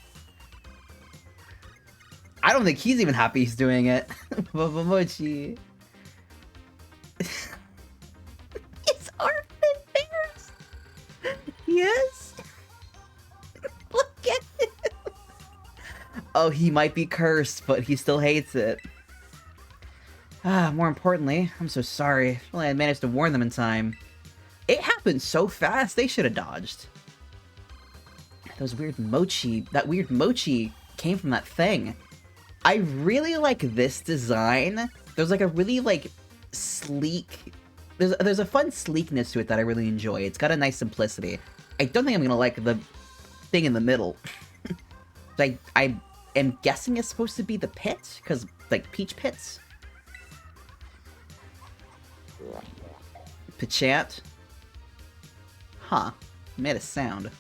Speaker 3: I don't think he's even happy he's doing it. Mochi. Is Arvin embarrassed? Yes? Look at him. Oh, he might be cursed, but he still hates it. More importantly, I'm so sorry. Only I managed to warn them in time. It happened so fast, they should have dodged. That weird Mochi came from that thing. I really like this design. There's like a really like sleek... There's a fun sleekness to it that I really enjoy. It's got a nice simplicity. I don't think I'm gonna like the thing in the middle. I am guessing it's supposed to be the pit, because like peach pits. Pichant. Huh. Made a sound.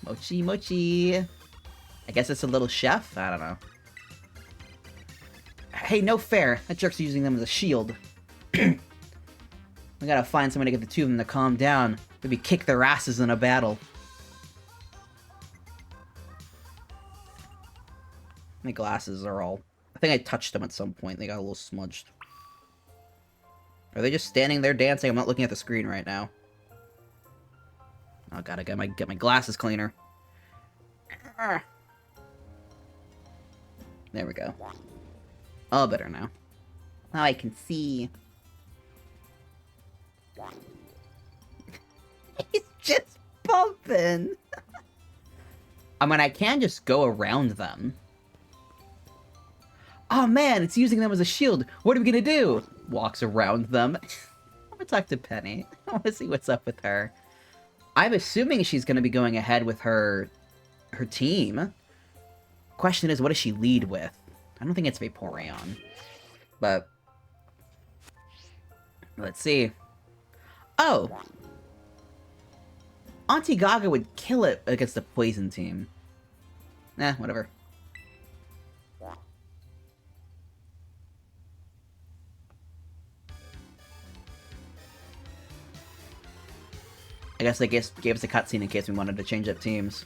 Speaker 3: Mochi, Mochi. I guess it's a little chef? I don't know. Hey, no fair. That jerk's using them as a shield. We gotta find someone to get the two of them to calm down. Maybe kick their asses in a battle. My glasses are all... I think I touched them at some point. They got a little smudged. Are they just standing there dancing? I'm not looking at the screen right now. Oh god, I gotta get my glasses cleaner. There we go. Oh, better now. Now I can see. He's just bumping. I mean, I can just go around them. Oh man, it's using them as a shield. What are we gonna do? Walks around them. I'm gonna talk to Penny. I wanna see what's up with her. I'm assuming she's gonna be going ahead with her team. Question is, what does she lead with? I don't think it's Vaporeon. But let's see. Oh! Auntie Gaga would kill it against the poison team. Nah, whatever. I guess they gave us a cutscene in case we wanted to change up teams.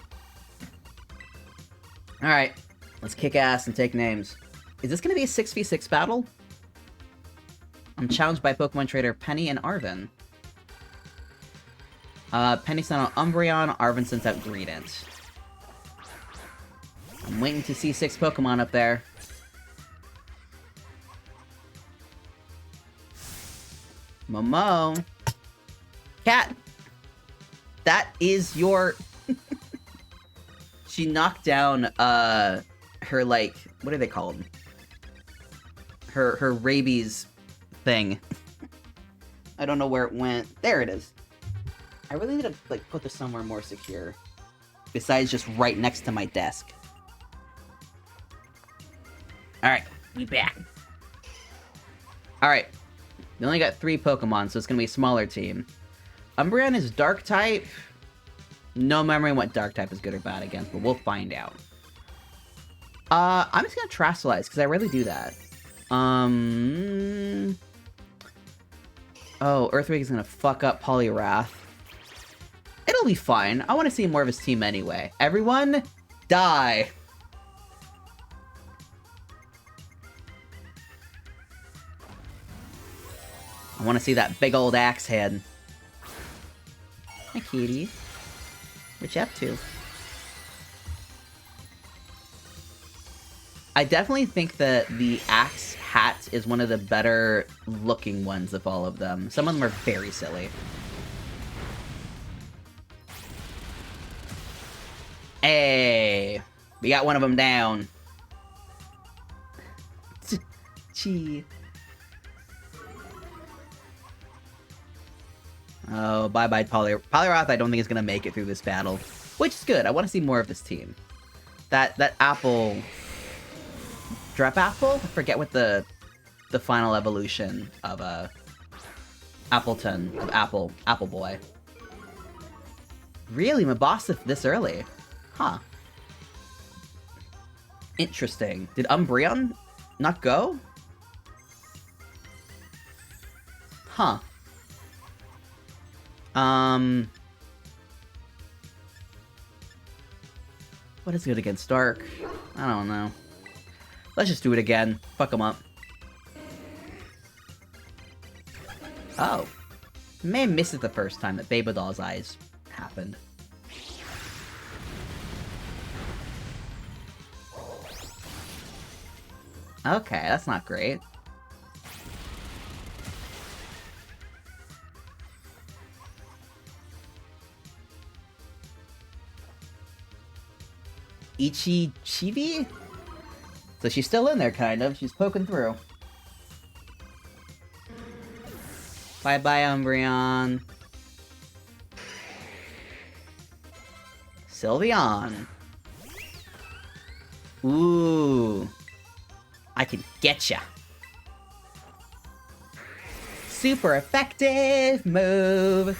Speaker 3: Alright, let's kick ass and take names. Is this gonna be a 6v6 battle? I'm challenged by Pokemon trainer Penny and Arvin. Penny sent out Umbreon, Arvin sent out Greedent. I'm waiting to see 6 Pokemon up there. Momo. Cat! That is your... She knocked down, her, like... What do they call them? Her rabies thing. I don't know where it went. There it is. I really need to, like, put this somewhere more secure. Besides just right next to my desk. Alright, we back. Alright. We only got 3 Pokemon, so it's gonna be a smaller team. Umbreon is Dark-type. No memory what Dark-type is good or bad against, but we'll find out. I'm just gonna Terastallize, because I rarely do that. Oh, Earthquake is gonna fuck up Poliwrath. It'll be fine. I want to see more of his team anyway. Everyone, die! I want to see that big old axe head. Hi, kitty. What you up to? I definitely think that the axe hat is one of the better looking ones of all of them. Some of them are very silly. Hey, we got one of them down. Gee. Oh, bye-bye, Poliwrath. I don't think is gonna make it through this battle, which is good. I want to see more of this team. That apple, Drep Apple. I forget what the final evolution of Appleton of Apple Boy. Really, Mabosif this early? Huh. Interesting. Did Umbreon not go? Huh. What is good against Dark? I don't know. Let's just do it again. Fuck him up. Oh. May have missed it the first time that Babadol's eyes happened. Okay, that's not great. Chibi? So she's still in there, kind of. She's poking through. Bye-bye, Umbreon. Sylveon. Ooh. I can getcha. Super effective move.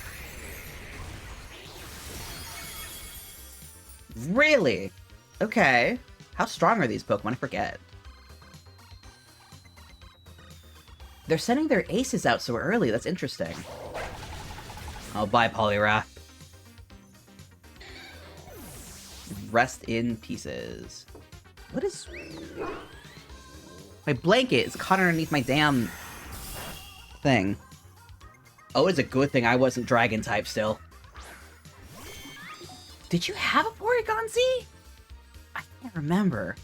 Speaker 3: Really? Okay. How strong are these Pokemon? I forget. They're sending their aces out so early. That's interesting. Oh, bye, Poliwrath. Rest in pieces. What is... My blanket is caught underneath my damn thing. Oh, it's a good thing I wasn't Dragon type still. Did you have a Porygon Z? I can't remember.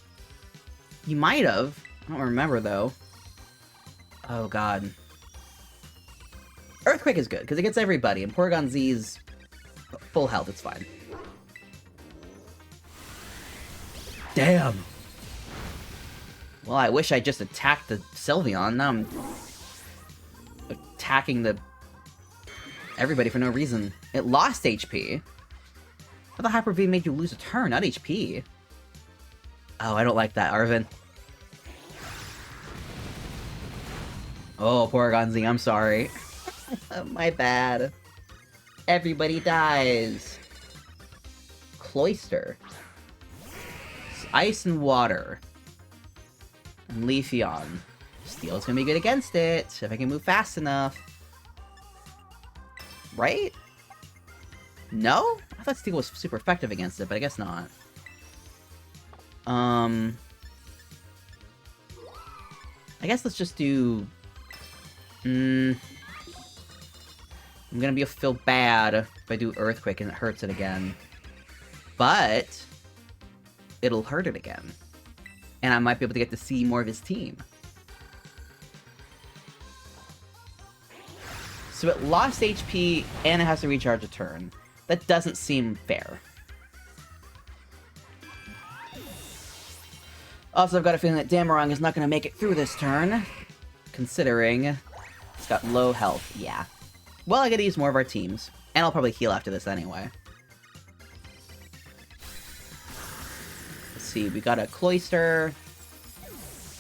Speaker 3: You might have. I don't remember, though. Oh, God. Earthquake is good, because it gets everybody, and Porygon Z's full health, it's fine. Damn! Well, I wish I just attacked the Sylveon. Now I'm attacking everybody for no reason. It lost HP. I thought Hyper V made you lose a turn, not HP. Oh, I don't like that, Arvin. Oh, Porygon Z, I'm sorry. My bad. Everybody dies. Cloyster. Ice and Water. And Leafeon. Steel's gonna be good against it, if I can move fast enough. Right? No? I thought Steel was super effective against it, but I guess not. I guess let's just do... I'm gonna feel bad if I do Earthquake and it hurts it again. But... it'll hurt it again. And I might be able to get to see more of his team. So it lost HP, and it has to recharge a turn. That doesn't seem fair. Also, I've got a feeling that Damarong is not going to make it through this turn, considering it's got low health. Yeah. Well, I gotta use more of our teams, and I'll probably heal after this anyway. Let's see, we got a Cloyster,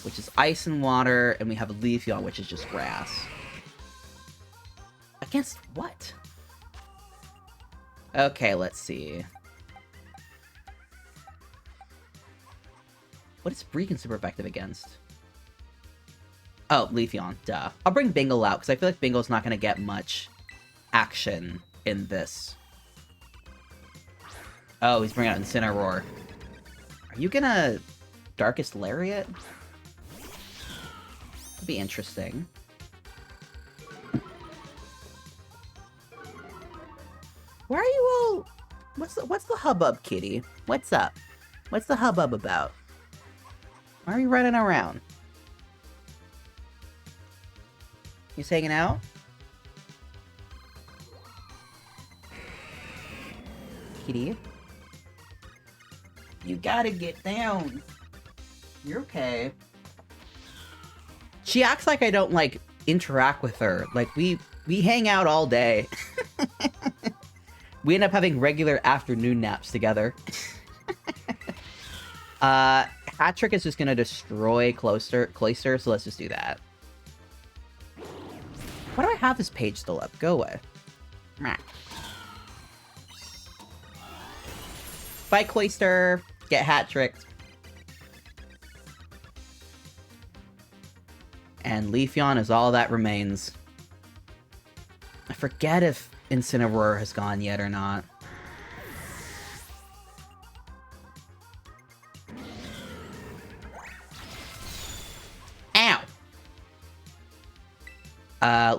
Speaker 3: which is Ice and Water, and we have a Leafeon, which is just Grass. Against what? Okay, let's see. What is Breakin super effective against? Oh, Leafeon, duh. I'll bring Bingle out, because I feel like Bingle's not going to get much action in this. Oh, he's bringing out Incineroar. Are you gonna Darkest Lariat? That'd be interesting. Why are you all... What's the hubbub, kitty? What's up? What's the hubbub about? Why are you running around? You hanging out? Kitty? You gotta get down. You're okay. She acts like I don't, like, interact with her. Like, we hang out all day. We end up having regular afternoon naps together. Hat-Trick is just gonna destroy Cloyster, so let's just do that. Why do I have this page still up? Go away. Bye, Cloyster. Get hat-tricked. And Leafeon is all that remains. I forget if Incineroar has gone yet or not. Ow!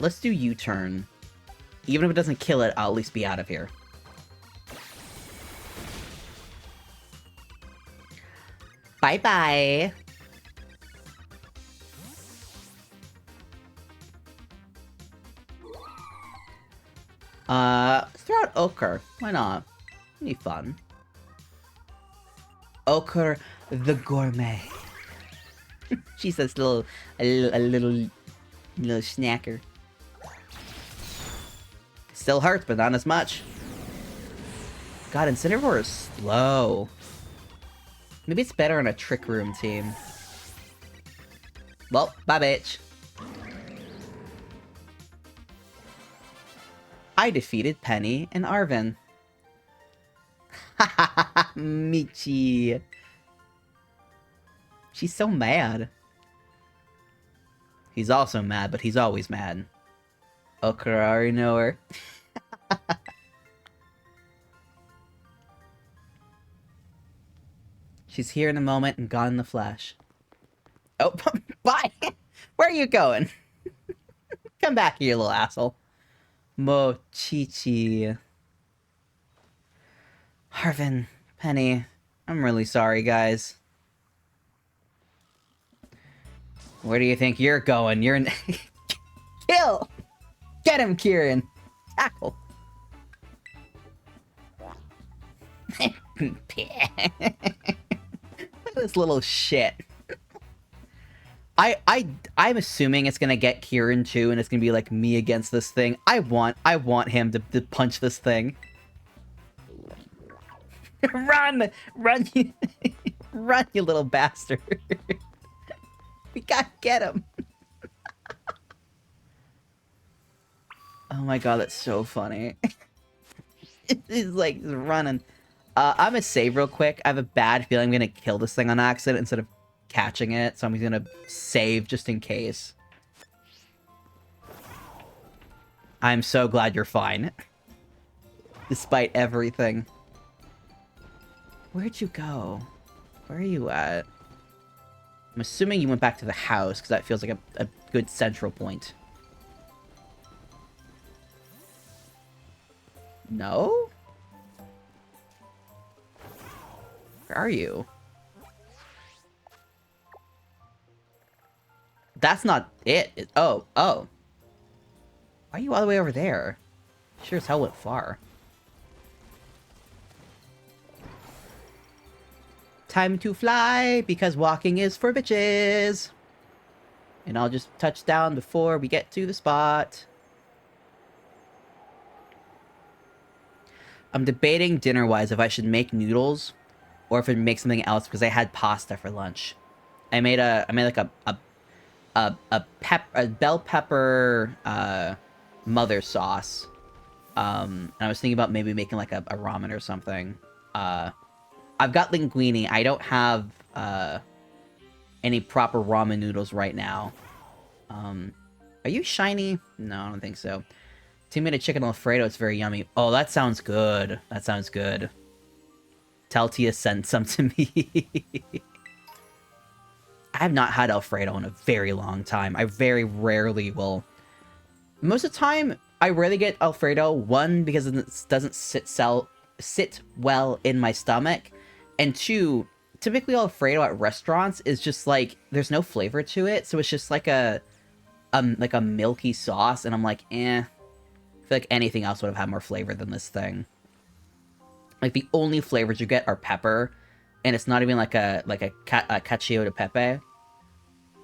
Speaker 3: Let's do U-turn. Even if it doesn't kill it, I'll at least be out of here. Bye-bye! Let's throw out Ochre. Why not? It'd be fun. Ochre the Gourmet. She's this little snacker. Still hurts, but not as much. God, Incineroar is slow. Maybe it's better on a Trick Room team. Well, bye, bitch. I defeated Penny and Arven. Michi. She's so mad. He's also mad, but he's always mad. Ochre, I already know her. She's here in a moment and gone in a flash. Oh, bye! Where are you going? Come back here, you little asshole. Mochi. Arven, Penny, I'm really sorry, guys. Where do you think you're going? You're in... Kill! Get him, KIERAN! Tackle! This little shit. I'm assuming it's gonna get KIERAN too, and it's gonna be like me against this thing. I want him to punch this thing. Run! Run, you... Run, you little bastard. We gotta get him. Oh my god, that's so funny. He's like running. I'm gonna save real quick. I have a bad feeling I'm gonna kill this thing on accident instead of catching it, so I'm gonna save just in case. I'm so glad you're fine. Despite everything. Where'd you go? Where are you at? I'm assuming you went back to the house, because that feels like a good central point. No? Where are you? That's not it. Oh. Why are you all the way over there? Sure as hell went far. Time to fly, because walking is for bitches. And I'll just touch down before we get to the spot. I'm debating dinner-wise if I should make noodles or if I make something else, because I had pasta for lunch. I made like a bell pepper mother sauce. And I was thinking about maybe making like a ramen or something. I've got linguine. I don't have any proper ramen noodles right now. Are you shiny? No, I don't think so. Team-made chicken Alfredo, it's very yummy. Oh, that sounds good. That sounds good. Tell Tia send some to me. I have not had Alfredo in a very long time. I very rarely will. Most of the time, I rarely get Alfredo. One, because it doesn't sit well in my stomach. And two, typically Alfredo at restaurants is just like, there's no flavor to it. So it's just like a milky sauce. And I'm like, eh. I feel like anything else would have had more flavor than this thing. Like, the only flavors you get are pepper. And it's not even like a cacio de pepe.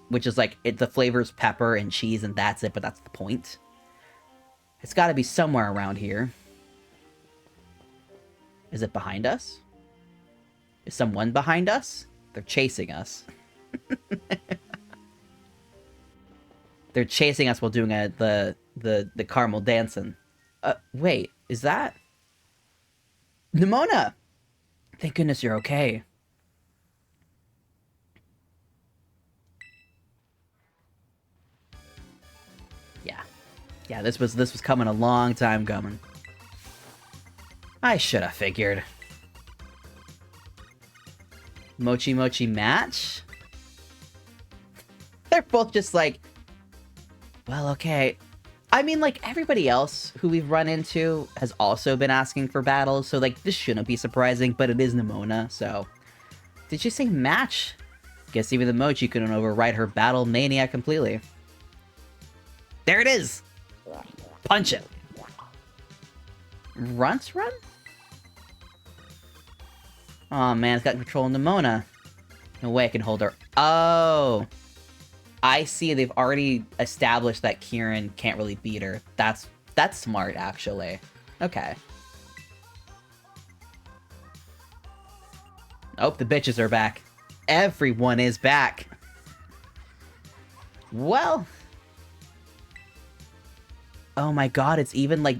Speaker 3: Which is like, the flavor's pepper and cheese and that's it, but that's the point. It's gotta be somewhere around here. Is it behind us? Is someone behind us? They're chasing us. They're chasing us while doing the caramel dancing. Wait, is that... Nemona! Thank goodness you're okay. Yeah, this was coming a long time coming. I should have figured. Mochi match? They're both just like, well, okay. I mean, like, everybody else who we've run into has also been asking for battles, so, like, this shouldn't be surprising, but it is Nemona, so... Did she say match? Guess even the Mochi couldn't override her battle mania completely. There it is! Punch it! Runts run? Oh man, it's got control of Nemona. No way I can hold her. Oh! I see, they've already established that KIERAN can't really beat her. That's smart, actually. Okay. Oh, the bitches are back. Everyone is back! Well... Oh my god, it's even like...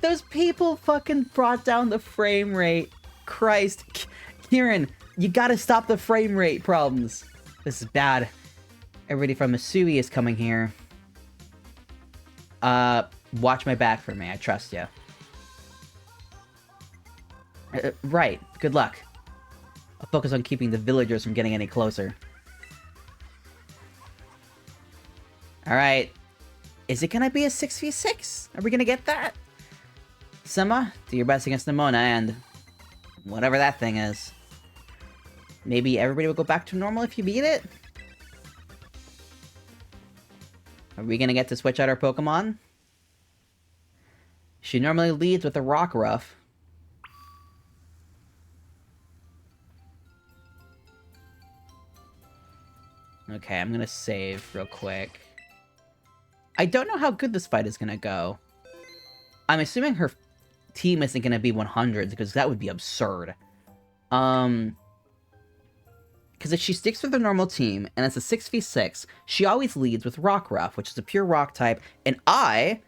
Speaker 3: Those people fucking brought down the frame rate. Christ. KIERAN, you gotta stop the frame rate problems. This is bad. Everybody from Misui is coming here. Watch my back for me. I trust you. Right. Good luck. I'll focus on keeping the villagers from getting any closer. Alright. Is it gonna be a 6v6? Are we gonna get that? Sema, do your best against Nemona and... whatever that thing is. Maybe everybody will go back to normal if you beat it? Are we gonna get to switch out our Pokemon? She normally leads with a Rock Ruff. Okay, I'm gonna save real quick. I don't know how good this fight is gonna go. I'm assuming her team isn't gonna be 100s, because that would be absurd. Because if she sticks with her normal team, and it's a 6v6, she always leads with Rock Ruff, which is a pure rock type, and I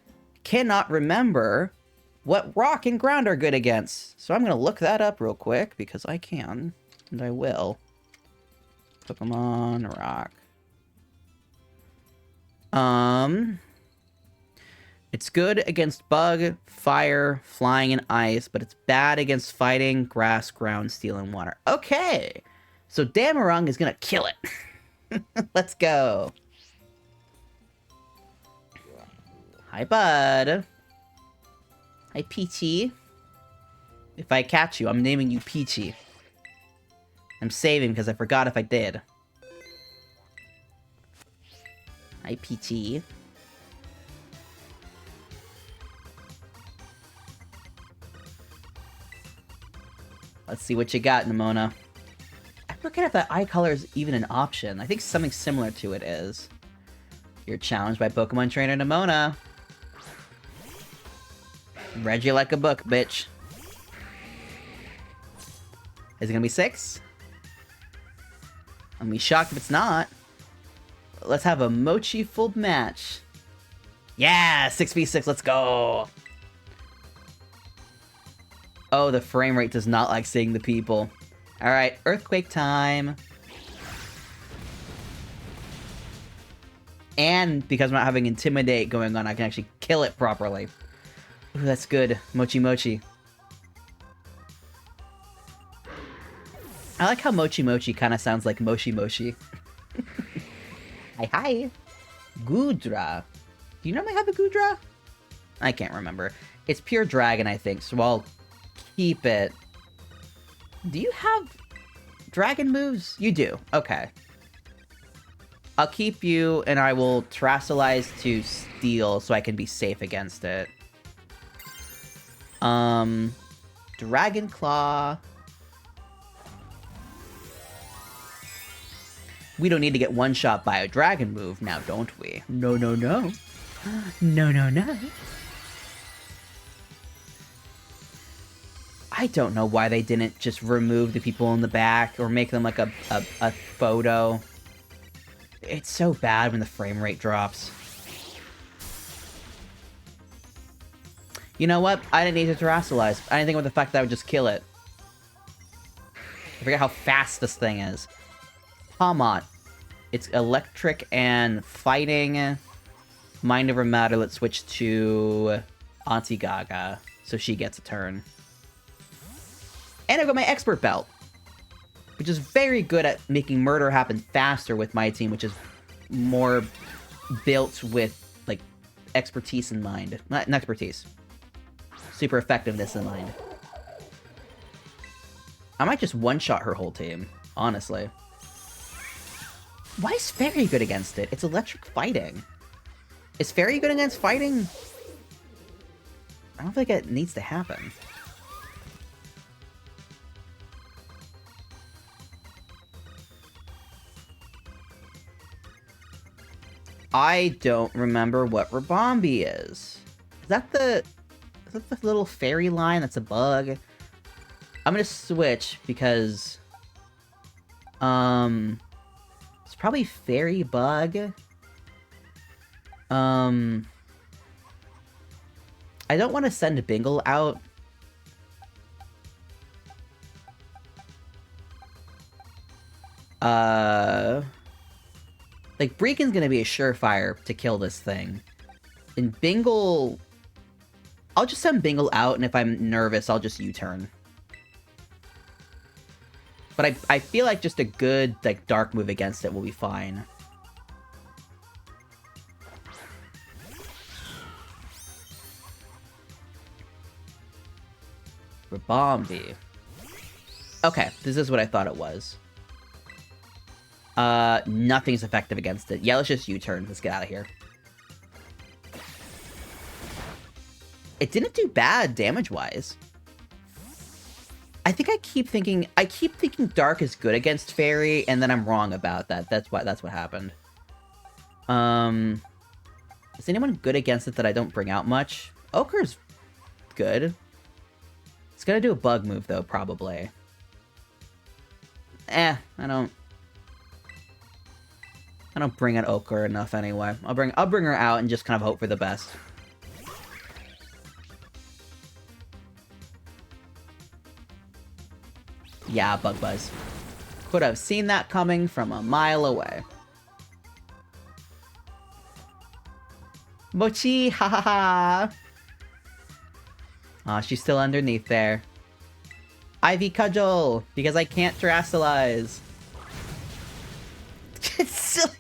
Speaker 3: cannot remember what rock and ground are good against. So I'm gonna look that up real quick, because I can, and I will. Pokemon Rock. It's good against Bug, Fire, Flying, and Ice, but it's bad against Fighting, Grass, Ground, Steel, and Water. Okay! So Damarung is gonna kill it. Let's go. Hi, bud. Hi, Peachy. If I catch you, I'm naming you Peachy. I'm saving because I forgot if I did. Hi, Peachy. Let's see what you got, Nemona. I'm looking at that eye color is even an option. I think something similar to it is. You're challenged by Pokemon Trainer Nemona. Read you like a book, bitch. Is it gonna be 6? I'll be shocked if it's not. Let's have a Mochi full match. Yeah, 6v6, let's go! Oh, the frame rate does not like seeing the people. Alright, Earthquake time. And because I'm not having Intimidate going on, I can actually kill it properly. Ooh, that's good. Mochi Mochi. I like how Mochi Mochi kind of sounds like Moshi Moshi. Hi, hi. Gudra. Do you normally have a Gudra? I can't remember. It's pure dragon, I think, so I'll keep it. Do you have dragon moves? You do. Okay. I'll keep you, and I will Terrasilize to Steel so I can be safe against it. Dragon Claw. We don't need to get one-shot by a dragon move now, don't we? No, no, no. No, no, no. I don't know why they didn't just remove the people in the back or make them like a photo. It's so bad when the frame rate drops. You know what? I didn't need to Terrasilize. I didn't think about the fact that I would just kill it. I forget how fast this thing is. Palmot. It's electric and fighting. Mind over matter. Let's switch to Auntie Gaga. So she gets a turn. And I've got my expert belt. Which is very good at making murder happen faster with my team. Which is more built with, like, expertise in mind. Not expertise. Super effectiveness in mind. I might just one-shot her whole team. Honestly. Why is Fairy good against it? It's electric fighting. Is Fairy good against fighting? I don't think it needs to happen. I don't remember what Rabombi is. Is that the little fairy line that's a bug? I'm gonna switch because it's probably Fairy Bug. I don't want to send Bingle out. Like, Breakin's gonna be a surefire to kill this thing. And Bingle... I'll just send Bingle out, and if I'm nervous, I'll just U-turn. But I feel like just a good, like, dark move against it will be fine. Rabombi. Okay, this is what I thought it was. Nothing's effective against it. Yeah, let's just U-turn. Let's get out of here. It didn't do bad damage-wise. I think I keep thinking Dark is good against Fairy, and then I'm wrong about that. That's what happened. Is anyone good against it that I don't bring out much? Ochre's good. It's gonna do a bug move though, probably. I don't bring out Ochre enough anyway. I'll bring her out and just kind of hope for the best. Yeah, Bug Buzz. Could have seen that coming from a mile away. Mochi, ha ha ha! Aw, she's still underneath there. Ivy Cudgel, because I can't Terrasilize.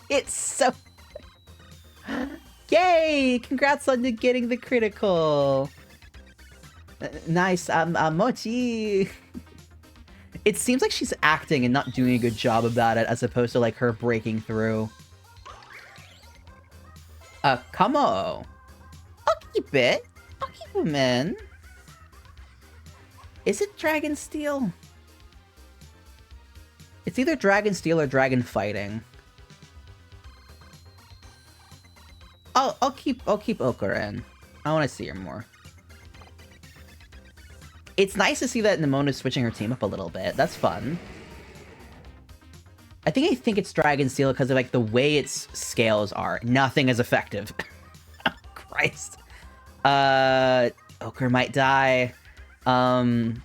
Speaker 3: It's so... Yay! Congrats on getting the critical. Nice, Mochi. It seems like she's acting and not doing a good job about it, as opposed to, like, her breaking through. Come on. I'll keep it. I'll keep him in. Is it Dragon Steel? It's either Dragon Steel or Dragon Fighting. I'll keep Ochre in. I want to see her more. It's nice to see that Nemona's switching her team up a little bit. That's fun. I think it's Dragon Steel because of, like, the way its scales are. Nothing is effective. Oh, Christ. Ochre might die. Oh,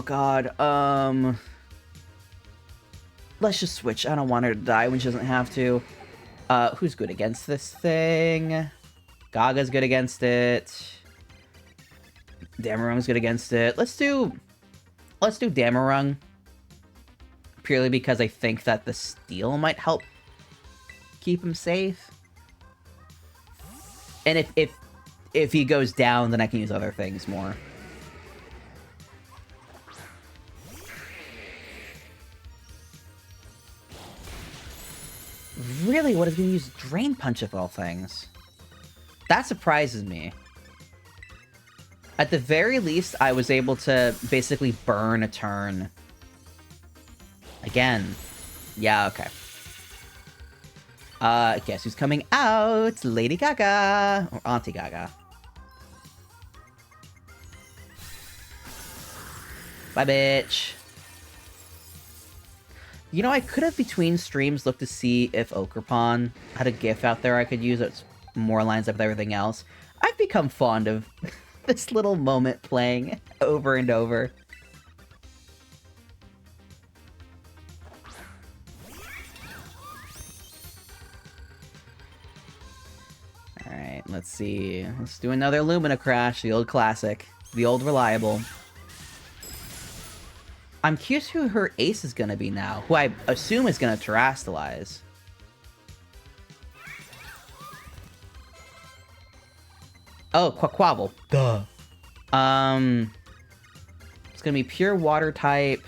Speaker 3: God. Let's just switch. I don't want her to die when she doesn't have to. Who's good against this thing? Gaga's good against it. Damarung's good against it. Let's do Damarung. Purely because I think that the steel might help keep him safe. And if he goes down, then I can use other things more. Really? What is going to use Drain Punch of all things? That surprises me. At the very least, I was able to basically burn a turn. Again. Yeah, okay. Guess who's coming out? Lady Gaga. Or Auntie Gaga. Bye, bitch. You know, I could have, between streams, looked to see if Okrupon had a GIF out there I could use that's more lines up with everything else. I've become fond of this little moment playing over and over. Alright, let's see. Let's do another Lumina Crash, the old classic. The old reliable. I'm curious who her ace is gonna be now, who I assume is gonna terastalize. Oh, Quaquavel. Duh. It's gonna be pure water type.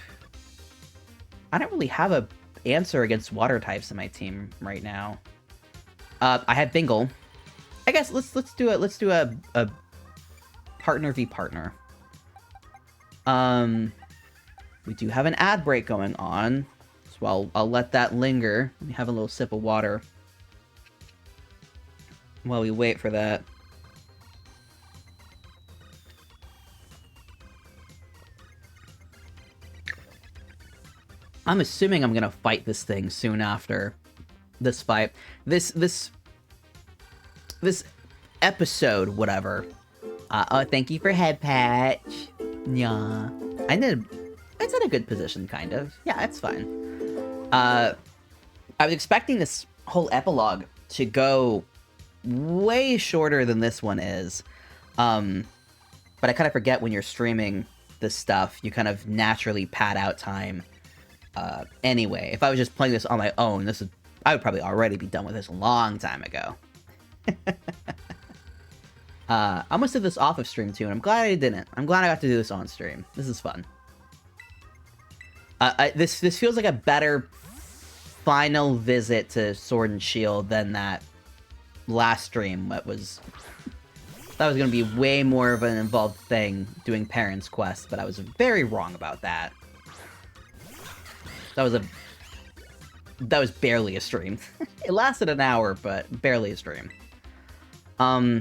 Speaker 3: I don't really have a answer against water types in my team right now. I have Bingle. I guess let's do a partner v partner. We do have an ad break going on, so I'll let that linger. Let me have a little sip of water while we wait for that. I'm assuming I'm gonna fight this thing soon after this fight. This episode, whatever. Oh, thank you for head patch. Yeah, it's in a good position, kind of. Yeah, it's fine. I was expecting this whole epilogue to go way shorter than this one is. But I kind of forget when you're streaming this stuff, you kind of naturally pad out time. Anyway, if I was just playing this on my own, I would probably already be done with this a long time ago. I'm gonna do this off of stream too, and I'm glad I didn't. I'm glad I got to do this on stream. This is fun. This feels like a better final visit to Sword and Shield than that last stream. That was gonna be way more of an involved thing doing Parents Quest, but I was very wrong about that. That was barely a stream. It lasted an hour, but barely a stream. Yeah,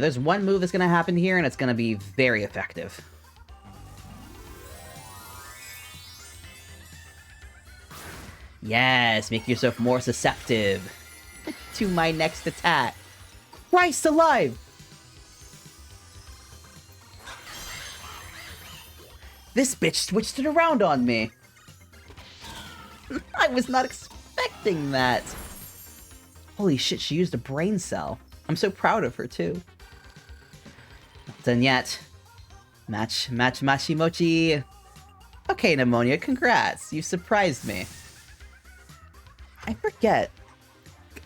Speaker 3: there's one move that's gonna happen here, and it's gonna be very effective. Yes, make yourself more susceptible to my next attack. Christ alive! This bitch switched it around on me. I was not expecting that. Holy shit, she used a brain cell. I'm so proud of her, too. Not done yet. Match, Mochi. Okay, Nemona, congrats. You surprised me. I forget.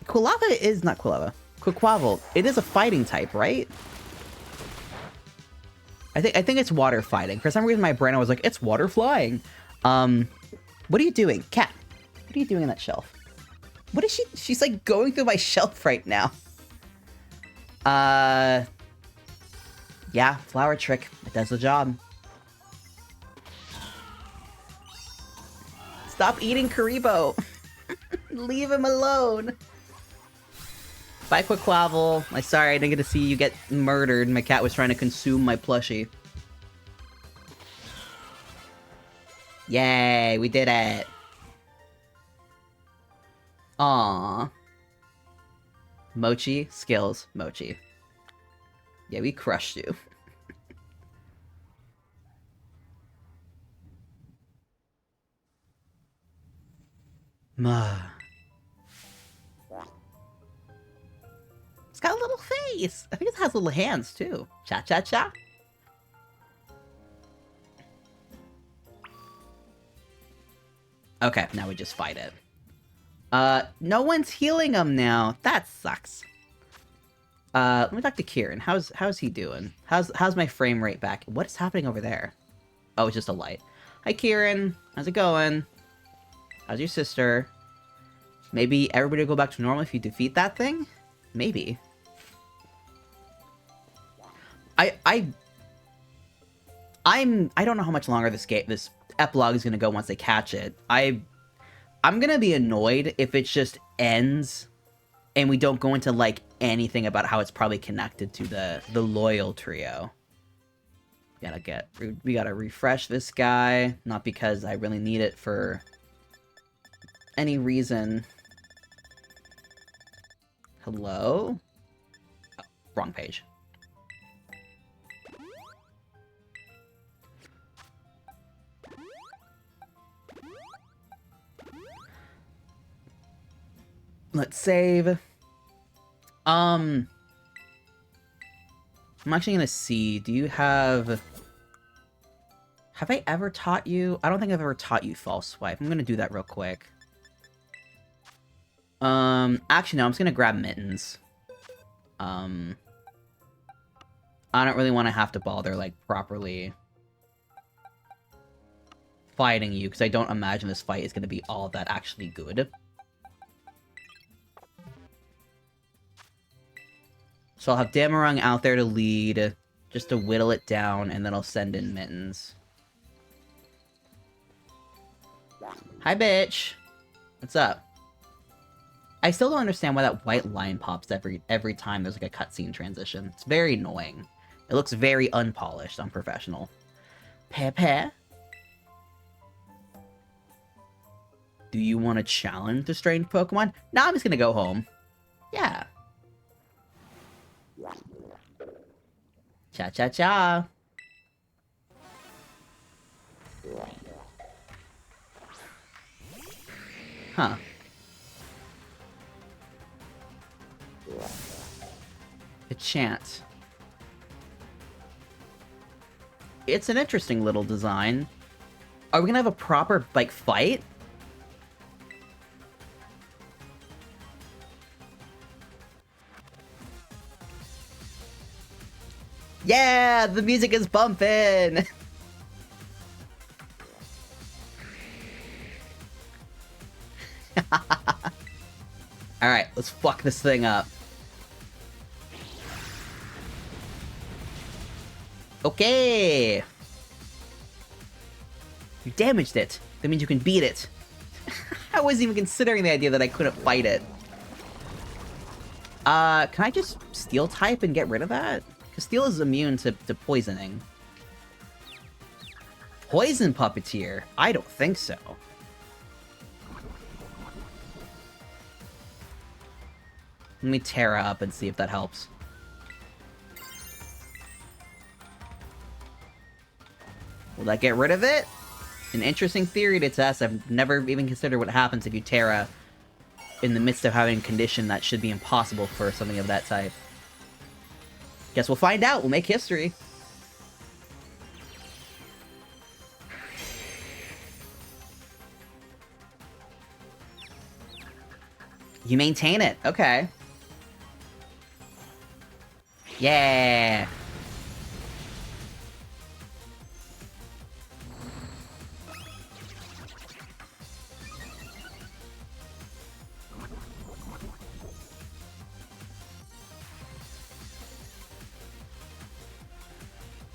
Speaker 3: Quilava is not Quilava. Quaquavel. It is a fighting type, right? I think it's water fighting. For some reason, my brain was like, it's water flying. What are you doing, cat? What are you doing on that shelf? What is she? She's like going through my shelf right now. Yeah, flower trick. It does the job. Stop eating Karibo. Leave him alone. Bye, Quaquavel. I'm sorry I didn't get to see you get murdered. My cat was trying to consume my plushie. Yay, we did it. Aww. Mochi, skills, Mochi. Yeah, we crushed you. It's got a little face. I think it has little hands too. Cha-cha-cha. Okay, now we just fight it. No one's healing him now. That sucks. Let me talk to KIERAN. How's he doing? How's my frame rate back? What is happening over there? Oh, it's just a light. Hi, KIERAN. How's it going? How's your sister? Maybe everybody will go back to normal if you defeat that thing? Maybe. I don't know how much longer this epilogue is gonna go once they catch it. I'm gonna be annoyed if it just ends and we don't go into like anything about how it's probably connected to the loyal trio. We gotta refresh this guy, not because I really need it for any reason. Hello? Oh, wrong page. Let's save. I'm actually gonna see, do you have I ever taught you? I don't think I've ever taught you false swipe. I'm gonna do that real quick. Actually no, I'm just gonna grab mittens. I don't really want to have to bother, like, properly fighting you, because I don't imagine this fight is gonna be all that actually good. So I'll have Damarung out there to lead, just to whittle it down, and then I'll send in mittens. Hi, bitch! What's up? I still don't understand why that white line pops every time there's like a cutscene transition. It's very annoying. It looks very unpolished, unprofessional. Pepe? Do you want to challenge the strange Pokemon? No, I'm just gonna go home. Yeah. Cha-cha-cha. Huh. A chant. It's an interesting little design. Are we gonna have a proper, like, fight? Yeah, the music is bumping! Alright, let's fuck this thing up. Okay! You damaged it. That means you can beat it. I wasn't even considering the idea that I couldn't fight it. Can I just Steel type and get rid of that? Because Steel is immune to poisoning. Poison Puppeteer? I don't think so. Let me Terra up and see if that helps. Will that get rid of it? An interesting theory to test. I've never even considered what happens if you Terra in the midst of having a condition that should be impossible for something of that type. Guess we'll find out. We'll make history. You maintain it. Okay. Yeah.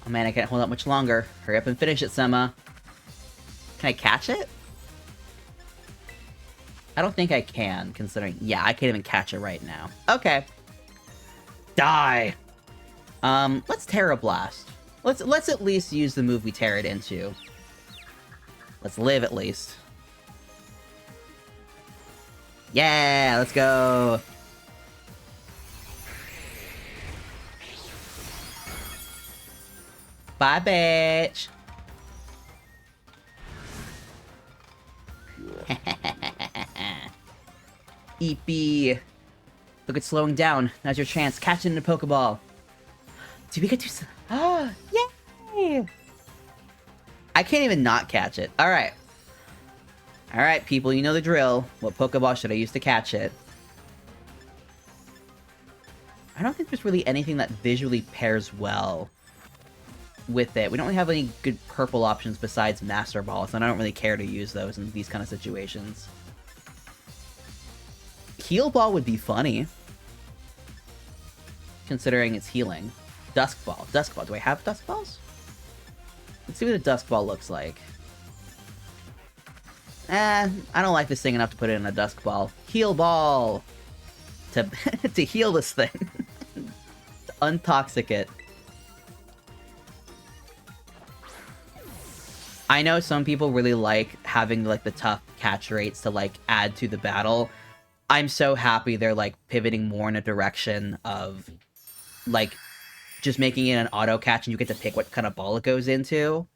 Speaker 3: Oh man, I can't hold out much longer. Hurry up and finish it, Sema. Can I catch it? I don't think I can, considering... Yeah, I can't even catch it right now. Okay. Die! Let's Terra Blast. Let's at least use the move we Terra it into. Let's live, at least. Yeah, let's go! Bye, bitch! Eepy. Look at slowing down. Now's your chance. Catch it in a Pokeball. Did we get to... Oh, yay! I can't even not catch it. Alright. Alright, people, you know the drill. What Pokeball should I use to catch it? I don't think there's really anything that visually pairs well with it. We don't really have any good purple options besides Master Ball, so I don't really care to use those in these kind of situations. Heal Ball would be funny, considering it's healing. Dusk Ball. Dusk Ball. Do I have Dusk Balls? Let's see what a Dusk Ball looks like. I don't like this thing enough to put it in a Dusk Ball. Heal Ball! To, to heal this thing. To untoxic it. I know some people really like having, like, the tough catch rates to, like, add to the battle. I'm so happy they're, like, pivoting more in a direction of, like, just making it an auto catch and you get to pick what kind of ball it goes into.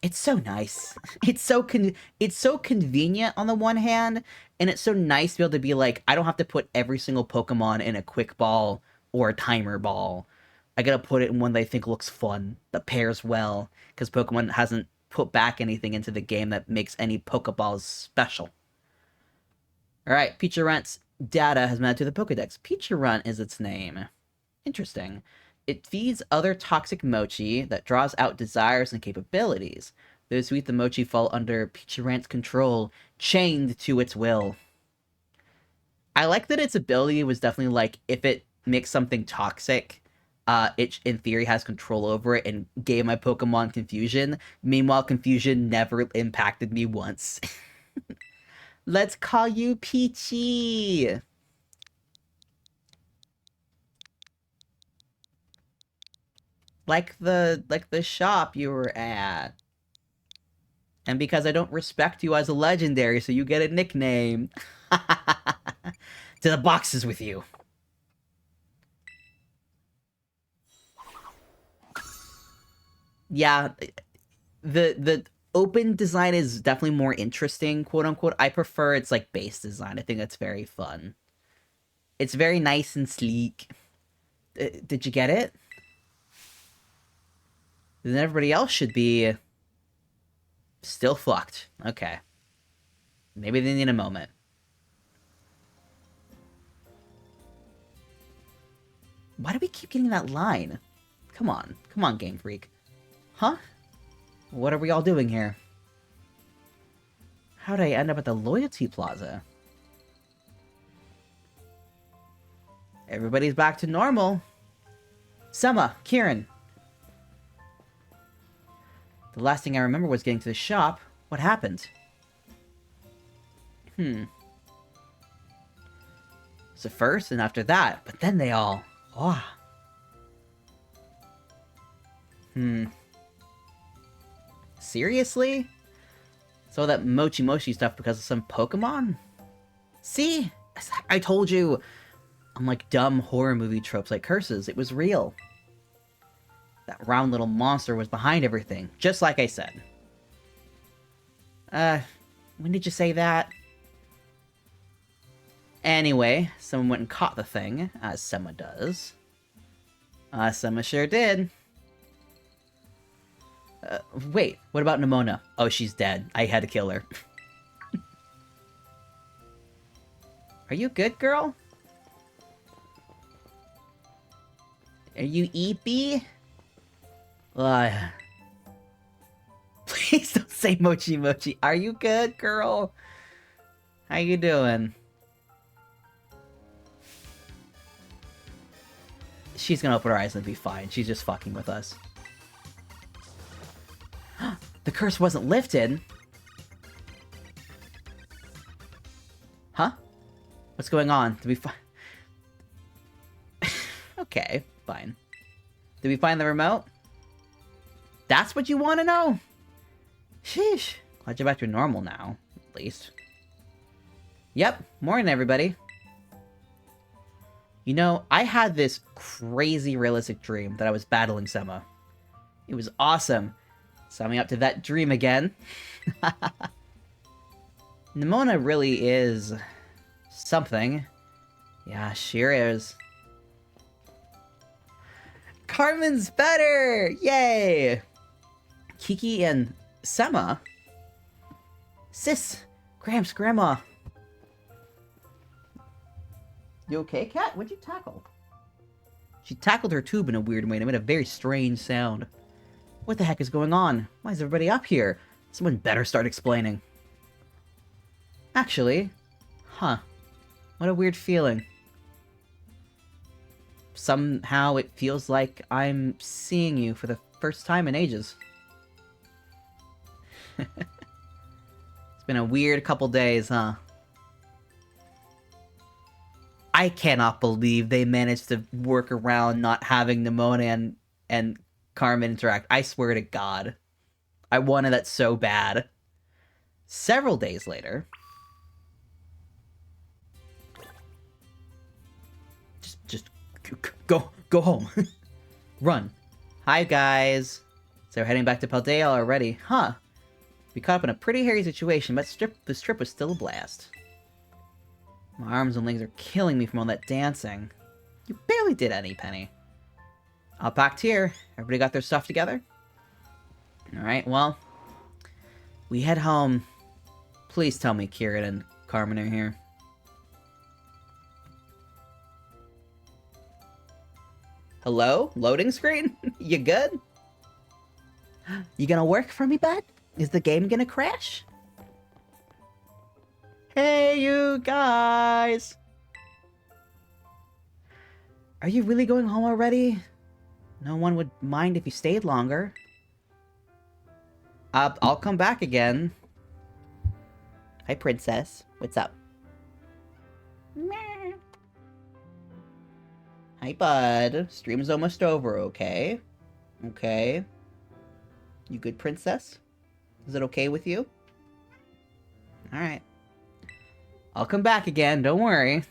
Speaker 3: It's so nice. It's so convenient on the one hand, and it's so nice to be able to be like, I don't have to put every single Pokemon in a quick ball or a timer ball. I gotta put it in one that I think looks fun, that pairs well, because Pokemon hasn't put back anything into the game that makes any Pokeballs special. Alright, Picharunt's data has been added to the Pokedex. Picharunt is its name. Interesting. It feeds other toxic Mochi that draws out desires and capabilities. Those who eat the Mochi fall under Picharunt's control, chained to its will. I like that its ability was definitely like, if it makes something toxic, it in theory has control over it and gave my Pokemon confusion. Meanwhile, confusion never impacted me once. Let's call you Peachy! Like the shop you were at. And because I don't respect you as a legendary, so you get a nickname. To the boxes with you. Yeah, the open design is definitely more interesting, quote unquote. I prefer its like base design. I think that's very fun. It's very nice and sleek. Did you get it? Then everybody else should be still fucked. Okay. Maybe they need a moment. Why do we keep getting that line? Come on. Come on, Game Freak. Huh? What are we all doing here? How'd I end up at the Loyalty Plaza? Everybody's back to normal. Sema, KIERAN. The last thing I remember was getting to the shop. What happened? So first and after that, but then they all... Oh. Seriously? So that Mochi stuff because of some Pokemon? See? I told you. Unlike dumb horror movie tropes like curses, it was real. That round little monster was behind everything, just like I said. When did you say that? Anyway, someone went and caught the thing, as Sema does. Sema sure did. Wait, what about Nemona? Oh, she's dead. I had to kill her. Are you good, girl? Are you Eepy? Please don't say Mochi. Are you good, girl? How you doing? She's gonna open her eyes and be fine. She's just fucking with us. The curse wasn't lifted. Huh? What's going on? Did we find... Okay, fine. Did we find the remote? That's what you want to know? Sheesh. Glad you're back to normal now, at least. Yep, morning everybody. You know, I had this crazy realistic dream that I was battling Sema. It was awesome. Summing up to that dream again. Nemona really is something. Yeah, sure is. Carmen's better! Yay! Kiki and Sema? Sis! Gramps, Grandma! You okay, Cat? What'd you tackle? She tackled her tube in a weird way and it made a very strange sound. What the heck is going on? Why is everybody up here? Someone better start explaining. Actually, huh. What a weird feeling. Somehow it feels like I'm seeing you for the first time in ages. It's been a weird couple days, huh? I cannot believe they managed to work around not having Nemona and Carmine interact. I swear to God. I wanted that so bad. Several days later... Just go home. Run. Hi, guys. So we're heading back to Paldea already. Huh. We caught up in a pretty hairy situation, but this trip was still a blast. My arms and legs are killing me from all that dancing. You barely did any, Penny. All packed here. Everybody got their stuff together? Alright, well. We head home. Please tell me KIERAN and Carmine are here. Hello? Loading screen? You good? You gonna work for me, bud? Is the game gonna crash? Hey, you guys! Are you really going home already? No one would mind if you stayed longer. I'll come back again. Hi, princess. What's up? Hi, bud. Stream's almost over, okay? Okay. You good, princess? Is it okay with you? Alright. I'll come back again, don't worry.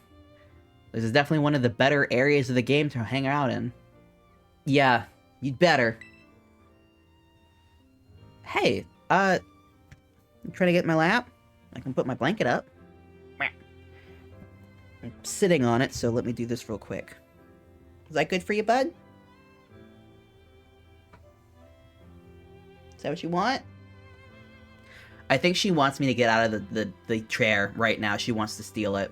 Speaker 3: This is definitely one of the better areas of the game to hang out in. Yeah, you'd better. Hey, you trying to get in my lap? I can put my blanket up. I'm sitting on it, so let me do this real quick. Is that good for you, bud? Is that what you want? I think she wants me to get out of the chair right now. She wants to steal it.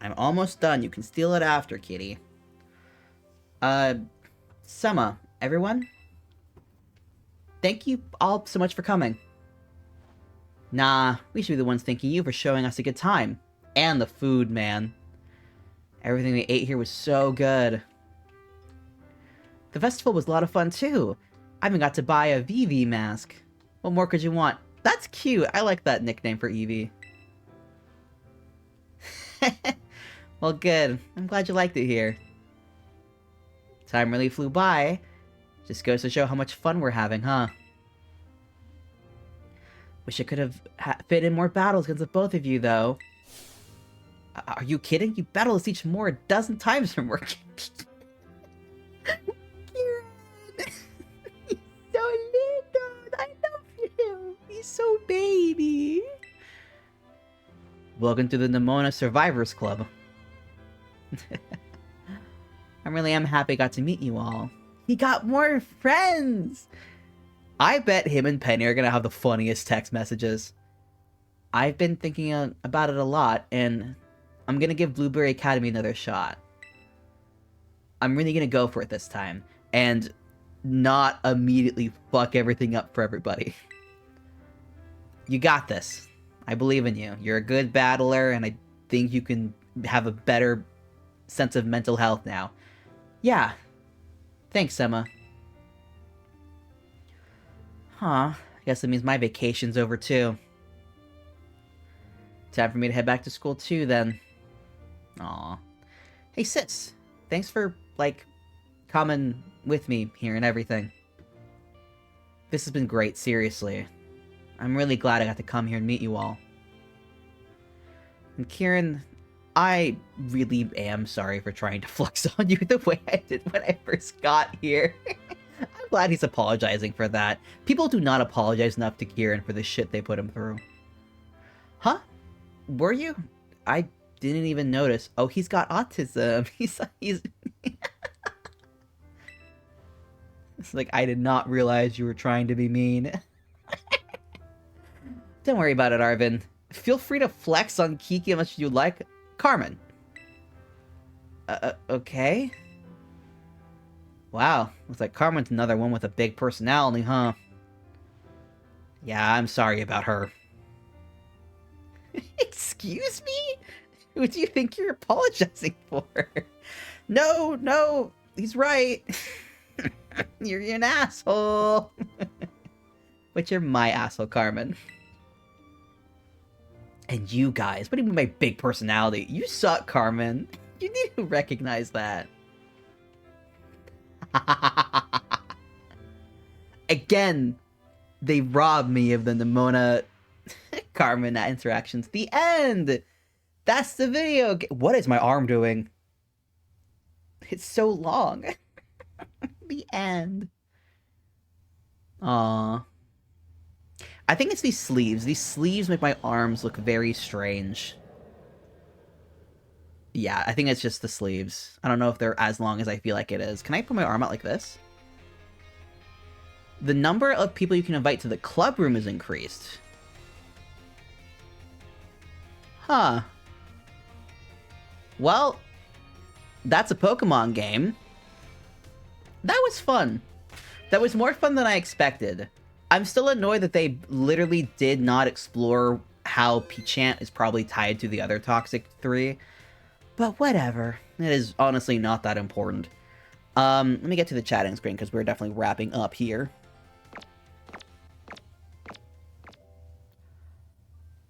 Speaker 3: I'm almost done. You can steal it after, kitty. Sema, everyone? Thank you all so much for coming. Nah, we should be the ones thanking you for showing us a good time. And the food, man. Everything we ate here was so good. The festival was a lot of fun, too. I even got to buy a Vivi mask. What more could you want? That's cute. I like that nickname for Eevee. Well, good. I'm glad you liked it here. Time really flew by. Just goes to show how much fun we're having, huh? Wish I could have fit in more battles against the both of you, though. Are you kidding? You battle us each more a dozen times from working. KIERAN! He's so little! I love him! He's so baby! Welcome to the Nemona Survivors Club. I really am happy I got to meet you all. He got more friends! I bet him and Penny are gonna have the funniest text messages. I've been thinking about it a lot, and I'm gonna give Blueberry Academy another shot. I'm really gonna go for it this time, and not immediately fuck everything up for everybody. You got this. I believe in you. You're a good battler, and I think you can have a better sense of mental health now. Yeah. Thanks, Emma. Huh. I guess that means my vacation's over, too. Time for me to head back to school, too, then. Aw. Hey, sis. Thanks for, coming with me here and everything. This has been great, seriously. I'm really glad I got to come here and meet you all. And KIERAN, I really am sorry for trying to flex on you the way I did when I first got here. I'm glad he's apologizing for that. People do not apologize enough to KIERAN for the shit they put him through. Huh? Were you? I didn't even notice. Oh, he's got autism. He's It's like, I did not realize you were trying to be mean. Don't worry about it, Arvin. Feel free to flex on Kiki as much as you like. Carmine. Okay. Wow, looks like Carmine's another one with a big personality, huh? Yeah, I'm sorry about her. Excuse me? Who do you think you're apologizing for? No, he's right. You're an asshole. But you're my asshole, Carmine. And you guys, what do you mean by big personality? You suck, Carmine. You need to recognize that. Again, they robbed me of the Nemona Carmine interactions. The end! That's the video. What is my arm doing? It's so long. The end. Aww. I think it's these sleeves. These sleeves make my arms look very strange. Yeah, I think it's just the sleeves. I don't know if they're as long as I feel like it is. Can I put my arm out like this? The number of people you can invite to the club room is increased. Huh. Well, that's a Pokemon game. That was fun. That was more fun than I expected. I'm still annoyed that they literally did not explore how Pichant is probably tied to the other Toxic 3. But whatever. It is honestly not that important. Let me get to the chatting screen because we're definitely wrapping up here.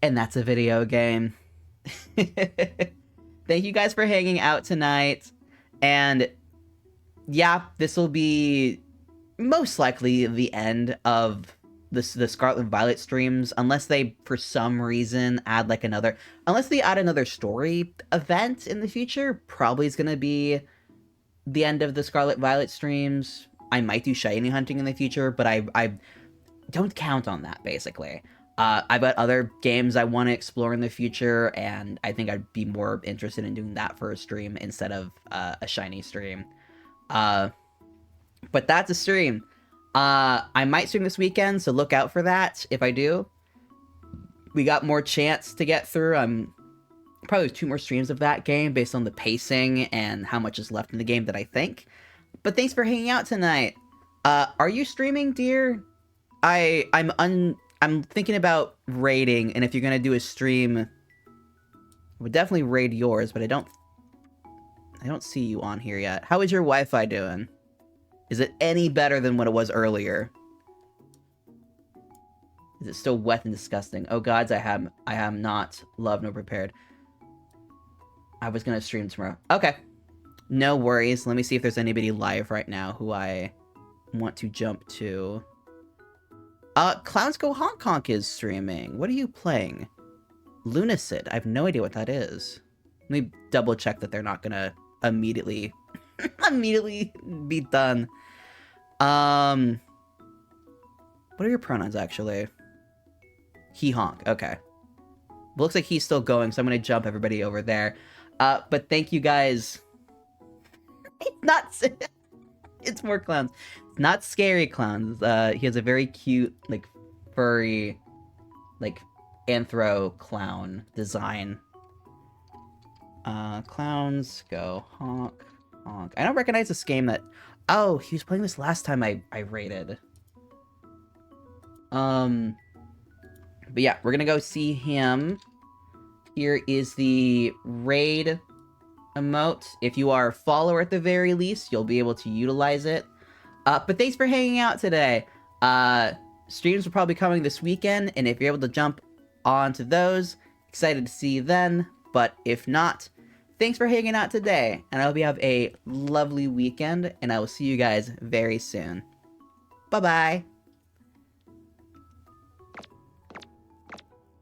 Speaker 3: And that's a video game. Thank you guys for hanging out tonight. And yeah, this will be most likely the end of the Scarlet and Violet streams, unless they, for some reason, add like another... Unless they add another story event in the future, probably is going to be the end of the Scarlet Violet streams. I might do shiny hunting in the future, but I don't count on that, basically. I've got other games I want to explore in the future, and I think I'd be more interested in doing that for a stream instead of a shiny stream. But that's a stream. I might stream this weekend, so look out for that if I do. We got more chance to get through. Probably 2 more streams of that game based on the pacing and how much is left in the game that I think. But thanks for hanging out tonight. Are you streaming, dear? I'm thinking about raiding, and if you're gonna do a stream, I would definitely raid yours, but I don't see you on here yet. How is your Wi-Fi doing? Is it any better than what it was earlier? Is it still wet and disgusting? Oh gods, I am not loved nor prepared. I was gonna stream tomorrow. Okay. No worries. Let me see if there's anybody live right now who I want to jump to. Clowns Go Honk Honk is streaming. What are you playing? Lunacid. I have no idea what that is. Let me double check that they're not gonna immediately be done. What are your pronouns, actually? He honk. Okay. Looks like he's still going, so I'm gonna jump everybody over there. But thank you guys. It's not... It's more clowns. It's not scary clowns. He has a very cute, like, furry, like, anthro clown design. Clowns Go Honk Honk. I don't recognize this game that... Oh, he was playing this last time I raided. But yeah, we're gonna go see him. Here is the raid emote. If you are a follower at the very least, you'll be able to utilize it. But thanks for hanging out today. Streams will probably be coming this weekend, and if you're able to jump onto those, excited to see you then. But if not, thanks for hanging out today, and I hope you have a lovely weekend, and I will see you guys very soon. Bye-bye!